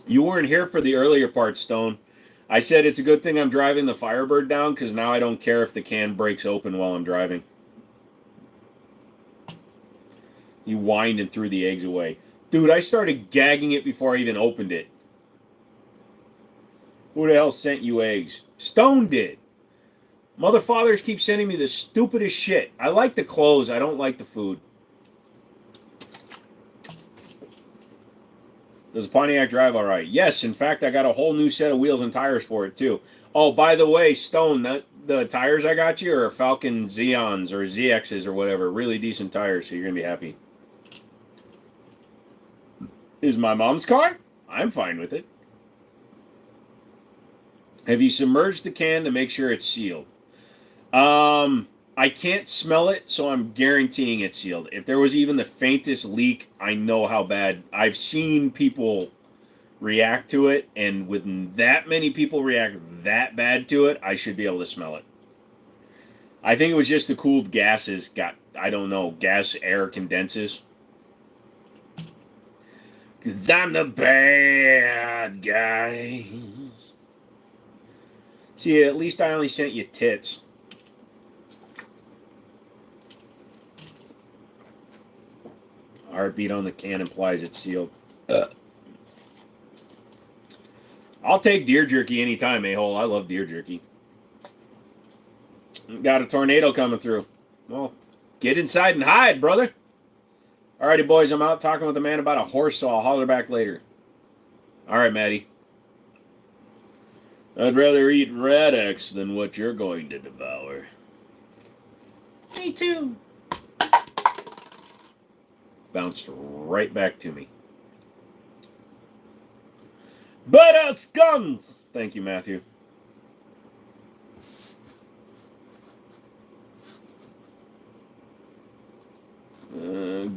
You weren't here for the earlier part, Stone. I said it's a good thing I'm driving the Firebird down because now I don't care if the can breaks open while I'm driving. You whined and threw the eggs away. Dude, I started gagging it before I even opened it. Who the hell sent you eggs? Stone did. Motherfathers keep sending me the stupidest shit. I like the clothes. I don't like the food. Does the Pontiac drive all right? Yes, in fact, I got a whole new set of wheels and tires for it, too. Oh, by the way, Stone, the tires I got you are Falcon Xeons or ZXs or whatever. Really decent tires, so you're going to be happy. Is my mom's car? I'm fine with it. Have you submerged the can to make sure it's sealed? I can't smell it, so I'm guaranteeing it's sealed. If there was even the faintest leak, I know how bad. I've seen people react to it, and with that many people react that bad to it, I should be able to smell it. I think it was just the cooled gases got, I don't know, gas air condenses. 'Cause I'm the bad guy. See, at least I only sent you tits. Heartbeat on the can implies it's sealed. I'll take deer jerky anytime, a-hole. I love deer jerky. Got a tornado coming through. Well, get inside and hide, brother. Alrighty, boys, I'm out talking with a man about a horse, so I'll holler back later. Alright, Maddie. I'd rather eat Radex than what you're going to devour. Me too. Bounced right back to me. Badass guns! Thank you, Matthew.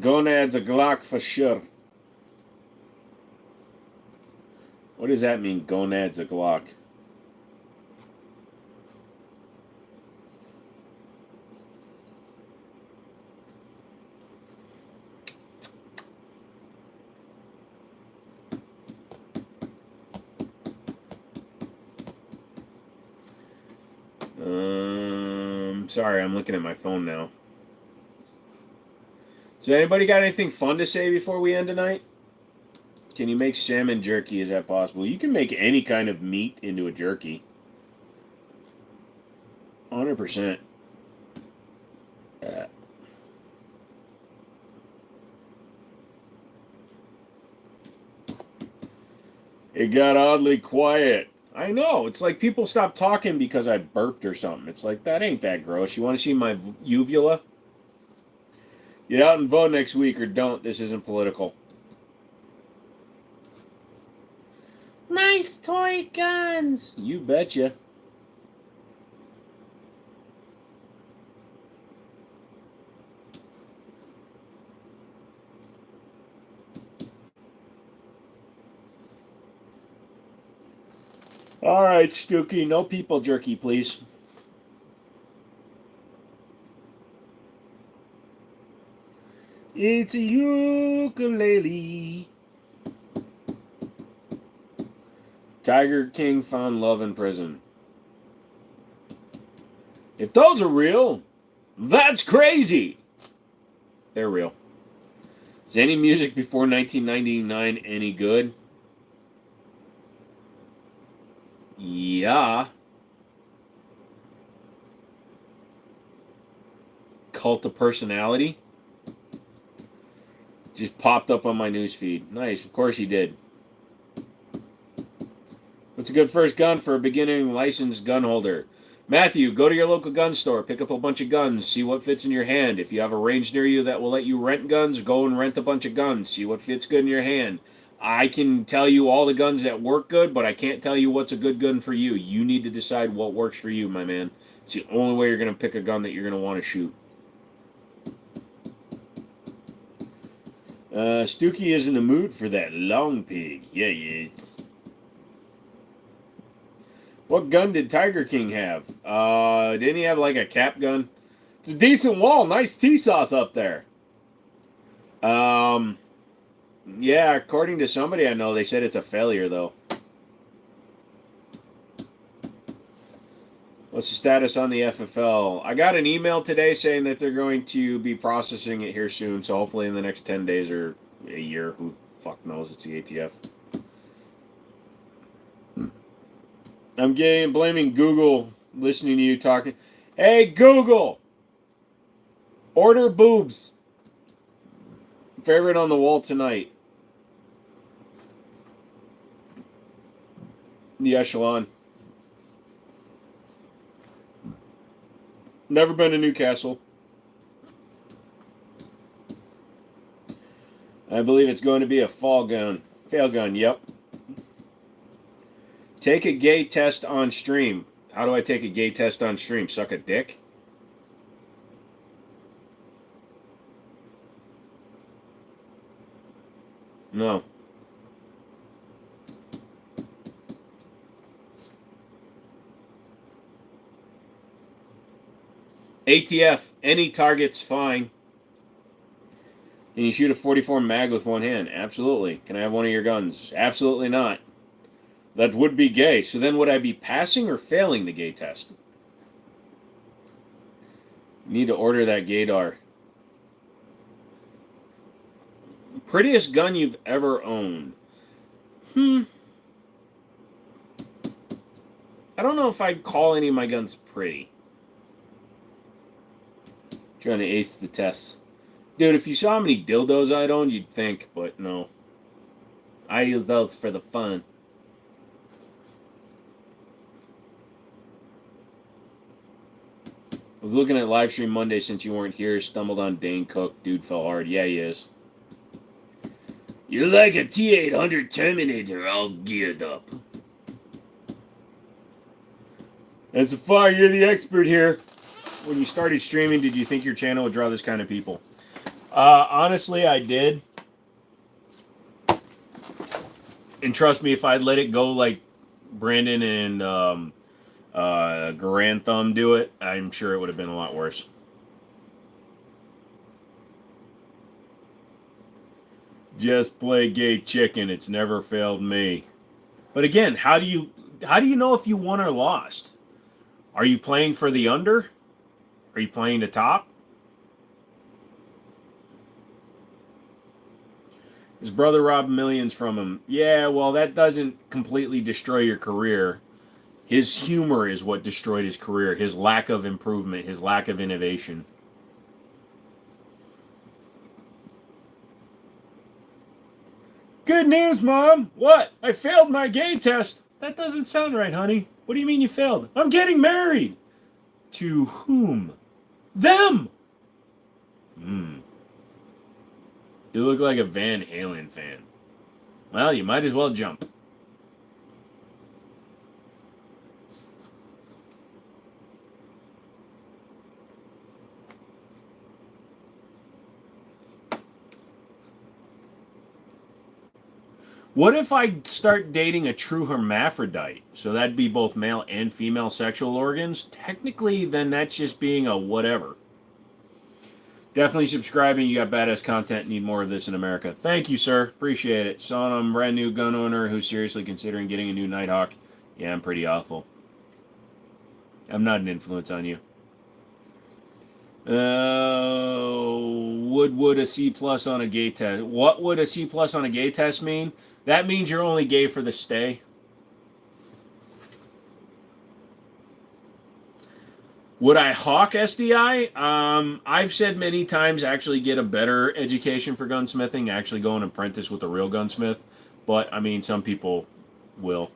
Gonads a Glock for sure. What does that mean, gonads a Glock? Sorry, I'm looking at my phone now. So anybody got anything fun to say before we end tonight? Can you make salmon jerky? Is that possible? You can make any kind of meat into a jerky. 100%. It got oddly quiet. I know. It's like people stop talking because I burped or something. It's like, that ain't that gross. You want to see my uvula? Get out and vote next week or don't. This isn't political. Nice toy guns. You betcha. All right, Stooky. No people jerky, please. It's a ukulele. Tiger King found love in prison. If those are real, that's crazy. They're real. Is any music before 1999 any good? Yeah. Cult of Personality just popped up on my newsfeed. Nice, of course he did. What's a good first gun for a beginning licensed gun holder? Matthew, go to your local gun store, pick up a bunch of guns, see what fits in your hand. If you have a range near you that will let you rent guns, go and rent a bunch of guns, see what fits good in your hand. I can tell you all the guns that work good, but I can't tell you what's a good gun for you. You need to decide what works for you, my man. It's the only way you're going to pick a gun that you're going to want to shoot. Stooky is in the mood for that long pig. Yeah, he is. What gun did Tiger King have? Didn't he have like a cap gun? It's a decent wall. Nice T-sauce up there. Yeah, according to somebody I know, they said it's a failure, though. What's the status on the FFL? I got an email today saying that they're going to be processing it here soon, so hopefully in the next 10 days or a year. Who fuck knows? It's the ATF. I'm blaming Google listening to you talking. Hey, Google! Order boobs. Favorite on the wall tonight. The Echelon. Never been to Newcastle. I believe it's going to be a fall gun. Fail gun, yep. Take a gay test on stream. How do I take a gay test on stream? Suck a dick? No. ATF, any target's fine. Can you shoot a 44 mag with one hand? Absolutely. Can I have one of your guns? Absolutely not. That would be gay. So then would I be passing or failing the gay test? You need to order that gaydar. Prettiest gun you've ever owned? I don't know if I'd call any of my guns pretty. Trying to ace the test. Dude, if you saw how many dildos I'd own, you'd think, but no. I use those for the fun. I was looking at live stream Monday since you weren't here. Stumbled on Dane Cook. Dude fell hard. Yeah, he is. You're like a T-800 Terminator all geared up. As a fire, you're the expert here. When you started streaming, did you think your channel would draw this kind of people? Honestly, I did. And trust me, if I'd let it go like Brandon and Grand Thumb do it, I'm sure it would have been a lot worse. Just play gay chicken. It's never failed me. But again, how do you know if you won or lost? Are you playing for the under? Are you playing the top? His brother robbed millions from him. Yeah, well, that doesn't completely destroy your career. His humor is what destroyed his career. His lack of improvement, his lack of innovation. Good news, Mom. What? I failed my gay test. That doesn't sound right, honey. What do you mean you failed? I'm getting married. To whom? Them. You look like a Van Halen fan. Well, you might as well jump. What if I start dating a true hermaphrodite? So that'd be both male and female sexual organs. Technically, then that's just being a whatever. Definitely subscribing. You got badass content. Need more of this in America. Thank you, sir. Appreciate it. Son, I'm a brand new gun owner who's seriously considering getting a new Nighthawk. Yeah, I'm pretty awful. I'm not an influence on you. Would a C plus on a gay test? What would a C plus on a gay test mean? That means you're only gay for the stay. Would I hawk SDI? I've said many times actually get a better education for gunsmithing, actually go and apprentice with a real gunsmith. But, I mean, some people will.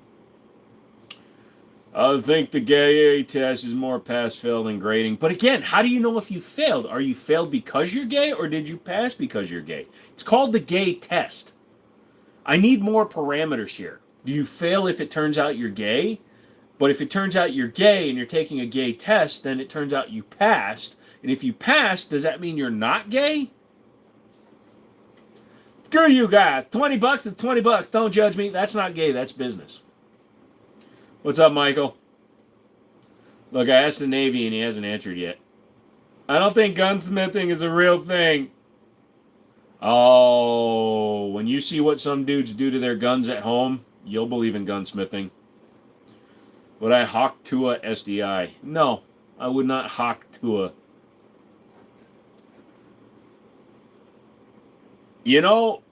I think the gay test is more pass-fail than grading. But again, how do you know if you failed? Are you failed because you're gay, or did you pass because you're gay? It's called the gay test. I need more parameters here. Do you fail if it turns out you're gay? But if it turns out you're gay and you're taking a gay test, then it turns out you passed. And if you passed, does that mean you're not gay? Screw you guys. $20 is $20. Don't judge me. That's not gay. That's business. What's up, Michael? Look, I asked the Navy and he hasn't answered yet. I don't think gunsmithing is a real thing. Oh, when you see what some dudes do to their guns at home, you'll believe in gunsmithing. Would I hawk Tua SDI? No, I would not hawk Tua. You know,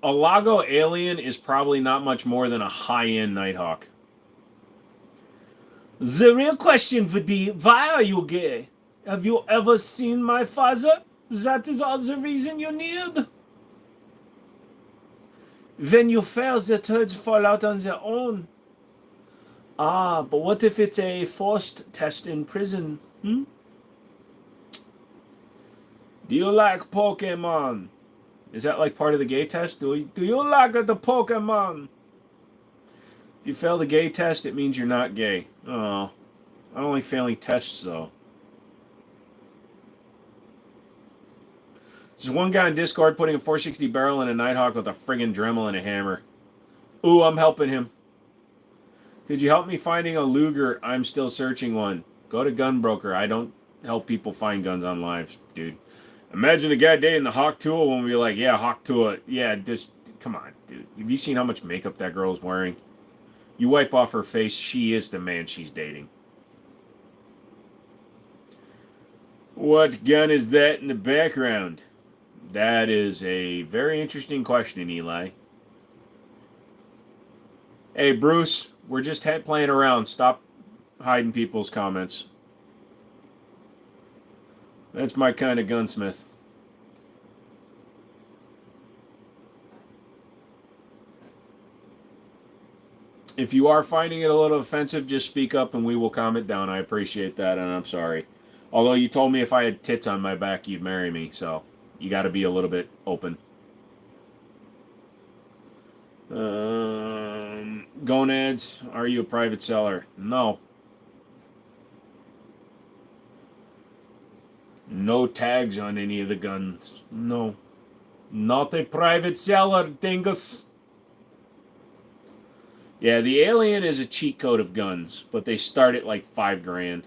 a Lago Alien is probably not much more than a high-end Nighthawk. The real question would be, why are you gay? Have you ever seen my father? That is all the reason you need. When you fail, the turds fall out on their own. Ah, but what if it's a forced test in prison? Do you like Pokemon? Is that like part of the gay test? Do you like the Pokemon? If you fail the gay test, it means you're not gay. Oh, I don't like failing tests, though. There's one guy in Discord putting a 460 barrel in a Nighthawk with a friggin' Dremel and a hammer. Ooh, I'm helping him. Could you help me finding a Luger? I'm still searching one. Go to Gunbroker. I don't help people find guns on live, dude. Imagine a guy dating the Hawk Tool when we like, yeah, Hawk Tool. Yeah, just, come on, dude. Have you seen how much makeup that girl's wearing? You wipe off her face, she is the man she's dating. What gun is that in the background? That is a very interesting question, Eli. Hey, Bruce, we're just playing around. Stop hiding people's comments. That's my kind of gunsmith. If you are finding it a little offensive, just speak up and we will calm it down. I appreciate that, and I'm sorry. Although you told me if I had tits on my back, you'd marry me, so you got to be a little bit open. Gonads, are you a private seller? No. No tags on any of the guns. No. Not a private seller, dingus. Yeah, the Alien is a cheat code of guns, but they start at like $5,000.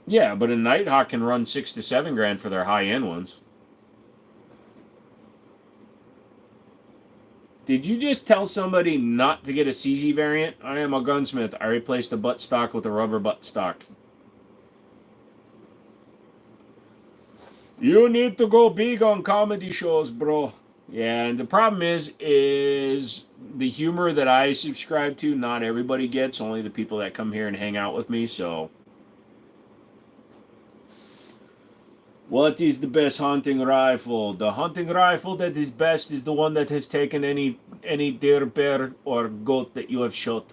Yeah, but a Nighthawk can run $6,000 to $7,000 for their high-end ones. Did you just tell somebody not to get a CZ variant? I am a gunsmith. I replaced the buttstock with a rubber buttstock. You need to go big on comedy shows, bro. Yeah, and the problem is the humor that I subscribe to, not everybody gets, only the people that come here and hang out with me, so. What is the best hunting rifle? The hunting rifle that is best is the one that has taken any deer, bear, or goat that you have shot.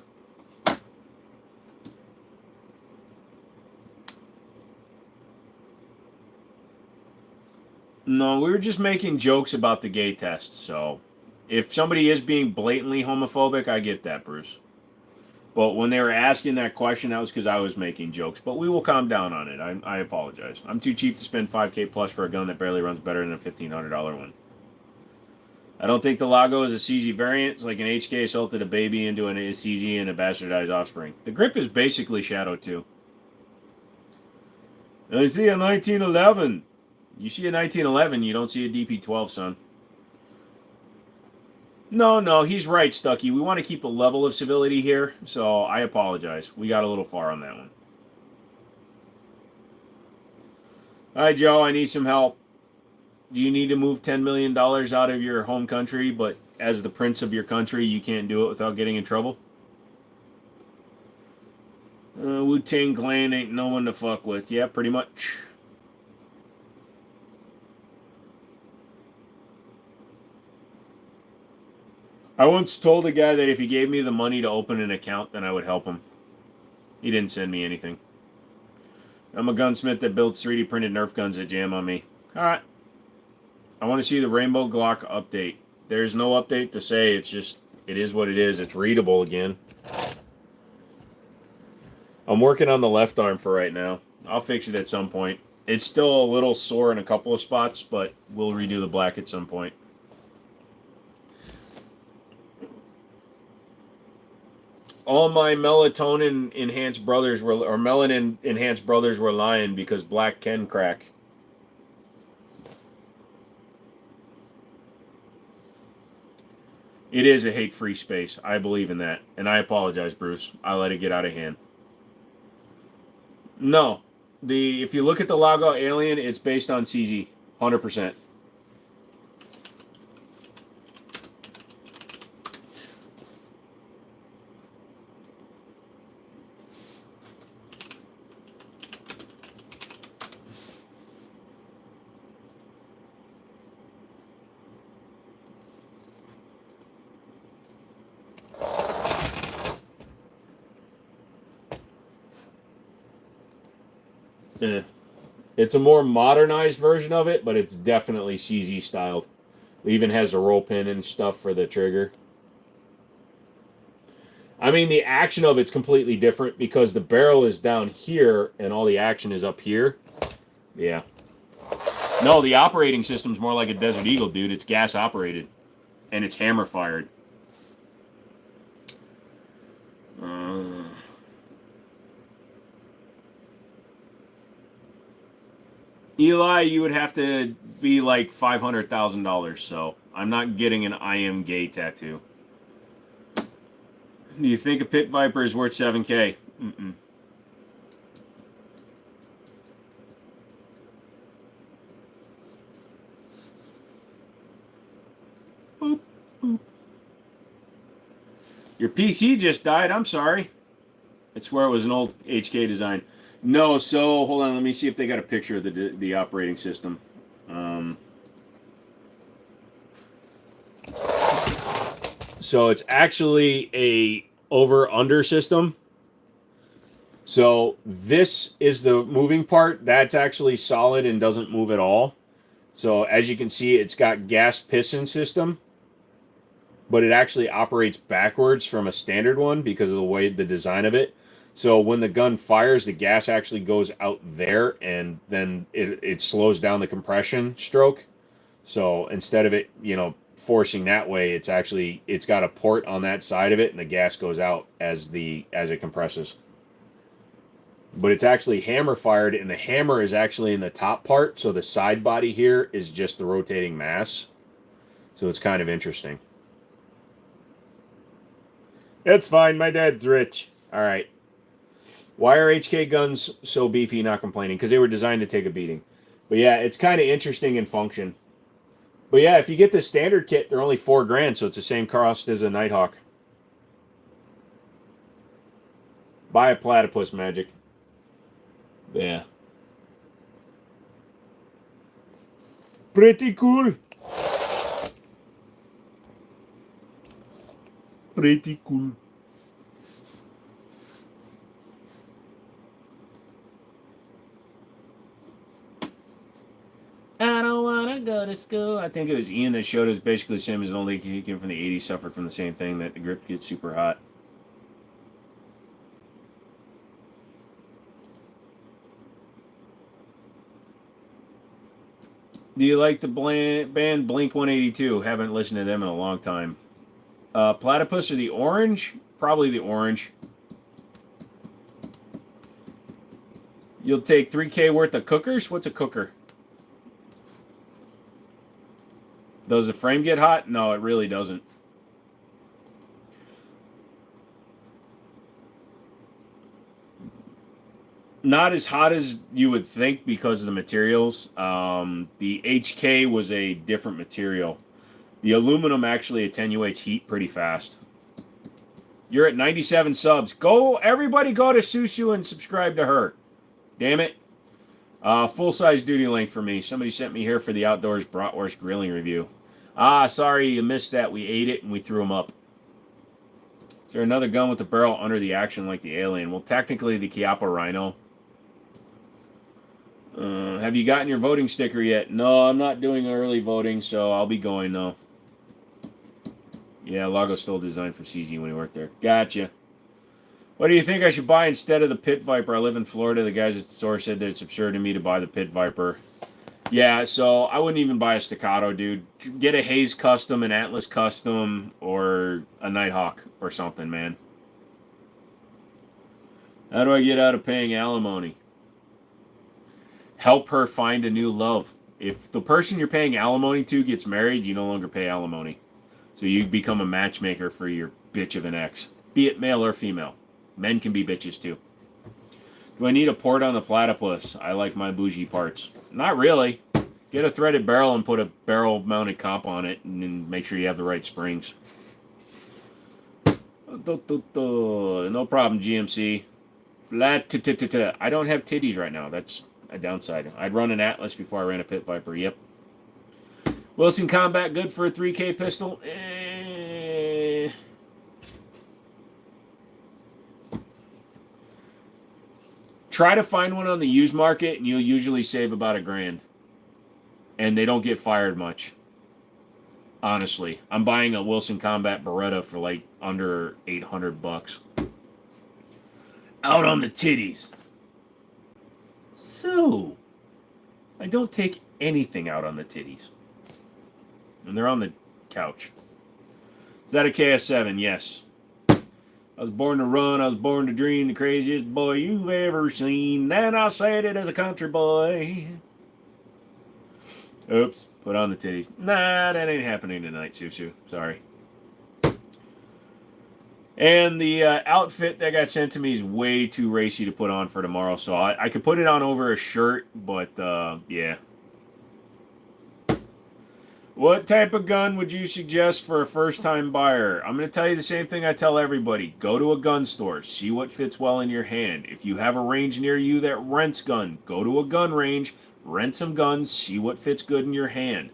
No, we were just making jokes about the gay test, so if somebody is being blatantly homophobic, I get that, Bruce. But when they were asking that question, that was because I was making jokes. But we will calm down on it. I apologize. I'm too cheap to spend $5K plus for a gun that barely runs better than a $1,500 one. I don't think the Lago is a CZ variant. It's like an HK assaulted a baby into an CZ and a bastardized offspring. The grip is basically Shadow 2. I see a 1911. You see a 1911, you don't see a DP12, son. No, he's right, Stucky. We want to keep a level of civility here, so I apologize. We got a little far on that one. Hi, Joe. I need some help. Do you need to move $10 million out of your home country, but as the prince of your country, you can't do it without getting in trouble? Wu-Tang Clan ain't no one to fuck with. Yeah, pretty much. I once told a guy that if he gave me the money to open an account, then I would help him. He didn't send me anything. I'm a gunsmith that builds 3D printed Nerf guns that jam on me. Alright. I want to see the Rainbow Glock update. There's no update to say. It's just, it is what it is. It's readable again. I'm working on the left arm for right now. I'll fix it at some point. It's still a little sore in a couple of spots, but we'll redo the black at some point. All my melatonin enhanced brothers were, or melanin enhanced brothers were lying because black can crack. It is a hate-free space. I believe in that. And I apologize, Bruce. I let it get out of hand. No. If you look at the Lago Alien, it's based on CZ. 100%. It's a more modernized version of it, but it's definitely CZ styled. It even has a roll pin and stuff for the trigger. I mean, the action of it's completely different because the barrel is down here and all the action is up here. Yeah. No, the operating system's more like a Desert Eagle, dude. It's gas operated. And it's hammer fired. Eli, you would have to be like $500,000, so I'm not getting an I am gay tattoo. Do you think a Pit Viper is worth $7K? Mm-mm. Boop, boop. Your PC just died, I'm sorry. I swear it was an old HK design. No, so hold on. Let me see if they got a picture of the operating system. So it's actually a over/under system. So this is the moving part. That's actually solid and doesn't move at all. So as you can see, it's got gas piston system, but it actually operates backwards from a standard one because of the way the design of it. So when the gun fires, the gas actually goes out there, and then it slows down the compression stroke. So instead of it, forcing that way, it's got a port on that side of it, and the gas goes out as it compresses. But it's actually hammer fired, and the hammer is actually in the top part. So the side body here is just the rotating mass. So it's kind of interesting. It's fine. My dad's rich. All right. Why are HK guns so beefy? Not complaining because they were designed to take a beating. But yeah, it's kind of interesting in function. But yeah, if you get the standard kit, they're only $4,000, so it's the same cost as a Nighthawk. Buy a platypus, Magic. Yeah. Pretty cool. Pretty cool. I don't wanna go to school. I think it was Ian that showed us basically the same as only he came from the 80s, suffered from the same thing, that the grip gets super hot. Do you like the band Blink 182? Haven't listened to them in a long time. Platypus or the orange? Probably the orange. You'll take $3K worth of cookers? What's a cooker? Does the frame get hot? No, it really doesn't. Not as hot as you would think because of the materials. The HK was a different material. The aluminum actually attenuates heat pretty fast. You're at 97 subs. Everybody go to Susu and subscribe to her. Damn it. Full-size duty length for me. Somebody sent me here for the Outdoors Bratwurst Grilling review. Sorry you missed that. We ate it and we threw them up. Is there another gun with the barrel under the action like the Alien? Well, technically the Chiappa Rhino. Have you gotten your voting sticker yet? No, I'm not doing early voting, so I'll be going, though. Yeah, Lago stole design from CG when he worked there. Gotcha. What do you think I should buy instead of the Pit Viper? I live in Florida. The guys at the store said that it's absurd to me to buy the Pit Viper. Yeah, so I wouldn't even buy a Staccato, dude. Get a Hayes Custom, an Atlas Custom, or a Nighthawk or something, man. How do I get out of paying alimony? Help her find a new love. If the person you're paying alimony to gets married, you no longer pay alimony. So you become a matchmaker for your bitch of an ex. Be it male or female. Men can be bitches too. Do I need a port on the platypus? I like my bougie parts. Not really. Get a threaded barrel and put a barrel mounted comp on it and then make sure you have the right springs. No problem, GMC. I don't have titties right now. That's a downside. I'd run an Atlas before I ran a Pit Viper. Yep. Wilson Combat good for a 3K pistol? Try to find one on the used market, and you'll usually save about $1,000. And they don't get fired much. Honestly, I'm buying a Wilson Combat Beretta for like under $800. Out on the titties. So, I don't take anything out on the titties. And they're on the couch. Is that a KS7? Yes. I was born to run, I was born to dream, the craziest boy you've ever seen. And I said it as a country boy. Oops, put on the titties. Nah, that ain't happening tonight, Susu. Sorry. And the outfit that got sent to me is way too racy to put on for tomorrow, so I could put it on over a shirt, but yeah. What type of gun would you suggest for a first-time buyer? I'm going to tell you the same thing I tell everybody. Go to a gun store. See what fits well in your hand. If you have a range near you that rents gun, go to a gun range, rent some guns, see what fits good in your hand.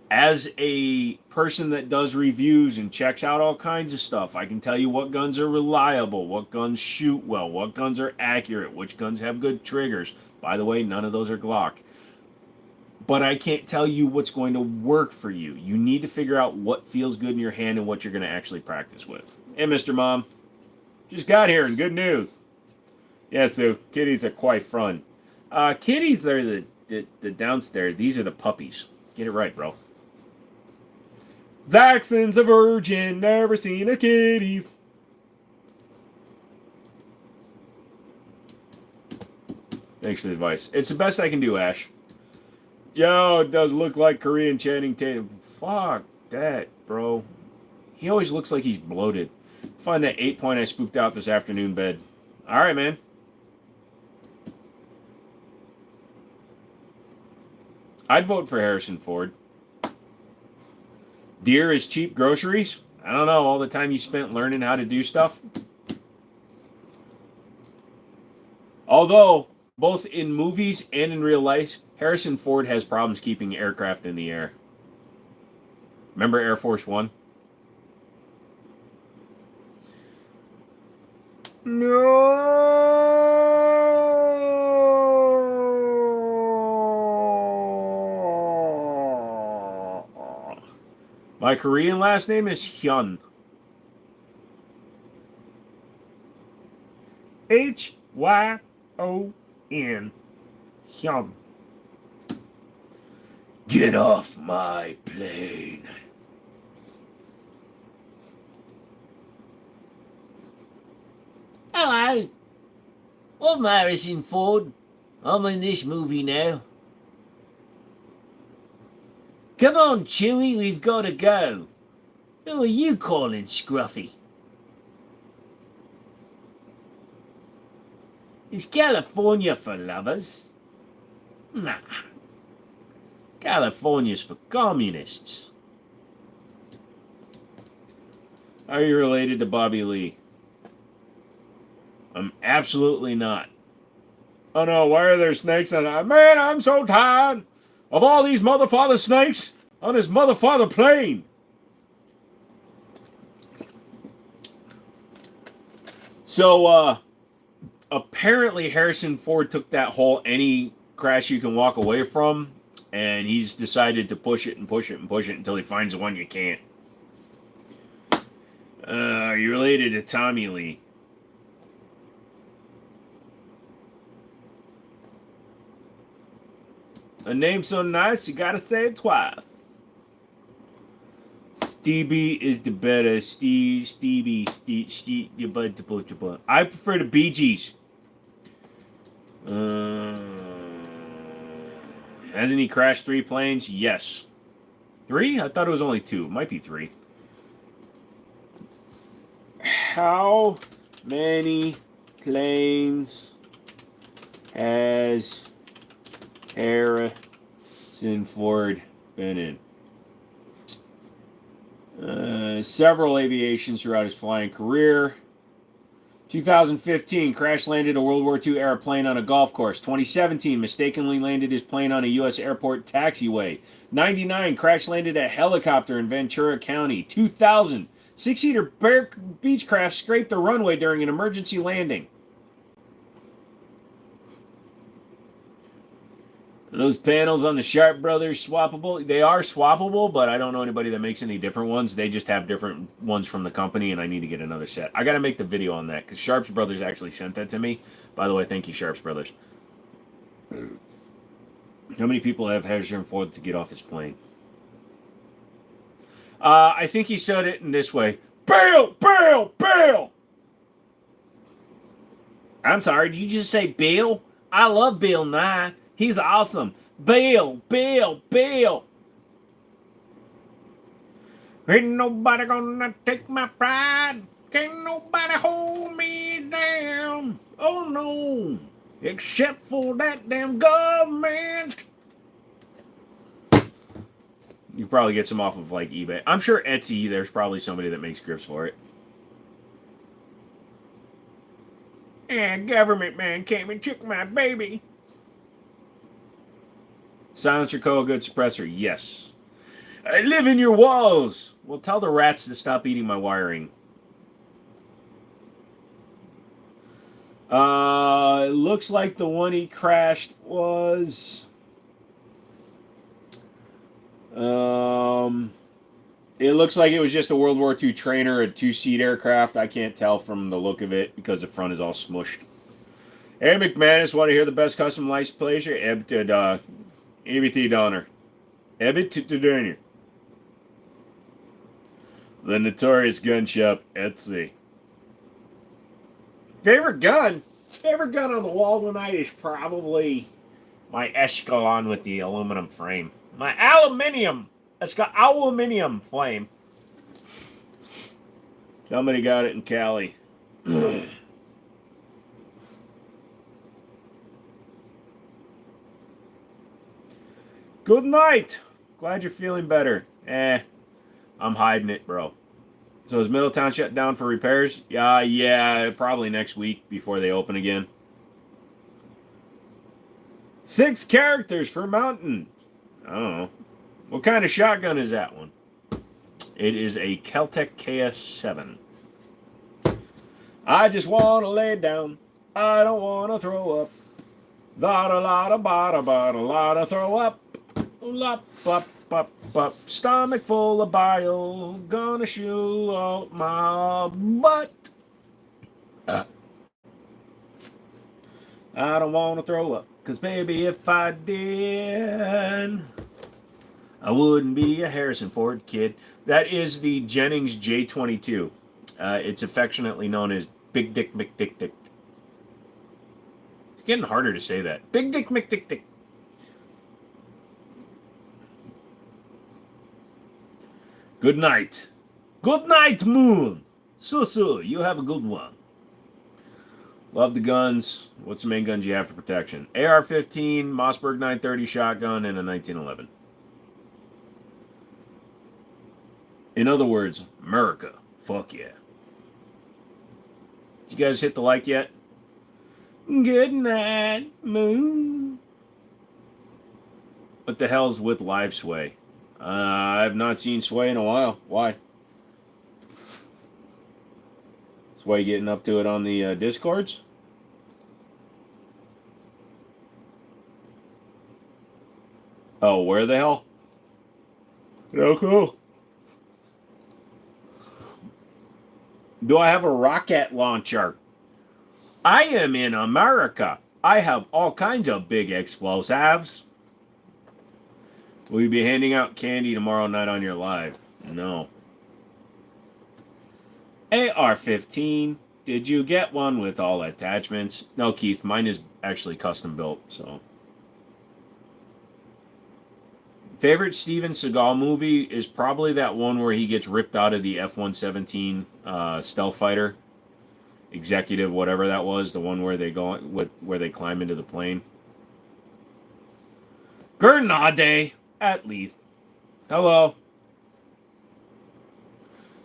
As a person that does reviews and checks out all kinds of stuff, I can tell you what guns are reliable, what guns shoot well, what guns are accurate, which guns have good triggers. By the way, none of those are Glock. But I can't tell you what's going to work for you. You need to figure out what feels good in your hand and what you're going to actually practice with. Hey, Mr. Mom. Just got here and good news. Yes, the kitties are quite fun. Kitties are the downstairs. These are the puppies. Get it right, bro. Vaxxin's a virgin, never seen a kitties. Thanks for the advice. It's the best I can do, Ash. Yo, it does look like Korean Channing Tatum. Fuck that, bro. He always looks like he's bloated. find that 8 point I spooked out this afternoon bed. All right, man. I'd vote for Harrison Ford. Deer is cheap groceries. I don't know, all the time you spent learning how to do stuff. Although, both in movies and in real life, Harrison Ford has problems keeping aircraft in the air. Remember Air Force One? No. My Korean last name is Hyun. Hyon. Hyun. Get off my plane. Hello. I'm Harrison Ford. I'm in this movie now. Come on, Chewie, we've got to go. Who are you calling Scruffy? Is California for lovers? Nah. California's for communists. Are you related to Bobby Lee? I'm absolutely not. Oh no, why are there snakes on it? Man, I'm so tired of all these motherfather snakes on this motherfather plane. So, apparently Harrison Ford took that whole any crash you can walk away from, and he's decided to push it and push it and push it until he finds one you can't. Are you related to Tommy Lee? A name so nice, you gotta say it twice. Stevie is the better. Stevie. I prefer the Bee Gees. Hasn't he crashed 3 planes? Yes. 3? I thought it was only 2. It might be 3. How many planes has Harrison Ford been in? Several aviations throughout his flying career. 2015, crash landed a World War II era plane on a golf course. 2017, mistakenly landed his plane on a U.S. airport taxiway. 99, crash landed a helicopter in Ventura County. 2000, six-seater Beechcraft scraped the runway during an emergency landing. Those panels on the Sharp Brothers swappable? They are swappable, but I don't know anybody that makes any different ones. They just have different ones from the company, and I need to get another set. I got to make the video on that, because Sharps Brothers actually sent that to me. By the way, thank you, Sharps Brothers. How many people have Harrison Ford to get off his plane? I think he said it in this way. Bail! Bail! Bail! I'm sorry, did you just say Bill? I love Bill Nye. He's awesome. Bill. Ain't nobody gonna take my pride. Can't nobody hold me down. Oh no. Except for that damn government. You probably get some off of like eBay. I'm sure Etsy, there's probably somebody that makes grips for it. And government man came and took my baby. Silencer Co. a good suppressor? Yes. I live in your walls. Well, tell the rats to stop eating my wiring. It looks like the one he crashed was... it looks like it was just a World War II trainer, a 2-seat aircraft. I can't tell from the look of it because the front is all smushed. Hey, McManus, want to hear the best custom lights pleasure? EBT Donner. EBT Donner. The Notorious Gun Shop, Etsy. Favorite gun? Favorite gun on the wall tonight is probably my Escalon with the aluminum frame. My aluminium! It's got aluminium flame. Somebody got it in Cali. Good night. Glad you're feeling better. I'm hiding it, bro. So is Middletown shut down for repairs? Yeah, probably next week before they open again. 6 characters for Mountain. I don't know. What kind of shotgun is that one? It is a Keltec KS7. I just want to lay down. I don't want to throw up. Da-da-la-da, ba-da-ba-da-la-da, throw up. Lop, up, up, up. Stomach full of bile. Gonna shoot out my butt. I don't want to throw up. Because, baby, if I did, I wouldn't be a Harrison Ford kid. That is the Jennings J22. It's affectionately known as Big Dick McDick Dick. It's getting harder to say that. Big Dick McDick Dick. Good night. Good night, Moon. So, you have a good one. Love the guns. What's the main guns you have for protection? AR-15, Mossberg 930 shotgun, and a 1911. In other words, America. Fuck yeah. Did you guys hit the like yet? Good night, Moon. What the hell's with live sway? I've not seen Sway in a while. Why? Sway getting up to it on the Discords? Oh, where the hell? Oh, cool. Do I have a rocket launcher? I am in America. I have all kinds of big explosives. Will you be handing out candy tomorrow night on your live? No. AR-15. Did you get one with all attachments? No, Keith. Mine is actually custom built, so. Favorite Steven Seagal movie is probably that one where he gets ripped out of the F-117 stealth fighter. Executive, whatever that was. The one where they go where they climb into the plane. Grenade. At least. Hello.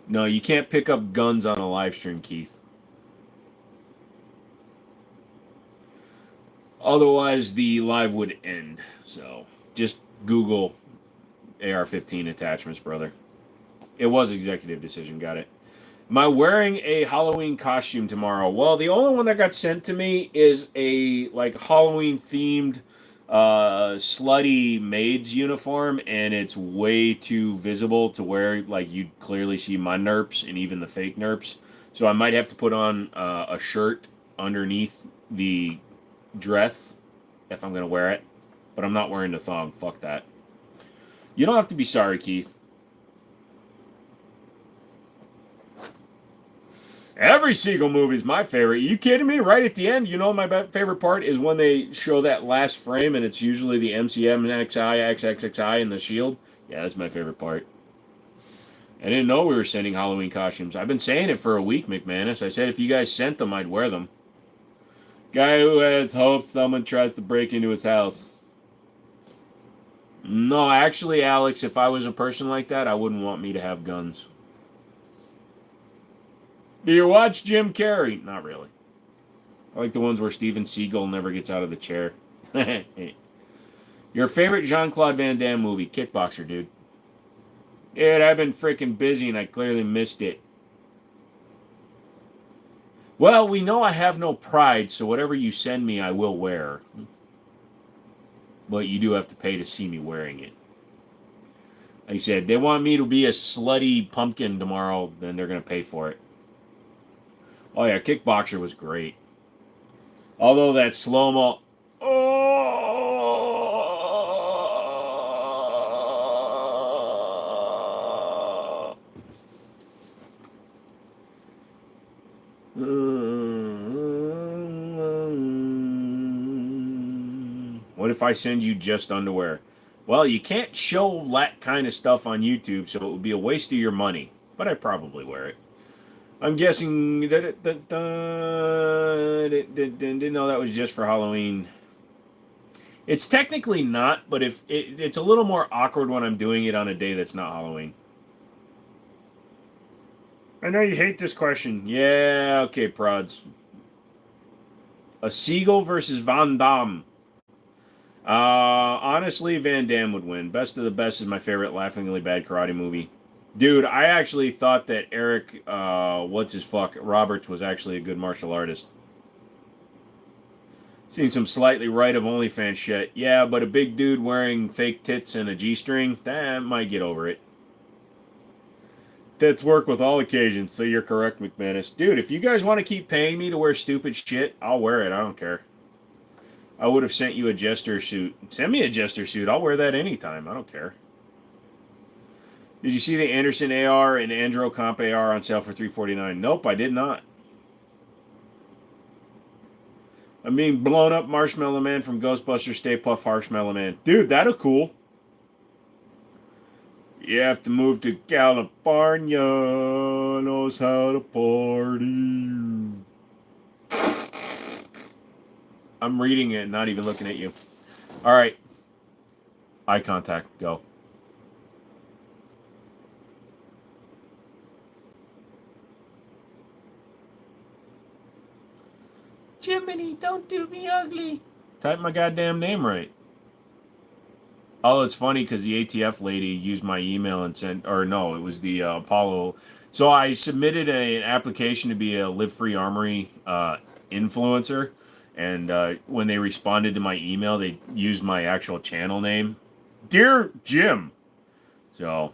No, you can't pick up guns on a live stream, Keith. Otherwise, the live would end. So, just Google AR-15 attachments, brother. It was executive decision. Got it. Am I wearing a Halloween costume tomorrow? Well, the only one that got sent to me is a Halloween-themed slutty maid's uniform, and it's way too visible to wear. You'd clearly see my nerps and even the fake nerps. So I might have to put on a shirt underneath the dress if I'm going to wear it. But I'm not wearing the thong. Fuck that. You don't have to be sorry, Keith. Every Seagal movie is my favorite. Are you kidding me? Right at the end, you know my favorite part is when they show that last frame and it's usually the MCM, XI, XXXI, and the shield. Yeah, that's my favorite part. I didn't know we were sending Halloween costumes. I've been saying it for a week, McManus. I said if you guys sent them, I'd wear them. Guy who has hopes someone tries to break into his house. No, actually, Alex, if I was a person like that, I wouldn't want me to have guns. Do you watch Jim Carrey? Not really. I like the ones where Steven Seagal never gets out of the chair. Your favorite Jean-Claude Van Damme movie? Kickboxer, dude. Dude, I've been freaking busy and I clearly missed it. Well, we know I have no pride, so whatever you send me, I will wear. But you do have to pay to see me wearing it. Like I said, they want me to be a slutty pumpkin tomorrow, then they're going to pay for it. Oh yeah, Kickboxer was great. Although that slow-mo... What if I send you just underwear? Well, you can't show that kind of stuff on YouTube, so it would be a waste of your money. But I'd probably wear it. I'm guessing didn't know that was just for Halloween. It's technically not, but if it's a little more awkward when I'm doing it on a day that's not Halloween. I know you hate this question. Yeah, okay, prods. A Seagull versus Van Damme. Honestly, Van Damme would win. Best of the Best is my favorite laughingly bad karate movie. Dude, I actually thought that Eric, Roberts was actually a good martial artist. Seen some slightly right of OnlyFans shit. Yeah, but a big dude wearing fake tits and a G-string, that might get over it. Tits work with all occasions, so you're correct, McManus. Dude, if you guys want to keep paying me to wear stupid shit, I'll wear it. I don't care. I would have sent you a jester suit. Send me a jester suit. I'll wear that anytime. I don't care. Did you see the Anderson AR and Andro Comp AR on sale for $349? Nope, I did not. I'm being blown up Marshmallow Man from Ghostbusters Stay Puft Marshmallow Man. Dude, that'll cool. You have to move to California. Knows how to party. I'm reading it, not even looking at you. All right. Eye contact. Go. Jimmini, don't do me ugly. Type my goddamn name right. Oh, it's funny because the ATF lady used my email and sent, or no, it was the Apollo. So I submitted an application to be a Live Free Armory influencer, and when they responded to my email, they used my actual channel name, Dear Jim. So,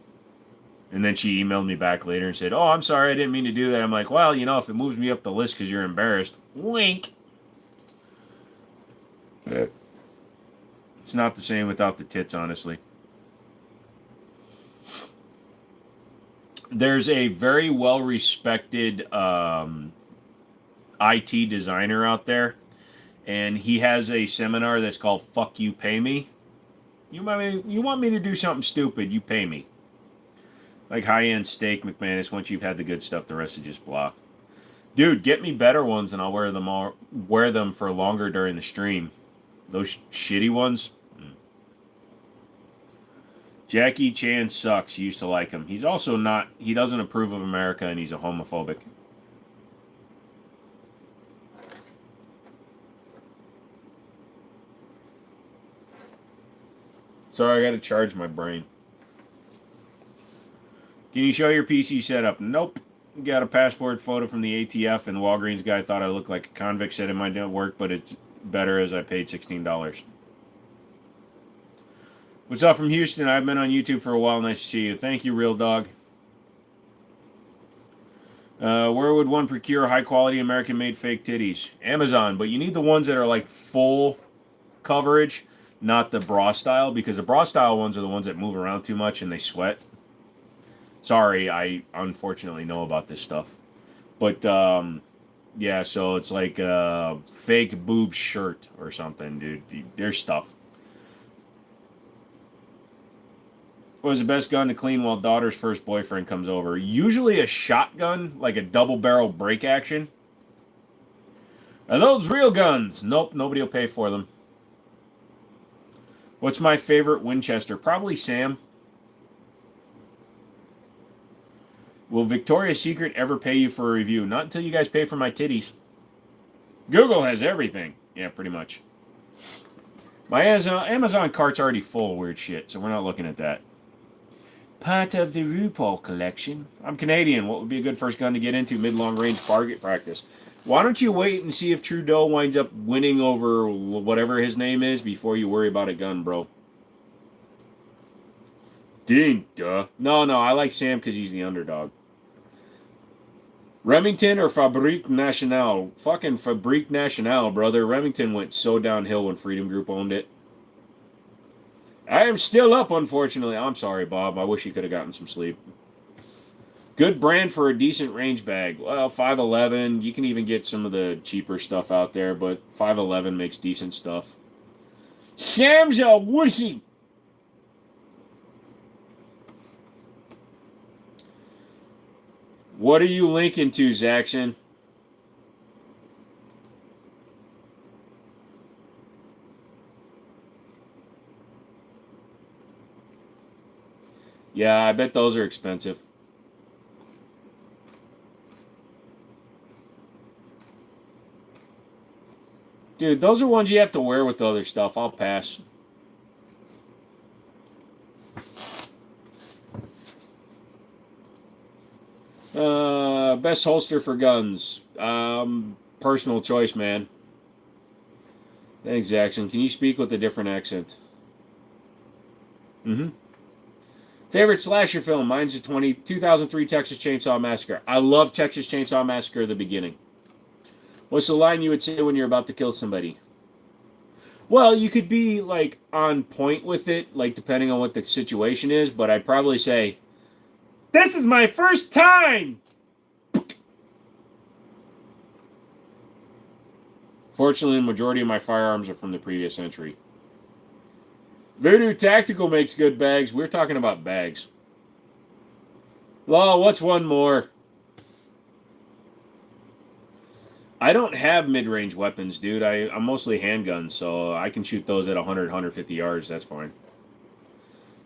and then she emailed me back later and said, "Oh, I'm sorry, I didn't mean to do that." I'm like, "Well, you know, if it moves me up the list because you're embarrassed, wink." It's not the same without the tits, honestly. There's a very well-respected IT designer out there, and he has a seminar that's called "Fuck You, Pay Me." You want me to do something stupid? You pay me. Like high-end steak, McManus. Once you've had the good stuff, the rest is just blah. Dude, get me better ones, and I'll wear them for longer during the stream. Those shitty ones. Jackie Chan sucks. You used to like him. He's also not. He doesn't approve of America, and he's a homophobic. Sorry, I got to charge my brain. Can you show your PC setup? Nope. Got a passport photo from the ATF, and Walgreens guy thought I looked like a convict. Said it might not work, but it's better as I paid $16. What's up from Houston? I've been on YouTube for a while. Nice to see you. Thank you, Real Dog. Where would one procure high-quality American-made fake titties? Amazon, but you need the ones that are like full coverage, not the bra style, because the bra style ones are the ones that move around too much and they sweat. Sorry, I unfortunately know about this stuff. But, yeah, so it's like a fake boob shirt or something, dude. There's stuff. What was the best gun to clean while daughter's first boyfriend comes over? Usually a shotgun, like a double barrel break action. Are those real guns? Nope, nobody will pay for them. What's my favorite Winchester? Probably Sam. Will Victoria's Secret ever pay you for a review? Not until you guys pay for my titties. Google has everything. Yeah, pretty much. My Amazon cart's already full of weird shit, so we're not looking at that. Part of the RuPaul collection. I'm Canadian. What would be a good first gun to get into? Mid-long range target practice. Why don't you wait and see if Trudeau winds up winning over whatever his name is before you worry about a gun, bro? Ding, duh. No, I like Sam because he's the underdog. Remington or Fabrique Nationale? Fucking Fabrique Nationale, brother. Remington went so downhill when Freedom Group owned it. I am still up, unfortunately. I'm sorry, Bob. I wish you could have gotten some sleep. Good brand for a decent range bag. Well, 511. You can even get some of the cheaper stuff out there, but 511 makes decent stuff. Sam's a wussy. What are you linking to, Zaxxon? Yeah, I bet those are expensive. Dude, those are ones you have to wear with the other stuff. I'll pass. Best holster for guns. Personal choice, man. Thanks, Jackson. Can you speak with a different accent? Mm-hmm. Favorite slasher film? Mine's the 2003 Texas Chainsaw Massacre. I love Texas Chainsaw Massacre at the beginning. What's the line you would say when you're about to kill somebody? Well, you could be, like, on point with it, like, depending on what the situation is, but I'd probably say, "This is my first time!" Fortunately, the majority of my firearms are from the previous century. Voodoo Tactical makes good bags. We're talking about bags. Law, what's one more? I don't have mid-range weapons, dude. I'm mostly handguns, so I can shoot those at 100, 150 yards. That's fine.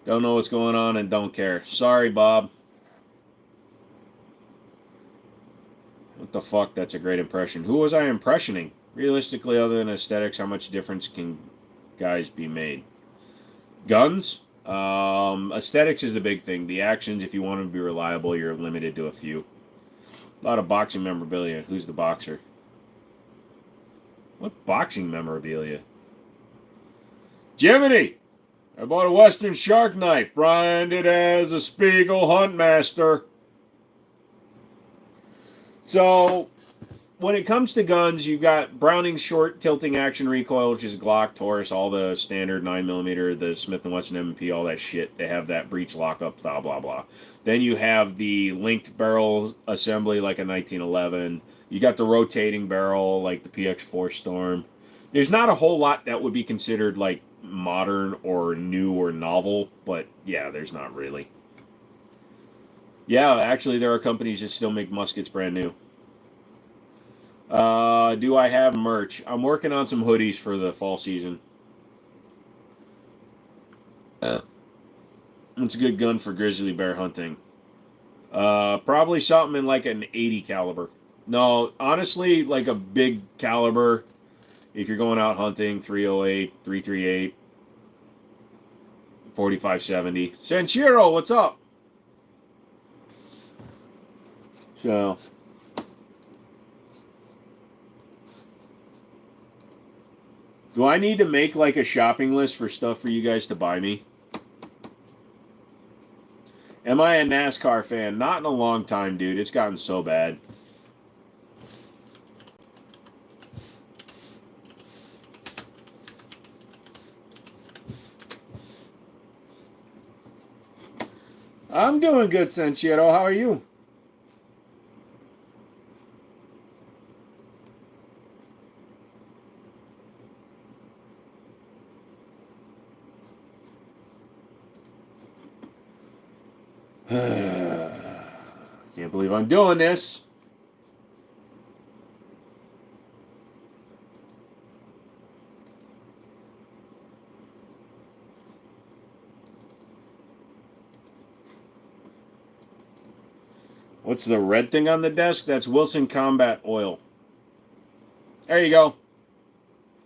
Don't know what's going on and don't care. Sorry, Bob. What the fuck? That's a great impression. Who was I impressioning? Realistically, other than aesthetics, how much difference can guys be made? Guns? Aesthetics is the big thing. The actions, if you want them to be reliable, you're limited to a few. A lot of boxing memorabilia. Who's the boxer? What boxing memorabilia? Jimmini! I bought a Western shark knife, branded as a Spiegel Huntmaster. So, when it comes to guns, you've got Browning's short tilting action recoil, which is Glock, Taurus, all the standard 9mm, the Smith & Wesson M&P, all that shit. They have that breech lockup, blah, blah, blah. Then you have the linked barrel assembly like a 1911. You got the rotating barrel like the PX4 Storm. There's not a whole lot that would be considered like modern or new or novel, but yeah, there's not really. Yeah, actually, there are companies that still make muskets brand new. Do I have merch? I'm working on some hoodies for the fall season. It's a good gun for grizzly bear hunting. Probably something in like an 80 caliber. No, honestly, like a big caliber. If you're going out hunting, 308, 338, 4570. Sanchiro, what's up? So, do I need to make like a shopping list for stuff for you guys to buy me? Am I a NASCAR fan? Not in a long time, dude. It's gotten so bad. I'm doing good, Sanchiro. How are you? Can't believe I'm doing this. What's the red thing on the desk? That's Wilson Combat Oil. There you go.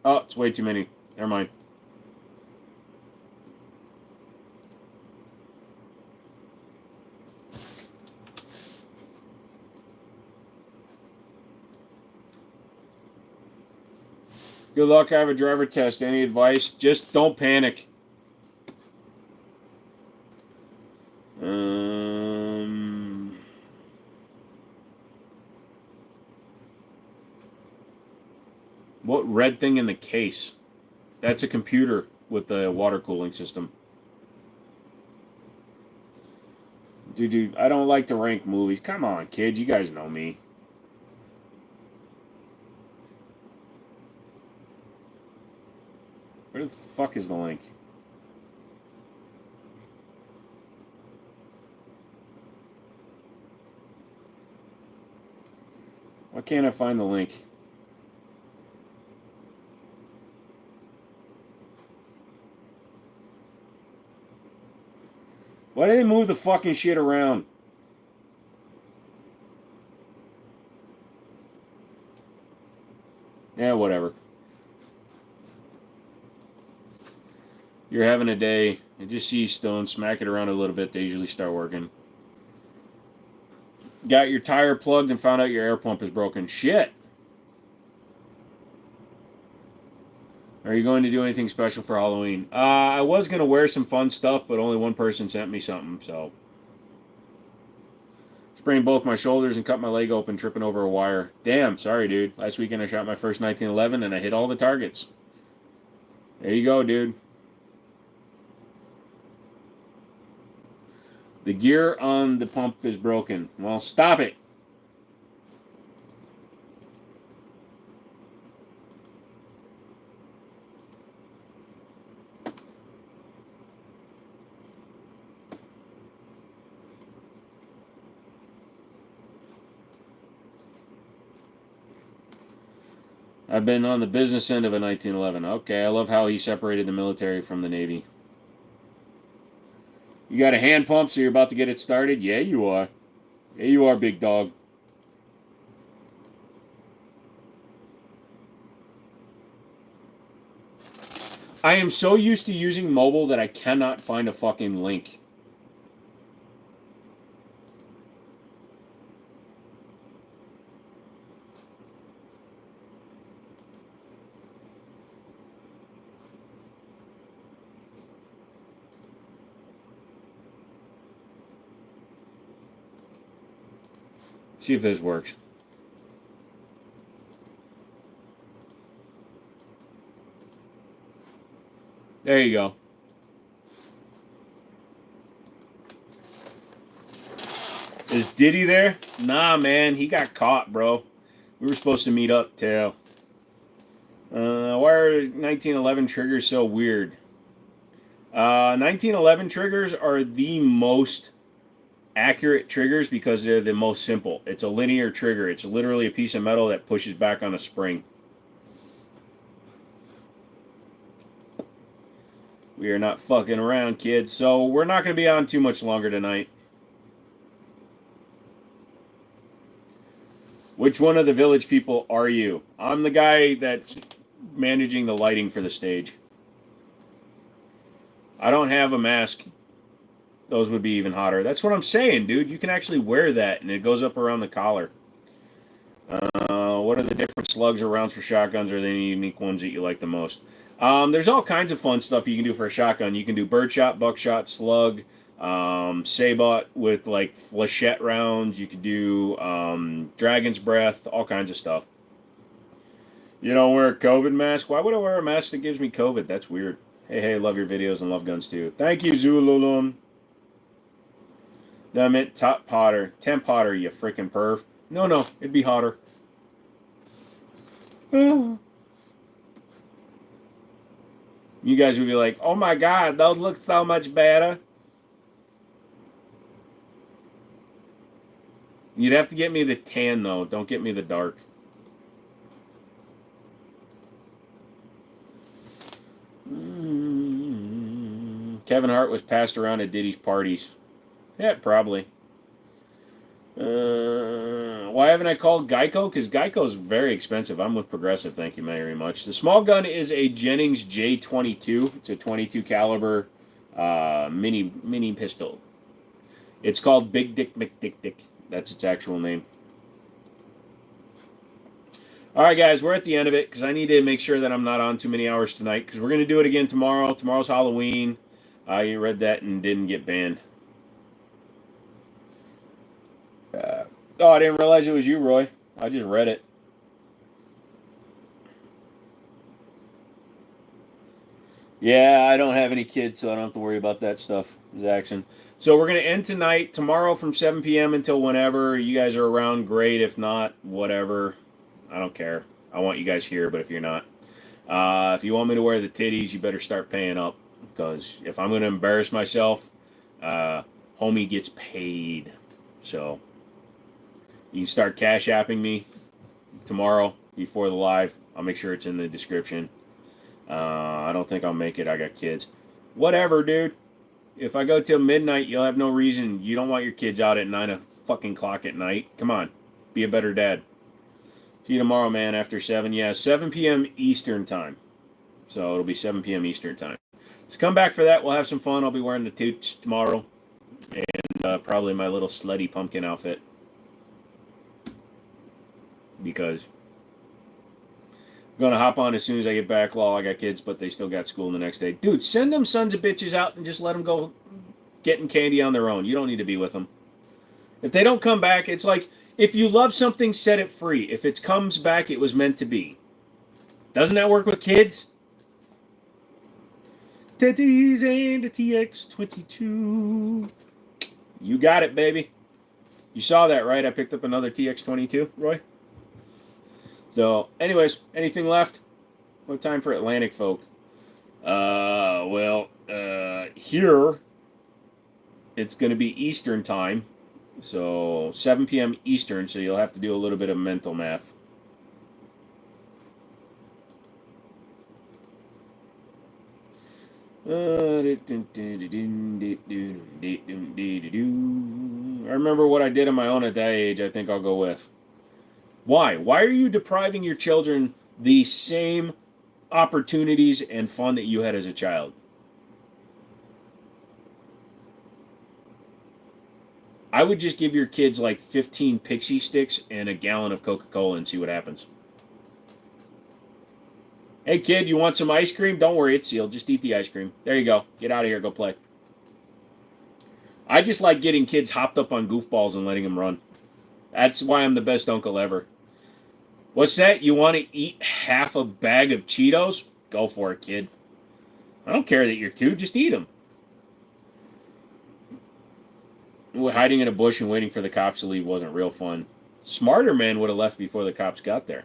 Oh, it's way too many. Never mind. Good luck. I have a driver test. Any advice? Just don't panic. What red thing in the case? That's a computer with the water cooling system. Dude, I don't like to rank movies. Come on, kid. You guys know me. Where the fuck is the link? can't I find the link? Why do they move the fucking shit around? Yeah, whatever. You're having a day, and just see stones, smack it around a little bit, they usually start working. Got your tire plugged and found out your air pump is broken. Shit. Are you going to do anything special for Halloween? I was going to wear some fun stuff, but only one person sent me something, so. Sprained both my shoulders and cut my leg open tripping over a wire. Damn, sorry, dude. Last weekend I shot my first 1911 and I hit all the targets. There you go, dude. The gear on the pump is broken. Well, stop it. I've been on the business end of a 1911. Okay, I love how he separated the military from the Navy. You got a hand pump, so you're about to get it started? Yeah, you are. Yeah, you are, big dog. I am so used to using mobile that I cannot find a fucking link. See if this works. There you go. Is Diddy there? Nah, man. He got caught, bro. We were supposed to meet up, too. Why are 1911 triggers so weird? 1911 triggers are the most accurate triggers because they're the most simple. It's a linear trigger. It's literally a piece of metal that pushes back on a spring. We are not fucking around, kids. So we're not going to be on too much longer tonight. Which one of the village people are you? I'm the guy that's managing the lighting for the stage. I don't have a mask. Those would be even hotter. That's what I'm saying, dude. You can actually wear that, and it goes up around the collar. What are the different slugs or rounds for shotguns? Or are there any unique ones that you like the most? There's all kinds of fun stuff you can do for a shotgun. You can do birdshot, buckshot, slug, sabot with like flechette rounds. You could do dragon's breath, all kinds of stuff. You don't wear a COVID mask? Why would I wear a mask that gives me COVID? That's weird. Hey, love your videos and love guns too. Thank you, Zululun. No, I meant top Potter. Temp Potter, you freaking perv. No, it'd be hotter. You guys would be like, oh my god, those look so much better. You'd have to get me the tan, though. Don't get me the dark. Kevin Hart was passed around at Diddy's parties. Yeah, probably. Why haven't I called Geico? Because Geico's very expensive. I'm with Progressive, thank you very much. The small gun is a Jennings J22. It's a 22 caliber mini pistol. It's called Big Dick McDick. That's its actual name. All right, guys, we're at the end of it because I need to make sure that I'm not on too many hours tonight because we're going to do it again tomorrow. Tomorrow's Halloween. You read that and didn't get banned. Oh, I didn't realize it was you, Roy. I just read it. Yeah, I don't have any kids, so I don't have to worry about that stuff. Action. So we're going to end tonight, tomorrow from 7 p.m. until whenever. You guys are around, great. If not, whatever. I don't care. I want you guys here, but if you're not. If you want me to wear the titties, you better start paying up. Because if I'm going to embarrass myself, homie gets paid. So you can start cash apping me. tomorrow before the live. I'll make sure it's in the description. I don't think I'll make it. I got kids. Whatever, dude. If I go till midnight, you'll have no reason. You don't want your kids out at 9 o'clock at night. Come on. Be a better dad. See you tomorrow, man, after 7. Yeah, 7 p.m. Eastern time. So it'll be 7 p.m. Eastern time. So come back for that. We'll have some fun. I'll be wearing the toots tomorrow. And probably my little slutty pumpkin outfit. Because I'm going to hop on as soon as I get back. Lol, I got kids, but they still got school the next day. Dude, send them sons of bitches out and just let them go getting candy on their own. You don't need to be with them. If they don't come back, it's like, if you love something, set it free. If it comes back, it was meant to be. Doesn't that work with kids? Teddy's and the TX22. You got it, baby. You saw that, right? I picked up another TX22, Roy. So, anyways, anything left? What time for Atlantic folk? Here, it's going to be Eastern time. So, 7 p.m. Eastern, so you'll have to do a little bit of mental math. I remember what I did on my own at that age. I think I'll go with. Why? Why are you depriving your children the same opportunities and fun that you had as a child? I would just give your kids like 15 pixie sticks and a gallon of Coca-Cola and see what happens. Hey, kid, you want some ice cream? Don't worry, it's sealed. Just eat the ice cream. There you go. Get out of here. Go play. I just like getting kids hopped up on goofballs and letting them run. That's why I'm the best uncle ever. What's that? You want to eat half a bag of Cheetos? Go for it, kid. I don't care that you're 2. Just eat them. Hiding in a bush and waiting for the cops to leave wasn't real fun. Smarter men would have left before the cops got there.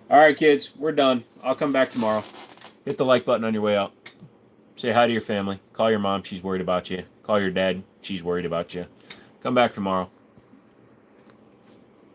All right, kids, we're done. I'll come back tomorrow. Hit the like button on your way out. Say hi to your family. Call your mom. She's worried about you. Call your dad. She's worried about you. Come back tomorrow.